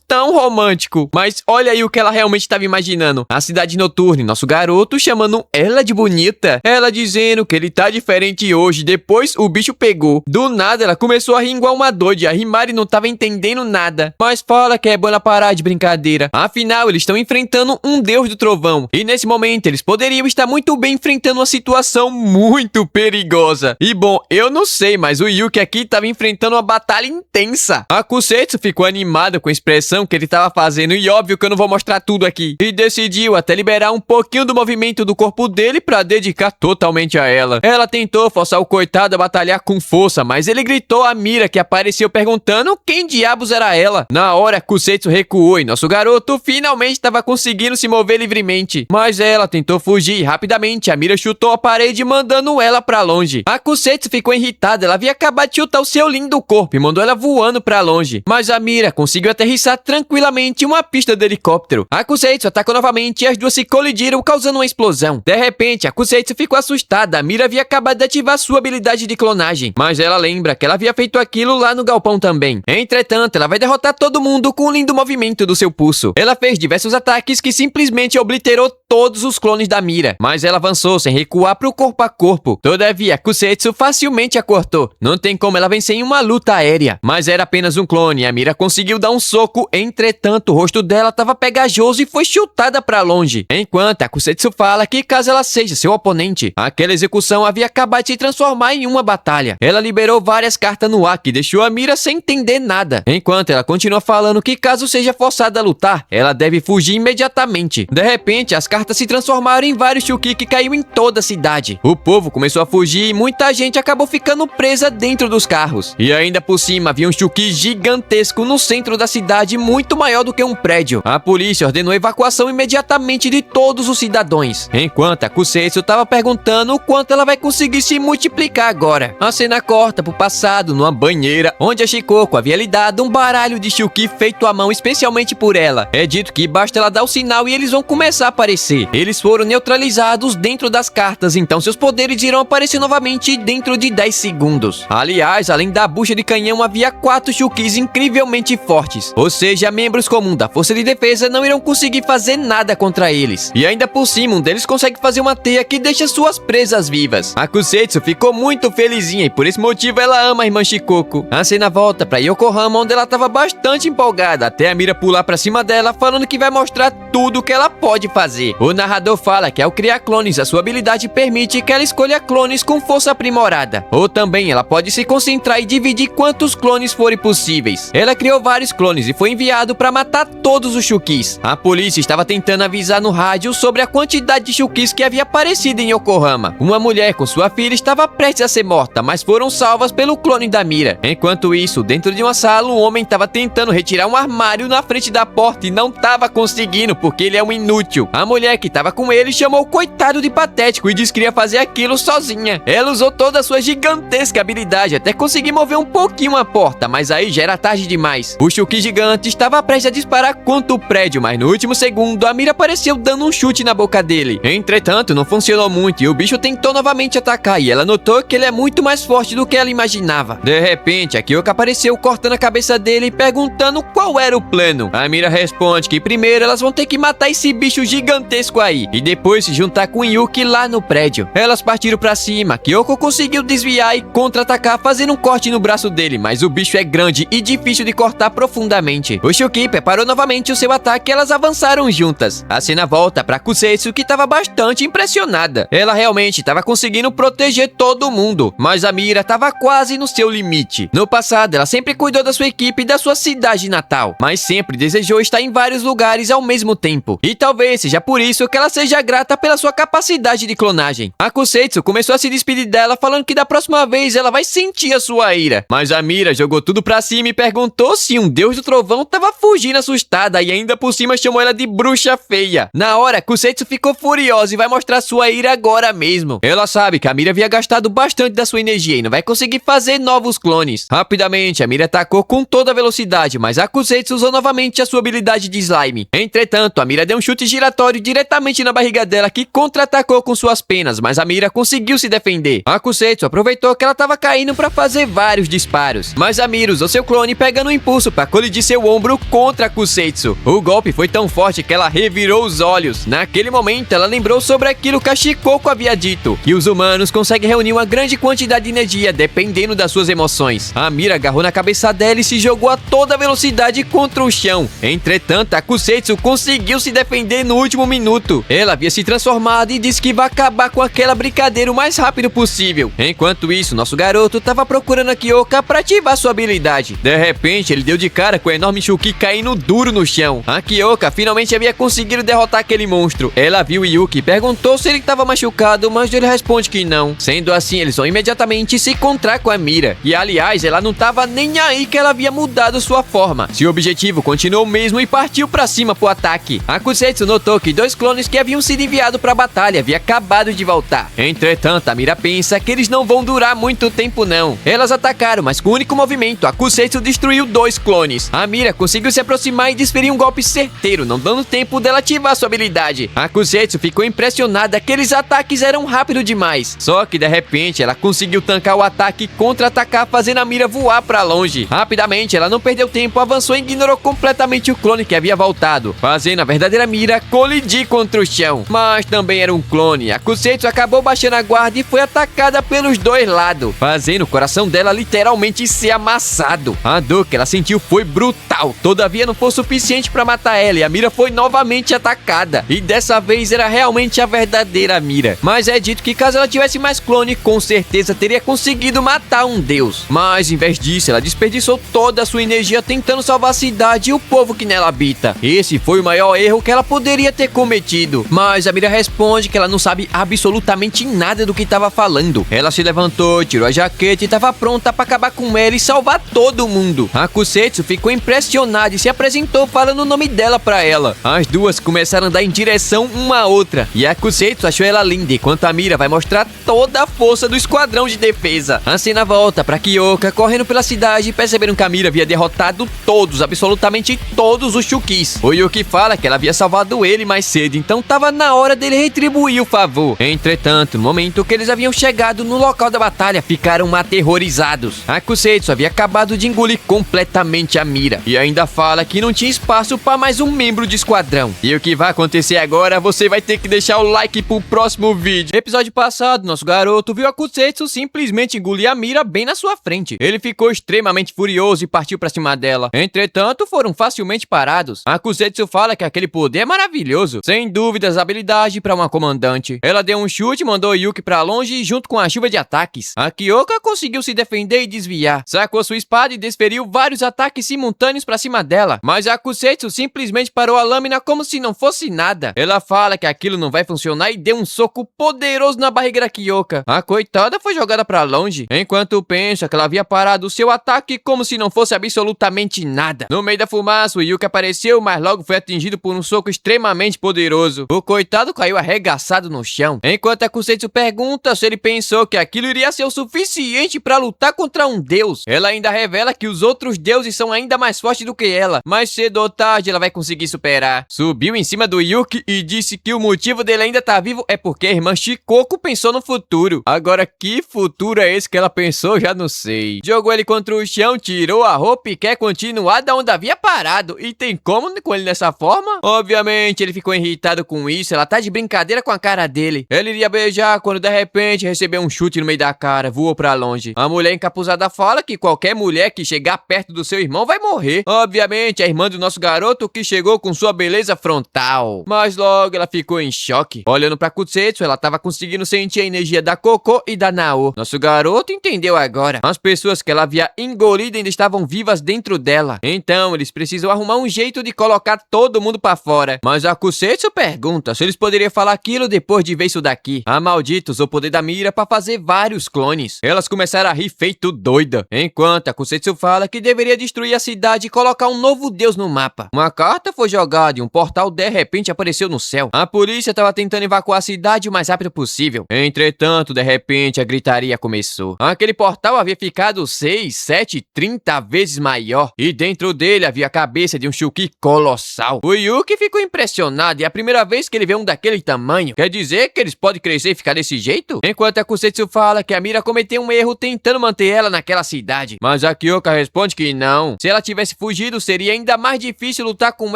tão romântico. Mas olha aí o que ela realmente tava imaginando. A cidade noturna e nosso garoto chamando ela de bonita. Ela dizendo que ele tá diferente hoje, depois o bicho pegou. Do nada ela começou a rir igual uma doida. A Himari não tava entendendo nada. Mas fala que é bom ela parar de brincadeira. Afinal, eles estão enfrentando um deus do trovão. E nesse momento eles poderiam estar muito bem enfrentando uma situação muito perigosa. E bom, eu não sei, mas o Yuki aqui tava enfrentando uma batalha intensa. A Kusetsu ficou animada com a expressão que ele tava fazendo. E óbvio que eu não vou mostrar tudo aqui. E decidiu até liberar um pouquinho do movimento do corpo dele pra dedicar totalmente a ela. Ela tentou forçar o coitado a batalhar com força, mas ele gritou a Mira, que apareceu perguntando quem diabos era ela. Na hora, Kusetsu recuou e nosso garoto finalmente estava conseguindo se mover livremente. Mas ela tentou fugir e rapidamente a Mira chutou a parede, mandando ela pra longe. A Kusetsu ficou irritada, ela havia acabado de chutar o seu lindo corpo e mandou ela voando pra longe. Mas a Mira conseguiu aterrissar tranquilamente em uma pista de helicóptero. A Kusetsu atacou novamente e as duas se colidiram, causando uma explosão. De repente, a Kusetsu ficou assustada. A Mira havia acabado de ativar sua habilidade de clonagem, mas ela lembra que ela havia feito aquilo lá no galpão também. Entretanto, ela vai derrotar todo mundo com um lindo movimento do seu pulso. Ela fez diversos ataques que simplesmente obliterou todos os clones da Mira, mas ela avançou sem recuar pro corpo a corpo. Todavia, a Kusetsu facilmente a cortou. Não tem como ela vencer em uma luta aérea, mas era apenas um clone e a Mira conseguiu dar um soco. Entretanto, o rosto dela estava pegajoso e foi chutada pra longe. Enquanto a Kusetsu fala que caso ela seja seu oponente, aquela execução havia acabado de se transformar em uma batalha. Ela liberou várias cartas no ar que deixou a Mira sem entender nada. Enquanto ela continua falando que caso seja forçada a lutar, ela deve fugir imediatamente. De repente, as cartas se transformaram em vários Shuki que caiu em toda a cidade. O povo começou a fugir e muita gente acabou ficando presa dentro dos carros. E ainda por cima havia um Shuki gigantesco no centro da cidade, muito maior do que um prédio. A polícia ordenou a evacuação imediatamente de todos os cidadãos, enquanto a Kusetsu estava perguntando o quanto ela vai conseguir se multiplicar agora. A cena corta pro passado, numa banheira, onde a Shikoko havia lhe dado um baralho de Shuki feito à mão especialmente por ela. É dito que basta ela dar o sinal e eles vão começar a aparecer. Eles foram neutralizados dentro das cartas, então seus poderes irão aparecer novamente dentro de 10 segundos. Aliás, além da bucha de canhão, havia 4 Shukis incrivelmente fortes, ou seja, membros comuns da força de defesa não irão conseguir fazer nada contra eles. E ainda por cima, um deles consegue fazer uma teia que deixa suas presas vivas. A Kusetsu ficou muito felizinha e por esse motivo ela ama a irmã Shikoko. A cena volta pra Yokohama, onde ela estava bastante empolgada, até a Mira pular pra cima dela, falando que vai mostrar tudo o que ela pode fazer. O narrador fala que ao criar clones, a sua habilidade permite que ela escolha clones com força aprimorada. Ou também ela pode se concentrar e dividir quantos clones forem possíveis. Ela criou vários clones e foi enviado pra matar todos os Shukis. A polícia estava tentando avisar no rádio sobre a quantidade de Shukis que havia aparecido em Yokohama. Uma mulher com sua filha estava prestes a ser morta, mas foram salvas pelo clone da Mira. Enquanto isso, dentro de uma sala, um homem estava tentando retirar um armário na frente da porta e não estava conseguindo porque ele é um inútil. A mulher que estava com ele chamou o coitado de patético e disse que iria fazer aquilo sozinha. Ela usou toda a sua gigantesca habilidade até conseguir mover um pouquinho a porta, mas aí já era tarde demais. O Shuki gigante estava prestes a disparar contra o prédio, mas no último segundo a Mira apareceu dando um chute na boca dele. Entretanto, não funcionou muito e o bicho tentou novamente atacar e ela notou que ele é muito mais forte do que ela imaginava. De repente, a Kyoko apareceu cortando a cabeça dele e perguntando qual era o plano. A Mira responde que primeiro elas vão ter que matar esse bicho gigantesco aí e depois se juntar com Yuki lá no prédio. Elas partiram pra cima. Kyoko conseguiu desviar e contra-atacar fazendo um corte no braço dele, mas o bicho é grande e difícil de cortar profundamente. O Shuki preparou novamente o seu ataque e elas avançaram juntas. A cena volta pra Kusetsu, que estava bastante impressionada. Ela realmente estava conseguindo proteger todo mundo, mas a Mira estava quase no seu limite. No passado, ela sempre cuidou da sua equipe e da sua cidade natal, mas sempre desejou estar em vários lugares ao mesmo tempo. E talvez seja por isso que ela seja grata pela sua capacidade de clonagem. A Kusetsu começou a se despedir dela, falando que da próxima vez ela vai sentir a sua ira. Mas a Mira jogou tudo pra cima e perguntou se um deus do trovão estava fugindo assustada e ainda por cima chamou ela de bruxa feia. Na hora, Kusetsu ficou furiosa e vai mostrar sua ira agora mesmo. Ela sabe que a Mira havia gastado bastante da sua energia e não vai conseguir fazer novos clones. Rapidamente, a Mira atacou com toda a velocidade, mas a Kusetsu usou novamente a sua habilidade de slime. Entretanto, a Mira deu um chute giratório diretamente na barriga dela, que contra-atacou com suas penas, mas a Mira conseguiu se defender. A Kusetsu aproveitou que ela estava caindo para fazer vários disparos, mas a Mira usou seu clone pegando um impulso para colidir seu ombro contra a Kusetsu. O golpe foi tão forte que ela revirou os olhos. Naquele momento, ela lembrou sobre aquilo que a Shikoko havia dito, que os humanos conseguem reunir uma grande quantidade de energia dependendo das suas emoções. A Mira agarrou na cabeça dela e se jogou a toda velocidade contra o chão. Entretanto, a Kusetsu conseguiu se defender no último minuto. Ela havia se transformado e disse que vai acabar com aquela brincadeira o mais rápido possível. Enquanto isso, nosso garoto estava procurando a Kyoka para ativar sua habilidade. De repente, ele deu de cara com o enorme Shuki caindo duro no chão. A Kyoka finalmente havia conseguido derrotar aquele monstro. Ela viu Yuki e perguntou se ele estava machucado, mas ele responde que não. Sendo assim, eles vão imediatamente se encontrar com a Mira. E aliás, ela não estava nem aí que ela havia mudado sua forma. Seu objetivo continuou o mesmo e partiu para cima pro ataque. A Kusetsu notou que dois clones que haviam sido enviados para a batalha haviam acabado de voltar. Entretanto, a Mira pensa que eles não vão durar muito tempo não. Elas atacaram, mas com um único movimento, a Kusetsu destruiu dois clones. A Mira conseguiu se aproximar e desferir um golpe certeiro, não dando tempo dela ativar sua habilidade. A Kusetsu ficou impressionada que aqueles ataques eram rápidos demais. Só que de repente ela conseguiu tancar o ataque e contra-atacar, fazendo a Mira voar para longe. Rapidamente, ela não perdeu tempo, avançou e ignorou completamente o clone que havia voltado, fazendo a verdadeira Mira colidir contra o chão. Mas também era um clone. A Kusetsu acabou baixando a guarda e foi atacada pelos dois lados, fazendo o coração dela literalmente ser amassado. A dor que ela sentiu foi brutal, todavia não foi suficiente para matar ela e a Mira foi novamente atacada. E dessa vez era realmente a verdadeira Mira. Mas é dito que caso ela tivesse mais clone, com certeza teria conseguido matar um deus. Mas em vez disso, ela desperdiçou toda a sua energia tentando salvar a cidade e o povo que nela habita. Esse foi o maior erro que ela poderia ter cometido. Mas a Mira responde que ela não sabe absolutamente nada do que estava falando. Ela se levantou, tirou a jaqueta e estava pronta para acabar com ela e salvar todo mundo. A Kusetsu ficou impressionada e se apresentou falando o nome dela para ela. As duas começaram a andar em direção uma à outra e a Kusetsu achou ela linda, enquanto a Mira vai mostrar toda a força do esquadrão de defesa. A cena volta para Kyoka correndo pela cidade e perceberam que a Mira havia derrotado todos, absolutamente todos os Shukis. O Yuki fala que ela havia salvado ele mais cedo, então estava na hora dele retribuir o favor. Entretanto, no momento que eles haviam chegado no local da batalha, ficaram aterrorizados. A Kusetsu havia acabado de engolir completamente a Mira e ainda fala que não tinha espaço para mais um membro de esquadrão. E o que vai acontecer agora, você vai ter que deixar o like pro próximo vídeo. No episódio passado, nosso garoto viu a Kusetsu simplesmente engolir a Mira bem na sua frente. Ele ficou extremamente furioso e partiu para cima dela. Entretanto, foram facilmente parados. A Kusetsu fala que aquele poder é maravilhoso, sem dúvidas, habilidade para uma comandante. Ela deu um chute, mandou Yuki para longe junto com a chuva de ataques. A Kyoka conseguiu se defender e desviar. Sacou sua espada e desferiu vários ataques simultâneos para cima dela. Mas a Kusetsu simplesmente parou a lâmina como se não fosse nada. Ela fala que aquilo não vai funcionar e deu um soco poderoso na barriga da Kyoka. A coitada foi jogada para longe, enquanto pensa que ela havia parado seu ataque como se não fosse absolutamente nada. No meio da fumaça, o Yuki apareceu, mas logo foi atingido por um soco extremamente poderoso. O coitado caiu arregaçado no chão, enquanto a Kusetsu pergunta se ele pensou que aquilo iria ser o suficiente para lutar contra um deus. Ela ainda revela que os outros deuses são ainda mais fortes do que ela, mas cedo ou tarde ela vai conseguir superar. Subiu em cima do Yuki e disse que o motivo dele ainda tá vivo é porque a irmã Shikoko pensou no futuro. Agora, que futuro é esse que ela pensou? Já não sei. Jogou ele contra o chão, tirou a roupa e quer continuar da onde havia parado. E tem como com ele dessa forma? Obviamente, ele ficou irritado com isso. Ela tá de brincadeira com a cara dele. Ele iria beijar quando de repente recebeu um chute no meio da cara, voou pra longe. A mulher encapuzada fala que qualquer mulher que chegar perto do seu irmão vai morrer. Obviamente, a irmã do nosso garoto que chegou com sua beleza frontal. Mas logo ela ficou em choque. Olhando pra Kusetsu, ela tava conseguindo sentir a energia da Koko e da Nao. Nosso garoto entendeu agora. As pessoas que ela havia engolido ainda estavam vivas dentro dela. Então, eles precisam arrumar um jeito de colocar todo mundo pra fora. Mas a Kusetsu pergunta se eles poderiam falar aquilo depois de ver isso daqui. A maldita usou o poder da Mira pra fazer vários clones. Elas começaram a rir feito doida. Enquanto a Kusetsu fala que deveria destruir a cidade e colocar um novo deus no mapa. Uma carta foi jogada e um portal de repente apareceu no céu. A polícia estava tentando evacuar a cidade o mais rápido possível. Entretanto, de repente, a gritaria começou. Aquele portal havia ficado 6, 7, 30 vezes maior. E dentro dele havia a cabeça de um Shuki colossal. O Yuki ficou impressionado e é a primeira vez que ele vê um daquele tamanho. Quer dizer que eles podem crescer e ficar desse jeito? Enquanto a Kusetsu fala que a Mira cometeu um erro tentando manter ela naquela cidade. Mas a Kyoka responde que não. Se ela tivesse fugido, seria ainda mais difícil lutar com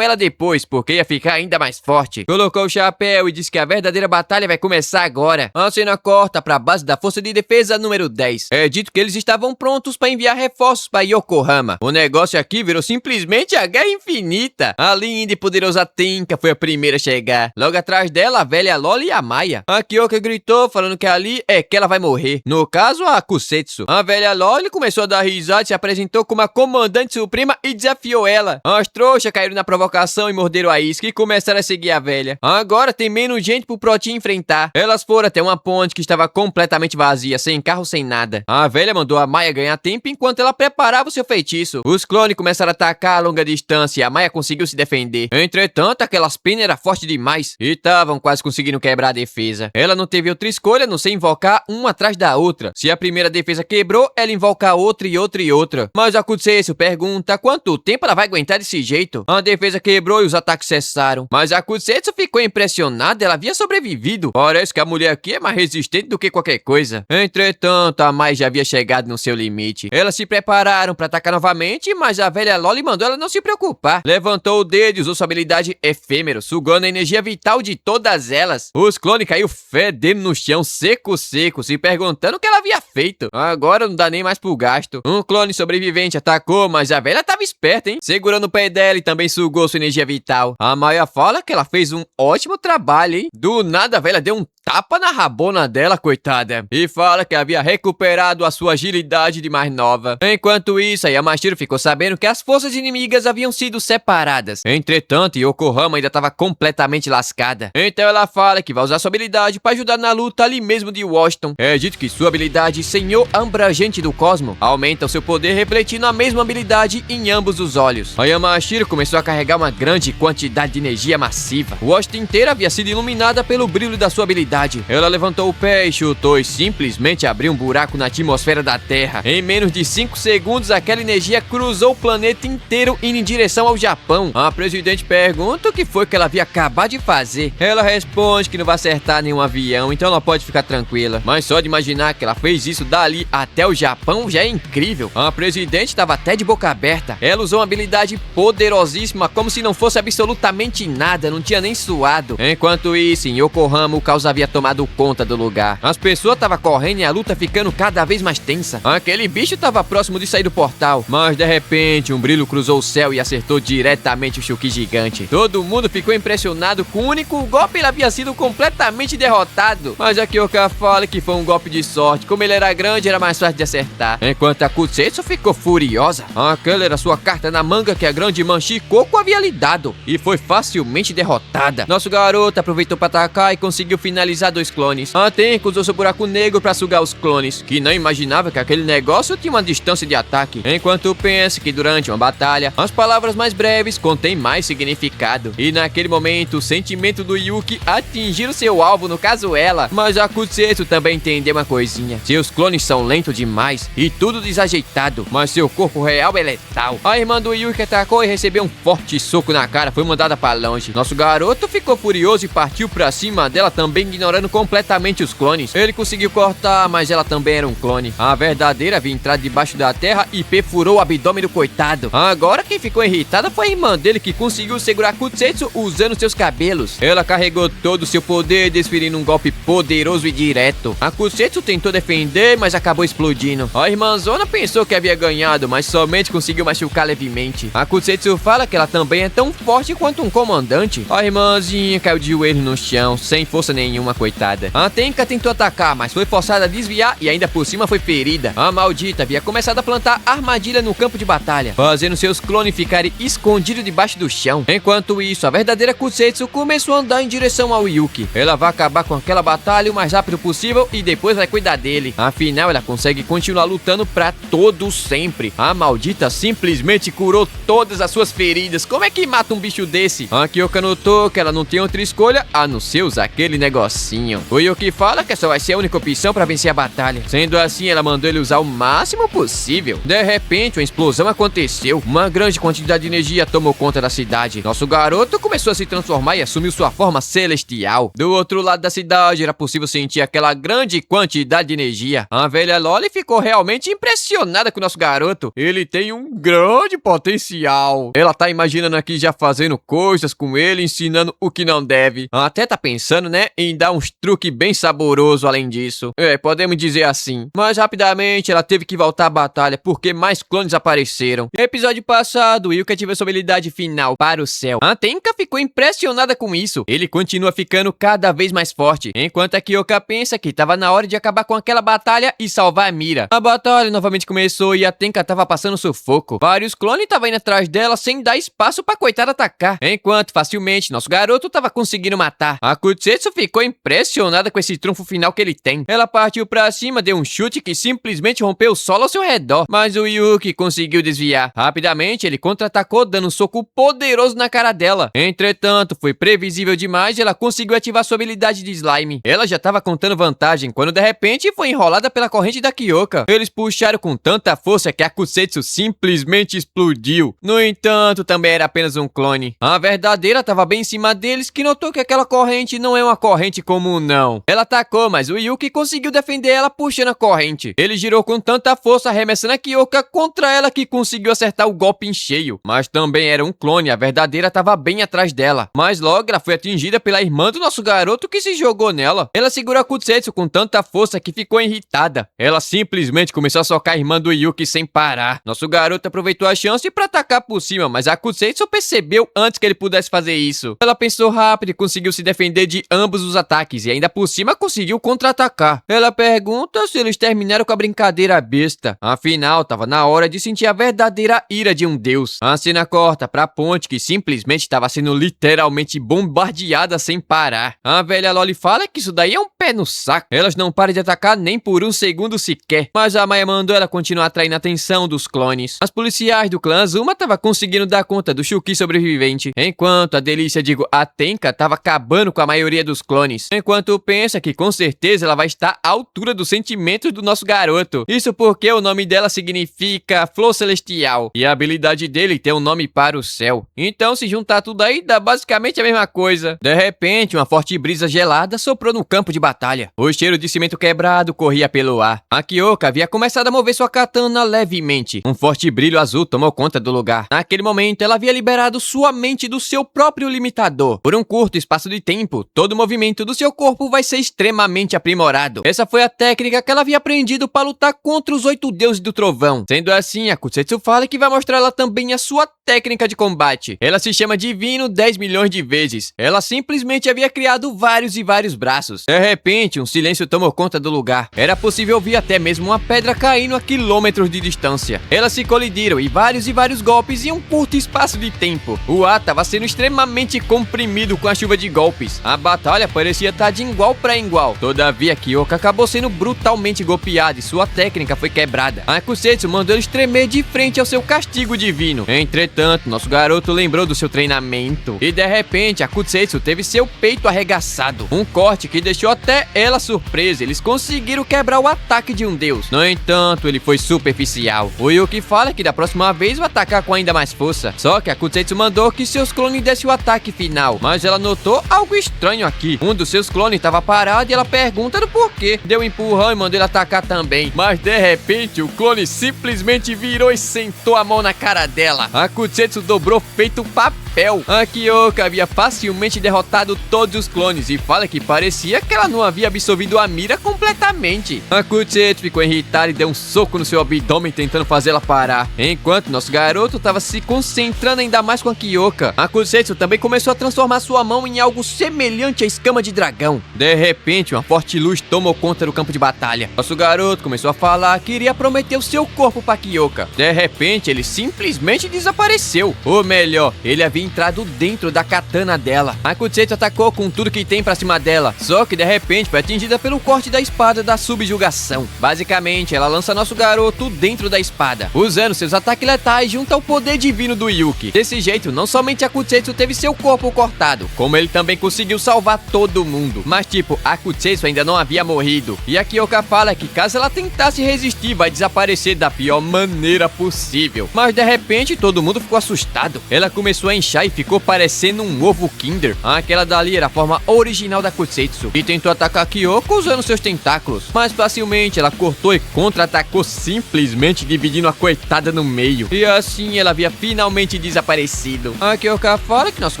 ela depois, porque ia ficar ainda mais forte. Colocou o chapéu e disse que a verdadeira batalha vai começar agora. A cena corta para a base da Força de Defesa número 10. É dito que eles estavam prontos para enviar reforços para Yokohama. O negócio aqui virou simplesmente a Guerra Infinita. A linda e poderosa Tenka foi a primeira a chegar. Logo atrás dela, a velha Loli e a Maya. A Kyoka gritou, falando que ali é que ela vai morrer. No caso, a Kusetsu. A velha Loli começou a dar risada, se apresentou como a comandante suprema e desafiou ela. As trouxas caíram na provocação e morderam a isca e começaram a seguir a velha. Agora tem menos gente pro Protein enfrentar. Elas foram até uma ponte que estava completamente vazia, sem carro, sem nada. A velha mandou a Maya ganhar tempo enquanto ela preparava o seu feitiço. Os clones começaram a atacar a longa distância e a Maya conseguiu se defender. Entretanto, aquelas penas eram fortes demais e estavam quase conseguindo quebrar a defesa. Ela não teve outra escolha a não ser invocar uma atrás da outra. Se a primeira defesa quebrou, ela invoca outra e outra e outra. Mas a Kusetsu pergunta quanto tempo ela vai aguentar desse jeito. A defesa quebrou e os ataques cessaram. Mas a Kusetsu ficou impressionada, ela havia sobrevivido. Parece que a mulher aqui é mais resistente do que qualquer coisa. Entretanto, a Mai já havia chegado no seu limite. Elas se prepararam para atacar novamente, mas a velha Loli mandou ela não se preocupar. Levantou o dedo e usou sua habilidade efêmero, sugando a energia vital de todas elas. Os clones caiu fedendo no chão, seco, se perguntando o que ela havia feito. Agora não dá nem mais pro gasto. Um clone sobrevivente atacou, mas a velha tava esperta, hein? Segurando o pé dela e também sugou sua energia vital. A Maya fala que ela fez um ótimo trabalho, hein? Do nada a velha deu um tapa na rabona dela, coitada, e fala que havia recuperado a sua agilidade de mais nova. Enquanto isso, a Yamashiro ficou sabendo que as forças inimigas haviam sido separadas. Entretanto, Yokohama ainda estava completamente lascada. Então ela fala que vai usar sua habilidade para ajudar na luta ali mesmo de Washington. É dito que sua habilidade, Senhor Abrangente do Cosmo, aumenta o seu poder refletindo a mesma habilidade em ambos os olhos. A Yamashiro começou a carregar uma grande quantidade de energia massiva. Washington inteira havia sido iluminada pelo brilho da sua habilidade. Ela levantou o pé e chutou e simplesmente abriu um buraco na atmosfera da Terra. Em menos de 5 segundos, aquela energia cruzou o planeta inteiro indo em direção ao Japão. A presidente pergunta o que foi que ela havia acabado de fazer. Ela responde que não vai acertar nenhum avião, então ela pode ficar tranquila. Mas só de imaginar que ela fez isso dali até o Japão já é incrível. A presidente estava até de boca aberta. Ela usou uma habilidade poderosíssima como se não fosse absolutamente nada, não tinha nem suado. Enquanto isso, em Yokohama, o caos havia tomado conta do lugar. As pessoas estavam correndo e a luta ficando cada vez mais tensa. Aquele bicho estava próximo de sair do portal, mas de repente um brilho cruzou o céu e acertou diretamente o Shuki gigante. Todo mundo ficou impressionado com o único golpe, ele havia sido completamente derrotado. Mas a Kyoka fala que foi um golpe de sorte, como ele era grande era mais fácil de acertar. Enquanto a Kusetsu ficou furiosa. Aquela era sua carta na manga que a grande irmã Shikoku havia lhe dado e foi facilmente derrotada. Nosso garoto aproveitou para atacar e conseguiu finalizar 2 clones. A Tenka usou seu buraco negro para sugar os clones, que não imaginava que aquele negócio tinha uma distância de ataque. Enquanto pensa que durante uma batalha, as palavras mais breves contêm mais significado. E naquele momento, o sentimento do Yuki atingiu seu alvo, no caso ela. Mas a Kusetsu também entendeu uma coisinha. Seus clones são lentos demais e tudo desajeitado, mas seu corpo real é letal. A irmã do Yuki atacou e recebeu um forte soco na cara, foi mandada para longe. Nosso garoto ficou furioso e partiu para cima dela também, ignorando completamente os clones. Ele conseguiu cortar, mas ela também era um clone. A verdadeira havia entrado debaixo da terra e perfurou o abdômen do coitado. Agora quem ficou irritada foi a irmã dele, que conseguiu segurar Kusetsu usando seus cabelos. Ela carregou todo o seu poder, desferindo um golpe poderoso e direto. A Kusetsu tentou defender, mas acabou explodindo. A irmãzona pensou que havia ganhado, mas somente conseguiu machucar levemente. A Kusetsu fala que ela também é tão forte quanto um comandante. A irmãzinha caiu de joelho no chão, sem força nenhuma, coitada. A Tenka tentou atacar, mas foi forçada a desviar e ainda por cima foi ferida. A maldita havia começado a plantar armadilha no campo de batalha, fazendo seus clones ficarem escondidos debaixo do chão. Enquanto isso, a verdadeira Kusetsu começou a andar em direção ao Yuki. Ela vai acabar com aquela batalha o mais rápido possível e depois vai cuidar dele. Afinal, ela consegue continuar lutando pra todo sempre. A maldita simplesmente curou todas as suas feridas. Como é que mata um bicho desse? A Kyoka notou que ela não tem outra escolha a não ser usar aquele negocinho. O Yuki fala que essa vai ser a única opção pra vencer a batalha. Sendo assim, ela mandou ele usar o máximo possível. De repente, uma explosão aconteceu. Uma grande quantidade de energia tomou conta da cidade. Nosso garoto começou a se transformar e assumiu sua forma celestial. Do outro lado da cidade, era possível sentir aquela grande quantidade de energia. A velha Loli ficou realmente impressionada com o nosso garoto. Ele tem um grande potencial. Ela tá imaginando aqui já fazendo coisas com ele, ensinando o que não deve. Até tá pensando, né, em dar uns truques bem saborosos além disso. Podemos dizer assim. Mas rapidamente ela teve que voltar à batalha porque mais clones apareceram. No episódio passado, Yuka ativou sua habilidade final para o céu. A Tenka ficou impressionada com isso. Ele continua ficando cada vez mais forte, enquanto a Kyoka pensa que tava na hora de acabar com aquela batalha e salvar a Mira. A batalha novamente começou e a Tenka tava passando sufoco. Vários clones estavam indo atrás dela sem dar espaço pra coitada atacar, enquanto facilmente nosso garoto tava conseguindo matar. A Kutsetsu ficou impressionada com esse trunfo final que ele tem. Ela partiu pra cima, deu um chute que simplesmente rompeu o solo ao seu redor, mas o Yuki conseguiu desviar. Rapidamente ele contra-atacou dando um soco poderoso na cara dela. Entretanto, foi previsível demais e ela conseguiu ativar sua habilidade de slime. Ela já tava contando vantagem quando de repente foi enrolada pela corrente da Kyoka. Eles puxaram com tanta força que a Kutsetsu simplesmente explodiu. No entanto, também era apenas um clone. A verdadeira tava bem em cima deles, que notou que aquela corrente não é uma corrente comum não. Ela atacou, mas o Yuki conseguiu defender ela puxando a corrente. Ele girou com tanta força arremessando a Kyoka contra ela que conseguiu acertar o golpe em cheio. Mas também era um clone, a verdadeira tava bem atrás dela. Mas logo ela foi atingida pela irmã do nosso garoto que se jogou nela. Ela segurou a Kutsetsu com tanta força que ficou irritada. Ela simplesmente começou a socar a irmã do Yuki sem parar. Nosso garoto aproveitou a chance pra atacar por cima, mas a Kutsetsu percebeu antes que ele pudesse fazer isso. Ela pensou rápido e conseguiu se defender de ambos os ataques e ainda por cima conseguiu contra-atacar. Ela pergunta se eles terminaram com a brincadeira besta. Afinal, tava na hora de sentir a verdadeira ira de um deus. A cena corta pra ponte que simplesmente estava sendo literalmente bombardeada sem parar. A velha Loli fala que isso daí é um pé no saco. Elas não param de atacar nem por um segundo sequer. Mas a Maya mandou ela continuar atraindo a atenção dos clones. As policiais do clã Azuma estavam conseguindo dar conta do Shuki sobrevivente, enquanto a delícia, a Tenka, tava acabando com a maioria dos clones. Enquanto pensa que com certeza ela vai estar à altura dos sentimentos do nosso garoto. Isso porque o nome dela significa Flor Celestial e a habilidade dele tem um nome para o céu. Então se juntar tudo aí dá basicamente a mesma coisa. De repente uma forte brisa gelada soprou no campo de batalha. O cheiro de cimento quebrado corria pelo ar. A Kyoka havia começado a mover sua katana levemente. Um forte brilho azul tomou conta do lugar. Naquele momento ela havia liberado sua mente do seu próprio limitador. Por um curto espaço de tempo, todo o movimento do seu corpo vai ser extremamente aprimorado. Essa foi a técnica que ela havia aprendido para lutar contra os 8 deuses do trovão. Sendo assim, a Kutsetsu fala que vai mostrar ela também a sua técnica de combate. Ela se chama Divino 10 milhões de vezes. Ela simplesmente havia criado vários e vários braços. De repente, um silêncio tomou conta do lugar. Era possível ouvir até mesmo uma pedra caindo a quilômetros de distância. Elas se colidiram e vários golpes em um curto espaço de tempo. O ar estava sendo extremamente comprimido com a chuva de golpes. A batalha parecia estar de igual para igual. Todavia, Kyoka acabou sendo brutalmente golpeada e sua técnica foi quebrada. A Kutsetsu mandou eles tremer de frente ao seu castigo divino. Entretanto, nosso garoto lembrou do seu treinamento. E de repente, a Kutsetsu teve seu peito arregaçado. Um corte que deixou até ela surpresa. Eles conseguiram quebrar o ataque de um deus. No entanto, ele foi superficial. O Yuki fala que da próxima vez vai atacar com ainda mais força. Só que a Kutsetsu mandou que seus clones dessem o ataque final. Mas ela notou algo estranho aqui. Um dos seus clones estava parado e ela pergunta do porquê. Deu um empurrão e mandou ele atacar também. Mas de repente, o clone simplesmente virou e sentou a mão na cara dela. A Kutsetsu dobrou feito papel. A Kyoka havia facilmente derrotado todos os clones e fala que parecia que ela não havia absorvido a mira completamente. A Kutsetsu ficou irritada e deu um soco no seu abdômen tentando fazê-la parar. Enquanto nosso garoto estava se concentrando ainda mais com a Kyoka, a Kutsetsu também começou a transformar sua mão em algo semelhante à escama de dragão. De repente, uma forte luz tomou conta do campo de batalha. Nosso garoto começou a falar que iria prometer o seu corpo para Kyoka. De repente, ele simplesmente desapareceu. Ou melhor, ele havia entrado dentro da katana dela. A Kutsetsu atacou com tudo que tem pra cima dela, só que de repente foi atingida pelo corte da espada da subjugação. Basicamente, ela lança nosso garoto dentro da espada, usando seus ataques letais junto ao poder divino do Yuki. Desse jeito, não somente a Kutsetsu teve seu corpo cortado, como ele também conseguiu salvar todo mundo. Mas tipo, a Kutsetsu ainda não havia morrido, e a Kyoka fala que caso ela tentasse resistir, vai desaparecer da pior maneira possível. Mas de repente, todo mundo ficou assustado. Ela começou a inchar e ficou parecendo um ovo Kinder. Aquela dali era a forma original da Kutsetsu, e tentou atacar a Kyoko usando seus tentáculos, mas facilmente ela cortou e contra-atacou, simplesmente dividindo a coitada no meio. E assim ela havia finalmente desaparecido. A Kyoka fala que nosso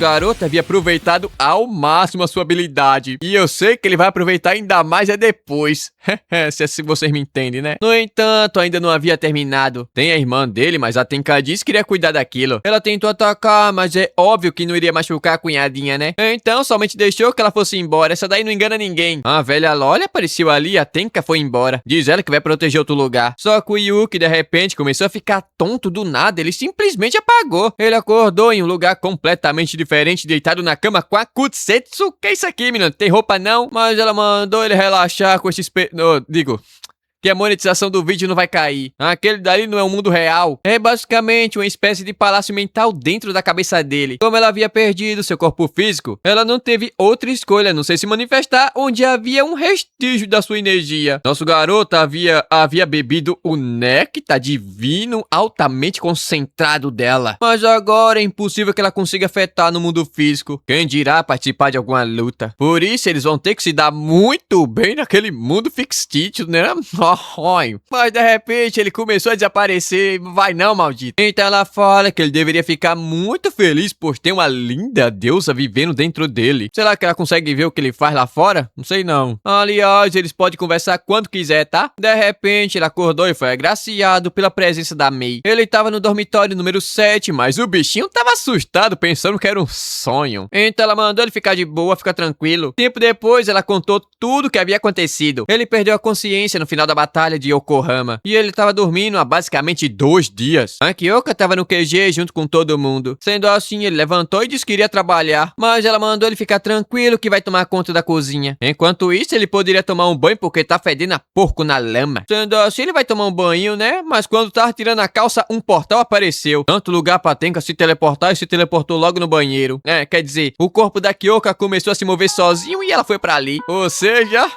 garoto havia aproveitado ao máximo a sua habilidade, e eu sei que ele vai aproveitar ainda mais depois. Se assim vocês me entendem, né? No entanto, ainda não havia terminado. Tem a irmã dele, mas a Tenka disse que iria cuidar daquilo. Ela tentou atacar, mas é óbvio que não iria machucar a cunhadinha, né? Então somente deixou que ela fosse embora. Essa daí não engana ninguém. A velha Loli apareceu ali e a Tenka foi embora. Diz ela que vai proteger outro lugar. Só que o Yuki de repente começou a ficar tonto do nada. Ele simplesmente apagou. Ele acordou em um lugar completamente diferente, deitado na cama com a Kutsetsu. Que é isso aqui, menino? Tem roupa não? Mas ela mandou ele relaxar com esse que a monetização do vídeo não vai cair. Aquele dali não é um mundo real. É basicamente uma espécie de palácio mental dentro da cabeça dele. Como ela havia perdido seu corpo físico, ela não teve outra escolha a não ser se manifestar onde havia um restígio da sua energia. Nosso garoto havia bebido o néctar divino altamente concentrado dela. Mas agora é impossível que ela consiga afetar no mundo físico. Quem dirá participar de alguma luta? Por isso eles vão ter que se dar muito bem naquele mundo fictício, né? Mas de repente ele começou a desaparecer. Vai não, maldito. Então ela fala que ele deveria ficar muito feliz por ter uma linda deusa vivendo dentro dele. Será que ela consegue ver o que ele faz lá fora? Não sei não. Aliás, eles podem conversar quando quiser, tá? De repente ele acordou e foi agraciado pela presença da Mei. Ele tava no dormitório número 7, mas o bichinho tava assustado pensando que era um sonho. Então ela mandou ele ficar de boa, ficar tranquilo. Tempo depois ela contou tudo o que havia acontecido. Ele perdeu a consciência no final da batalha de Yokohama, e ele tava dormindo há basicamente 2 dias. A Kyoka tava no QG junto com todo mundo. Sendo assim, ele levantou e disse que iria trabalhar, mas ela mandou ele ficar tranquilo que vai tomar conta da cozinha. Enquanto isso, ele poderia tomar um banho porque tá fedendo a porco na lama. Sendo assim, ele vai tomar um banho, né? Mas quando tava tirando a calça, um portal apareceu. Tanto lugar pra Tenka se teleportar e se teleportou logo no banheiro. Quer dizer, o corpo da Kyoka começou a se mover sozinho e ela foi pra ali. Ou seja,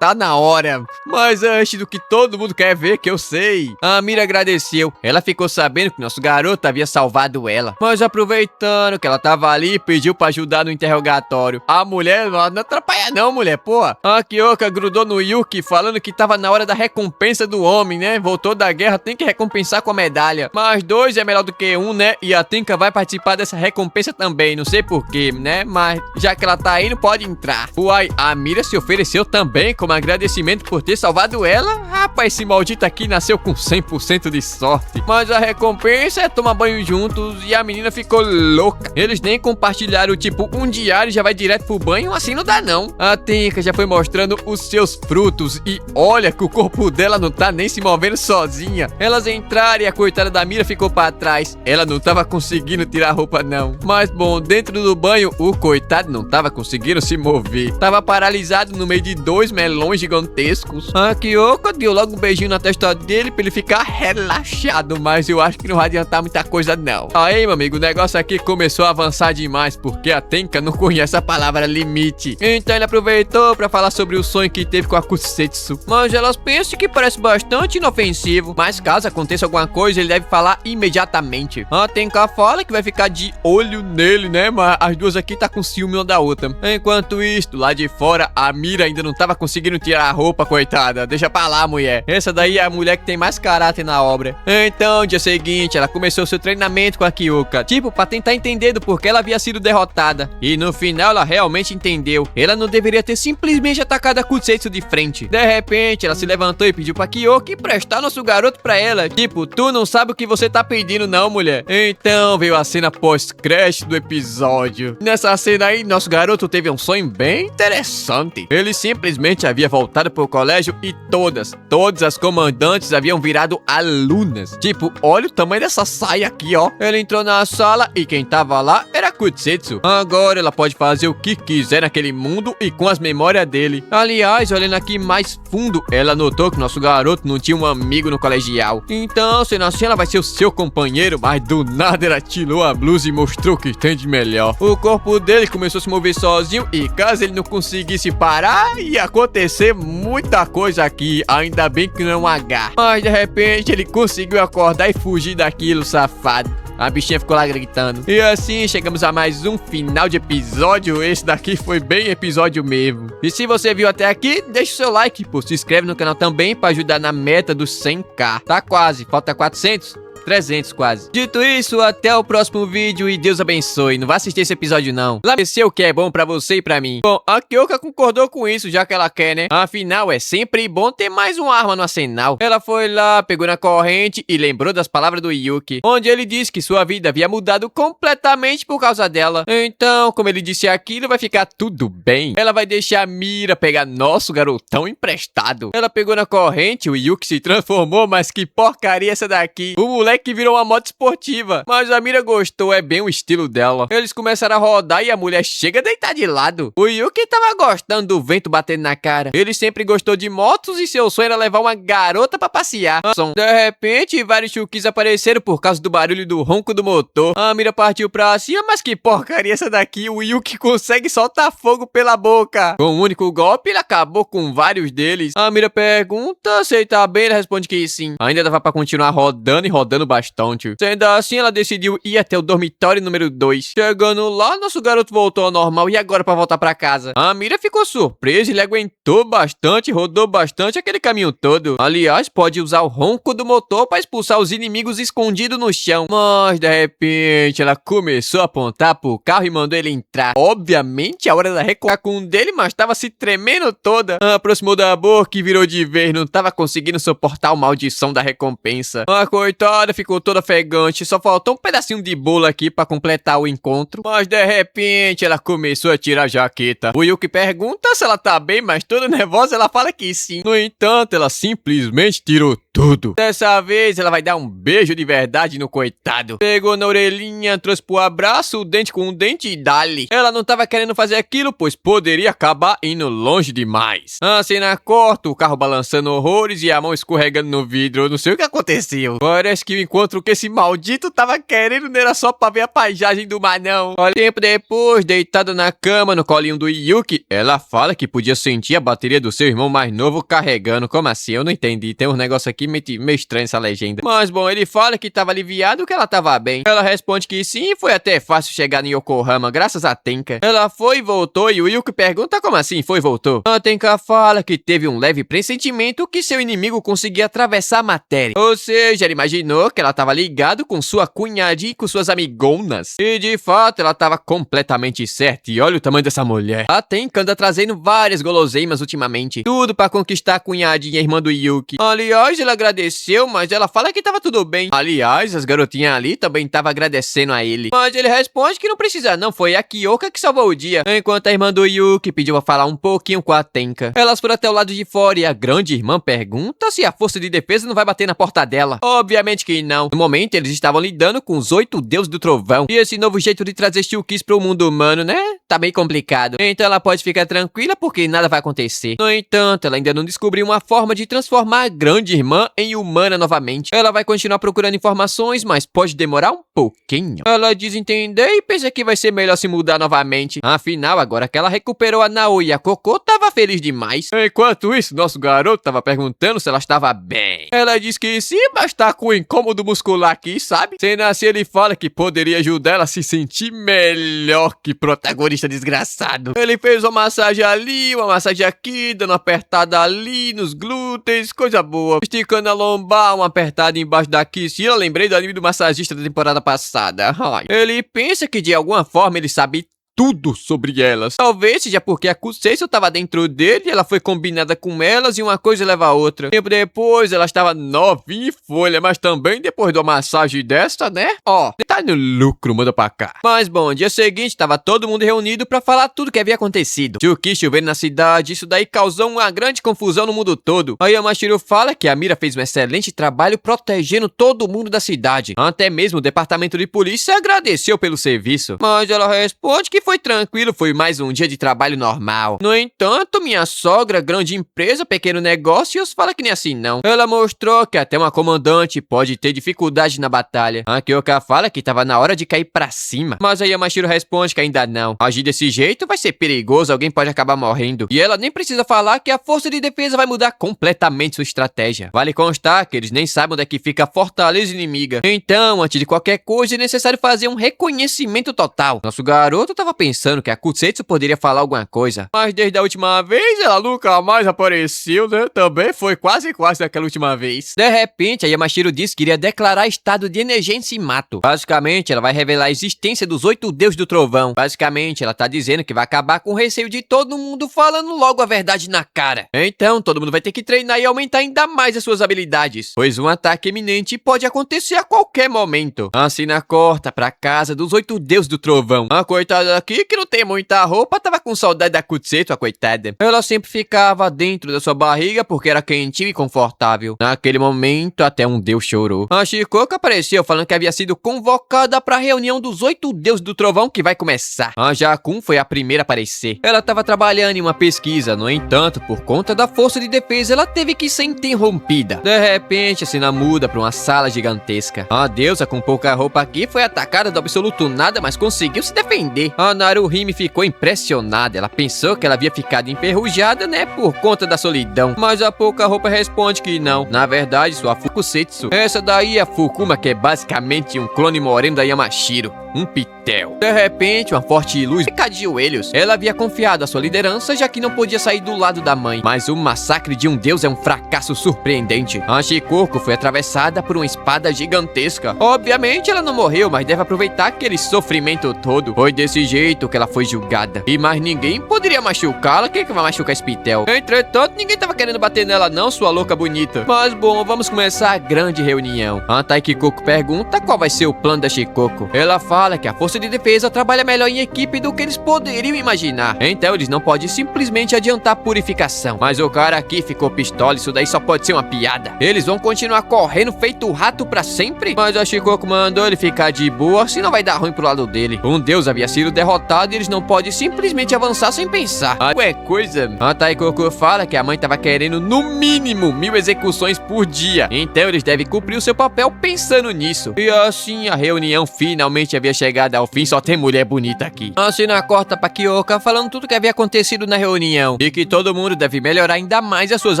tá na hora. Mas antes do que todo mundo quer ver, que eu sei, a Mira agradeceu. Ela ficou sabendo que nosso garoto havia salvado ela, mas aproveitando que ela tava ali, pediu pra ajudar no interrogatório. A mulher, não atrapalha não, mulher, pô. A Kyoka grudou no Yuki, falando que tava na hora da recompensa do homem, né? Voltou da guerra, tem que recompensar com a medalha. Mas 2 é melhor do que 1, né? E a Tenka vai participar dessa recompensa também, não sei porquê, né? Mas já que ela tá aí, não pode entrar. Uai, a Mira se ofereceu também como agradecimento por ter salvado ela. Rapaz, esse maldito aqui nasceu com 100% de sorte. Mas a recompensa é tomar banho juntos e a menina ficou louca. Eles nem compartilharam, tipo, um diário e já vai direto pro banho, assim não dá não. A Tenka já foi mostrando os seus frutos e olha que o corpo dela não tá nem se movendo sozinha. Elas entraram e a coitada da Mira ficou pra trás. Ela não tava conseguindo tirar a roupa não. Mas bom, dentro do banho, o coitado não tava conseguindo se mover. Tava paralisado no meio de 2 melões gigantescos. A Kyoka deu logo um beijinho na testa dele pra ele ficar relaxado, mas eu acho que não vai adiantar muita coisa não. Aí, meu amigo, o negócio aqui começou a avançar demais, porque a Tenka não conhece a palavra limite. Então ele aproveitou pra falar sobre o sonho que teve com a Kutsetsu. Mas elas pensam que parece bastante inofensivo, mas caso aconteça alguma coisa, ele deve falar imediatamente. A Tenka fala que vai ficar de olho nele, né, mas as duas aqui tá com ciúme uma da outra. Enquanto isso, lá de fora, a Mira ainda não tava conseguindo tirar a roupa, coitada. Deixa pra lá, mulher. Essa daí é a mulher que tem mais caráter na obra. Então, dia seguinte, ela começou seu treinamento com a Kyoka, tipo, pra tentar entender do porquê ela havia sido derrotada. E no final, ela realmente entendeu. Ela não deveria ter simplesmente atacado a Kutsetsu de frente. De repente, ela se levantou e pediu pra Kyoka emprestar nosso garoto pra ela. Tipo, tu não sabe o que você tá pedindo não, mulher. Então, veio a cena pós-crédito do episódio. Nessa cena aí, nosso garoto teve um sonho bem interessante. Ele simplesmente havia voltado pro colégio e todas todas as comandantes haviam virado alunas. Tipo, olha o tamanho dessa saia aqui, ó. Ela entrou na sala e quem tava lá era Kutsetsu. Agora ela pode fazer o que quiser naquele mundo e com as memórias dele. Aliás, olhando aqui mais fundo, ela notou que nosso garoto não tinha um amigo no colegial. Então, sendo assim, ela vai ser o seu companheiro, mas do nada ela tirou a blusa e mostrou o que tem de melhor. O corpo dele começou a se mover sozinho e caso ele não conseguisse parar, ia acontecer muita coisa aqui. Ainda bem que não é um H. Mas de repente ele conseguiu acordar e fugir daquilo, safado. A bichinha ficou lá gritando. E assim chegamos a mais um final de episódio. Esse daqui foi bem episódio mesmo. E se você viu até aqui, deixa o seu like, pô. Se inscreve no canal também pra ajudar na meta dos 100k. Tá quase, falta 400. 300 quase. Dito isso, até o próximo vídeo e Deus abençoe. Não vá assistir esse episódio não. Lá vai ser o que é bom pra você e pra mim. Bom, a Kyoka concordou com isso, já que ela quer, né? Afinal, é sempre bom ter mais uma arma no arsenal. Ela foi lá, pegou na corrente e lembrou das palavras do Yuki, onde ele disse que sua vida havia mudado completamente por causa dela. Então, como ele disse aquilo, vai ficar tudo bem. Ela vai deixar a Mira pegar nosso garotão emprestado. Ela pegou na corrente, o Yuki se transformou, mas que porcaria essa daqui. O moleque que virou uma moto esportiva. Mas a Mira gostou, é bem o estilo dela. Eles começaram a rodar e a mulher chega a deitar de lado. O Yuki tava gostando do vento batendo na cara. Ele sempre gostou de motos e seu sonho era levar uma garota pra passear. De repente, vários Chukis apareceram por causa do barulho do ronco do motor. A Mira partiu pra cima, mas que porcaria essa daqui. O Yuki consegue soltar fogo pela boca. Com um único golpe, ele acabou com vários deles. A Mira pergunta se ele tá bem, ele responde que sim. Ainda dava pra continuar rodando e rodando bastante. Sendo assim, ela decidiu ir até o dormitório número 2. Chegando lá, nosso garoto voltou ao normal e agora pra voltar pra casa. A Mira ficou surpresa e ele aguentou bastante, rodou bastante aquele caminho todo. Aliás, pode usar o ronco do motor pra expulsar os inimigos escondidos no chão. Mas, de repente, ela começou a apontar pro carro e mandou ele entrar. Obviamente, a hora da recuar com um dele, mas tava se tremendo toda. Aproximou da boca e virou de vez, não tava conseguindo suportar a maldição da recompensa. A coitada ficou toda ofegante, só faltou um pedacinho de bolo aqui pra completar o encontro. Mas de repente ela começou a tirar a jaqueta. O Yuki pergunta se ela tá bem, mas toda nervosa ela fala que sim. No entanto, ela simplesmente tirou tudo. Dessa vez ela vai dar um beijo de verdade no coitado. Pegou na orelhinha, trouxe pro abraço, o dente com o dente e dali. Ela não tava querendo fazer aquilo, pois poderia acabar indo longe demais. A cena corta, o carro balançando horrores e a mão escorregando no vidro. Eu não sei o que aconteceu. Parece que o encontro que esse maldito tava querendo não era só pra ver a paisagem do mar não. Olha, tempo depois, deitada na cama, no colinho do Yuki, ela fala que podia sentir a bateria do seu irmão mais novo carregando. Como assim? Eu não entendi. Tem um negócio aqui meio estranho essa legenda. Mas bom, ele fala que tava aliviado, que ela tava bem. Ela responde que sim, e foi até fácil chegar em Yokohama, graças a Tenka. Ela foi e voltou, e o Yuki pergunta como assim foi e voltou. A Tenka fala que teve um leve pressentimento que seu inimigo conseguia atravessar a matéria. Ou seja, ele imaginou que ela tava ligado com sua cunhadinha e com suas amigonas. E de fato, ela tava completamente certa. E olha o tamanho dessa mulher. A Tenka anda trazendo várias guloseimas ultimamente. Tudo pra conquistar a cunhadinha, a irmã do Yuki. Aliás, ela agradeceu, mas ela fala que tava tudo bem. Aliás, as garotinhas ali também estavam agradecendo a ele. Mas ele responde que não precisa não, foi a Kyoka que salvou o dia. Enquanto a irmã do Yuki pediu pra falar um pouquinho com a Tenka. Elas foram até o lado de fora e a grande irmã pergunta se a força de defesa não vai bater na porta dela. Obviamente que não. No momento, eles estavam lidando com os 8 deuses do trovão. E esse novo jeito de trazer Chukis pro mundo humano, né? Tá bem complicado. Então ela pode ficar tranquila porque nada vai acontecer. No entanto, ela ainda não descobriu uma forma de transformar a grande irmã em humana novamente. Ela vai continuar procurando informações, mas pode demorar um pouquinho. Ela diz entender e pensa que vai ser melhor se mudar novamente. Afinal, agora que ela recuperou a Naoi e a Koko, tava feliz demais. Enquanto isso, nosso garoto tava perguntando se ela estava bem. Ela diz que sim, mas tá com um incômodo muscular aqui, sabe? Sendo assim, ele fala que poderia ajudar ela a se sentir melhor. Que protagonista desgraçado. Ele fez uma massagem ali, uma massagem aqui, dando uma apertada ali nos glúteos, coisa boa. Esticando a lombar, uma apertada embaixo da quistina. Eu lembrei do anime do massagista da temporada passada. Ai. Ele pensa que de alguma forma ele sabe tudo sobre elas. Talvez seja porque a Kuseiso tava dentro dele, ela foi combinada com elas e uma coisa leva a outra. Tempo depois, ela estava novinha e folha, mas também depois de uma massagem desta, né? Ó, tá no lucro, manda pra cá. Mas bom, dia seguinte, tava todo mundo reunido pra falar tudo que havia acontecido. Chuki chovendo na cidade, isso daí causou uma grande confusão no mundo todo. Aí Yamashiro fala que a Mira fez um excelente trabalho protegendo todo mundo da cidade. Até mesmo o departamento de polícia agradeceu pelo serviço. Mas ela responde que foi tranquilo, foi mais um dia de trabalho normal. No entanto, minha sogra, grande empresa, pequeno negócios, fala que nem assim não. Ela mostrou que até uma comandante pode ter dificuldade na batalha. A Kyoka fala que tava na hora de cair pra cima. Mas a Yamashiro responde que ainda não. Agir desse jeito vai ser perigoso, alguém pode acabar morrendo. E ela nem precisa falar que a força de defesa vai mudar completamente sua estratégia. Vale constar que eles nem sabem onde é que fica a fortaleza inimiga. Então, antes de qualquer coisa, é necessário fazer um reconhecimento total. Nosso garoto tava pensando que a Kuseisu poderia falar alguma coisa. Mas desde a última vez, ela nunca mais apareceu, né? Também foi quase naquela última vez. De repente, a Yamashiro disse que iria declarar estado de emergência em Mato. Basicamente, ela vai revelar a existência dos 8 deuses do trovão. Basicamente, ela tá dizendo que vai acabar com o receio de todo mundo falando logo a verdade na cara. Então, todo mundo vai ter que treinar e aumentar ainda mais as suas habilidades, pois um ataque iminente pode acontecer a qualquer momento. Assim, na corta pra casa dos 8 deuses do trovão. A coitada aqui, que não tem muita roupa, tava com saudade da Kuseisu, a coitada. Ela sempre ficava dentro da sua barriga porque era quentinho e confortável. Naquele momento, até um deus chorou. A Shikoku apareceu falando que havia sido convocada pra reunião dos 8 deuses do trovão que vai começar. A Jakun foi a primeira a aparecer. Ela tava trabalhando em uma pesquisa, no entanto, por conta da força de defesa, ela teve que ser interrompida. De repente, a cena muda pra uma sala gigantesca. A deusa com pouca roupa aqui foi atacada do absoluto nada, mas conseguiu se defender. A Naruhime ficou impressionada. Ela pensou que ela havia ficado enferrujada, né, por conta da solidão. Mas a pouca roupa responde que não. Na verdade, sua Fukusetsu. Essa daí é a Fukuma, que é basicamente um clone moreno da Yamashiro. Um pitel. De repente, uma forte luz fica de joelhos. Ela havia confiado a sua liderança, já que não podia sair do lado da mãe. Mas o massacre de um deus é um fracasso surpreendente. A Shikoku foi atravessada por uma espada gigantesca. Obviamente, ela não morreu, mas deve aproveitar aquele sofrimento todo. Foi desse jeito que ela foi julgada. E mais ninguém poderia machucá-la. Quem que vai machucar esse pitel? Entretanto, ninguém tava querendo bater nela não, sua louca bonita. Mas bom, vamos começar a grande reunião. A Taikikoku pergunta qual vai ser o plano da Shikoku. Ela fala que a força de defesa trabalha melhor em equipe do que eles poderiam imaginar. Então eles não podem simplesmente adiantar a purificação. Mas o cara aqui ficou pistola, isso daí só pode ser uma piada. Eles vão continuar correndo feito rato pra sempre? Mas a Shikoku mandou ele ficar de boa, senão vai dar ruim pro lado dele. Um deus havia sido derrotado e eles não podem simplesmente avançar sem pensar. É coisa. A Taikikoku fala que a mãe tava querendo no mínimo 1000 execuções por dia. Então eles devem cumprir o seu papel pensando nisso. E assim a reunião finalmente havia chegado ao fim, só tem mulher bonita aqui. A cena corta pra Kyoka falando tudo que havia acontecido na reunião e que todo mundo deve melhorar ainda mais as suas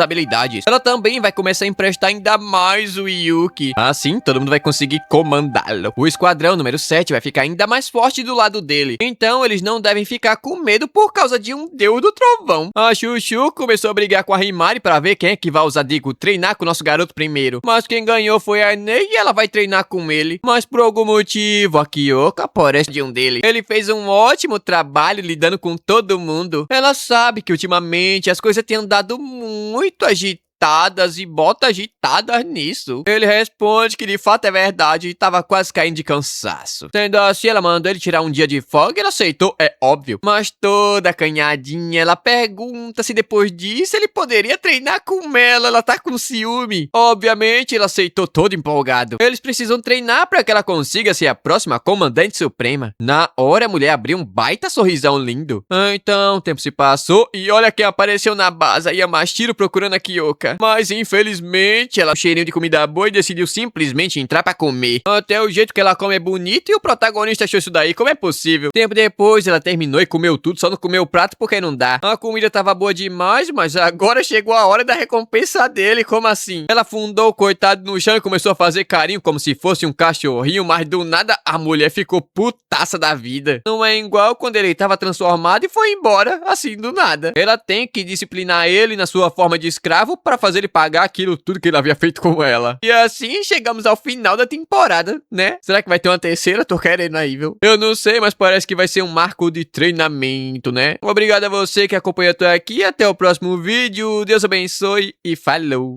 habilidades. Ela também vai começar a emprestar ainda mais o Yuki. Assim, todo mundo vai conseguir comandá-lo. O esquadrão número 7 vai ficar ainda mais forte do lado dele. Então, eles não devem ficar com medo por causa de um deus do trovão. A Chuchu começou a brigar com a Himari pra ver quem é que vai usar Digo treinar com o nosso garoto primeiro. Mas quem ganhou foi a Nei e ela vai treinar com ele. Mas por algum motivo, a Kyoka aparece de um dele. Ele fez um ótimo trabalho lidando com todo mundo. Ela sabe que ultimamente as coisas têm andado muito agitadas e bota agitadas nisso. Ele responde que de fato é verdade e tava quase caindo de cansaço. Sendo assim, ela mandou ele tirar um dia de folga e ele aceitou, é óbvio. Mas toda acanhadinha, ela pergunta se depois disso ele poderia treinar com ela. Ela tá com ciúme. Obviamente, ele aceitou todo empolgado. Eles precisam treinar pra que ela consiga ser a próxima comandante suprema. Na hora, a mulher abriu um baita sorrisão lindo. Então, o tempo se passou e olha quem apareceu na base. A Yamashiro procurando a Kyoka. Mas infelizmente ela cheirinho de comida boa e decidiu simplesmente entrar pra comer. Até o jeito que ela come é bonito e o protagonista achou isso daí, como é possível? Tempo depois ela terminou e comeu tudo, só não comeu o prato porque não dá. A comida tava boa demais, mas agora chegou a hora da recompensa dele, como assim? Ela afundou o coitado no chão e começou a fazer carinho como se fosse um cachorrinho, mas do nada a mulher ficou putaça da vida. Não é igual quando ele tava transformado e foi embora, assim do nada. Ela tem que disciplinar ele na sua forma de escravo pra para fazer ele pagar aquilo tudo que ele havia feito com ela. E assim chegamos ao final da temporada, né? Será que vai ter uma terceira? Tô querendo aí, viu? Eu não sei, mas parece que vai ser um marco de treinamento, né? Obrigado a você que acompanhou até aqui. Até o próximo vídeo. Deus abençoe e falou!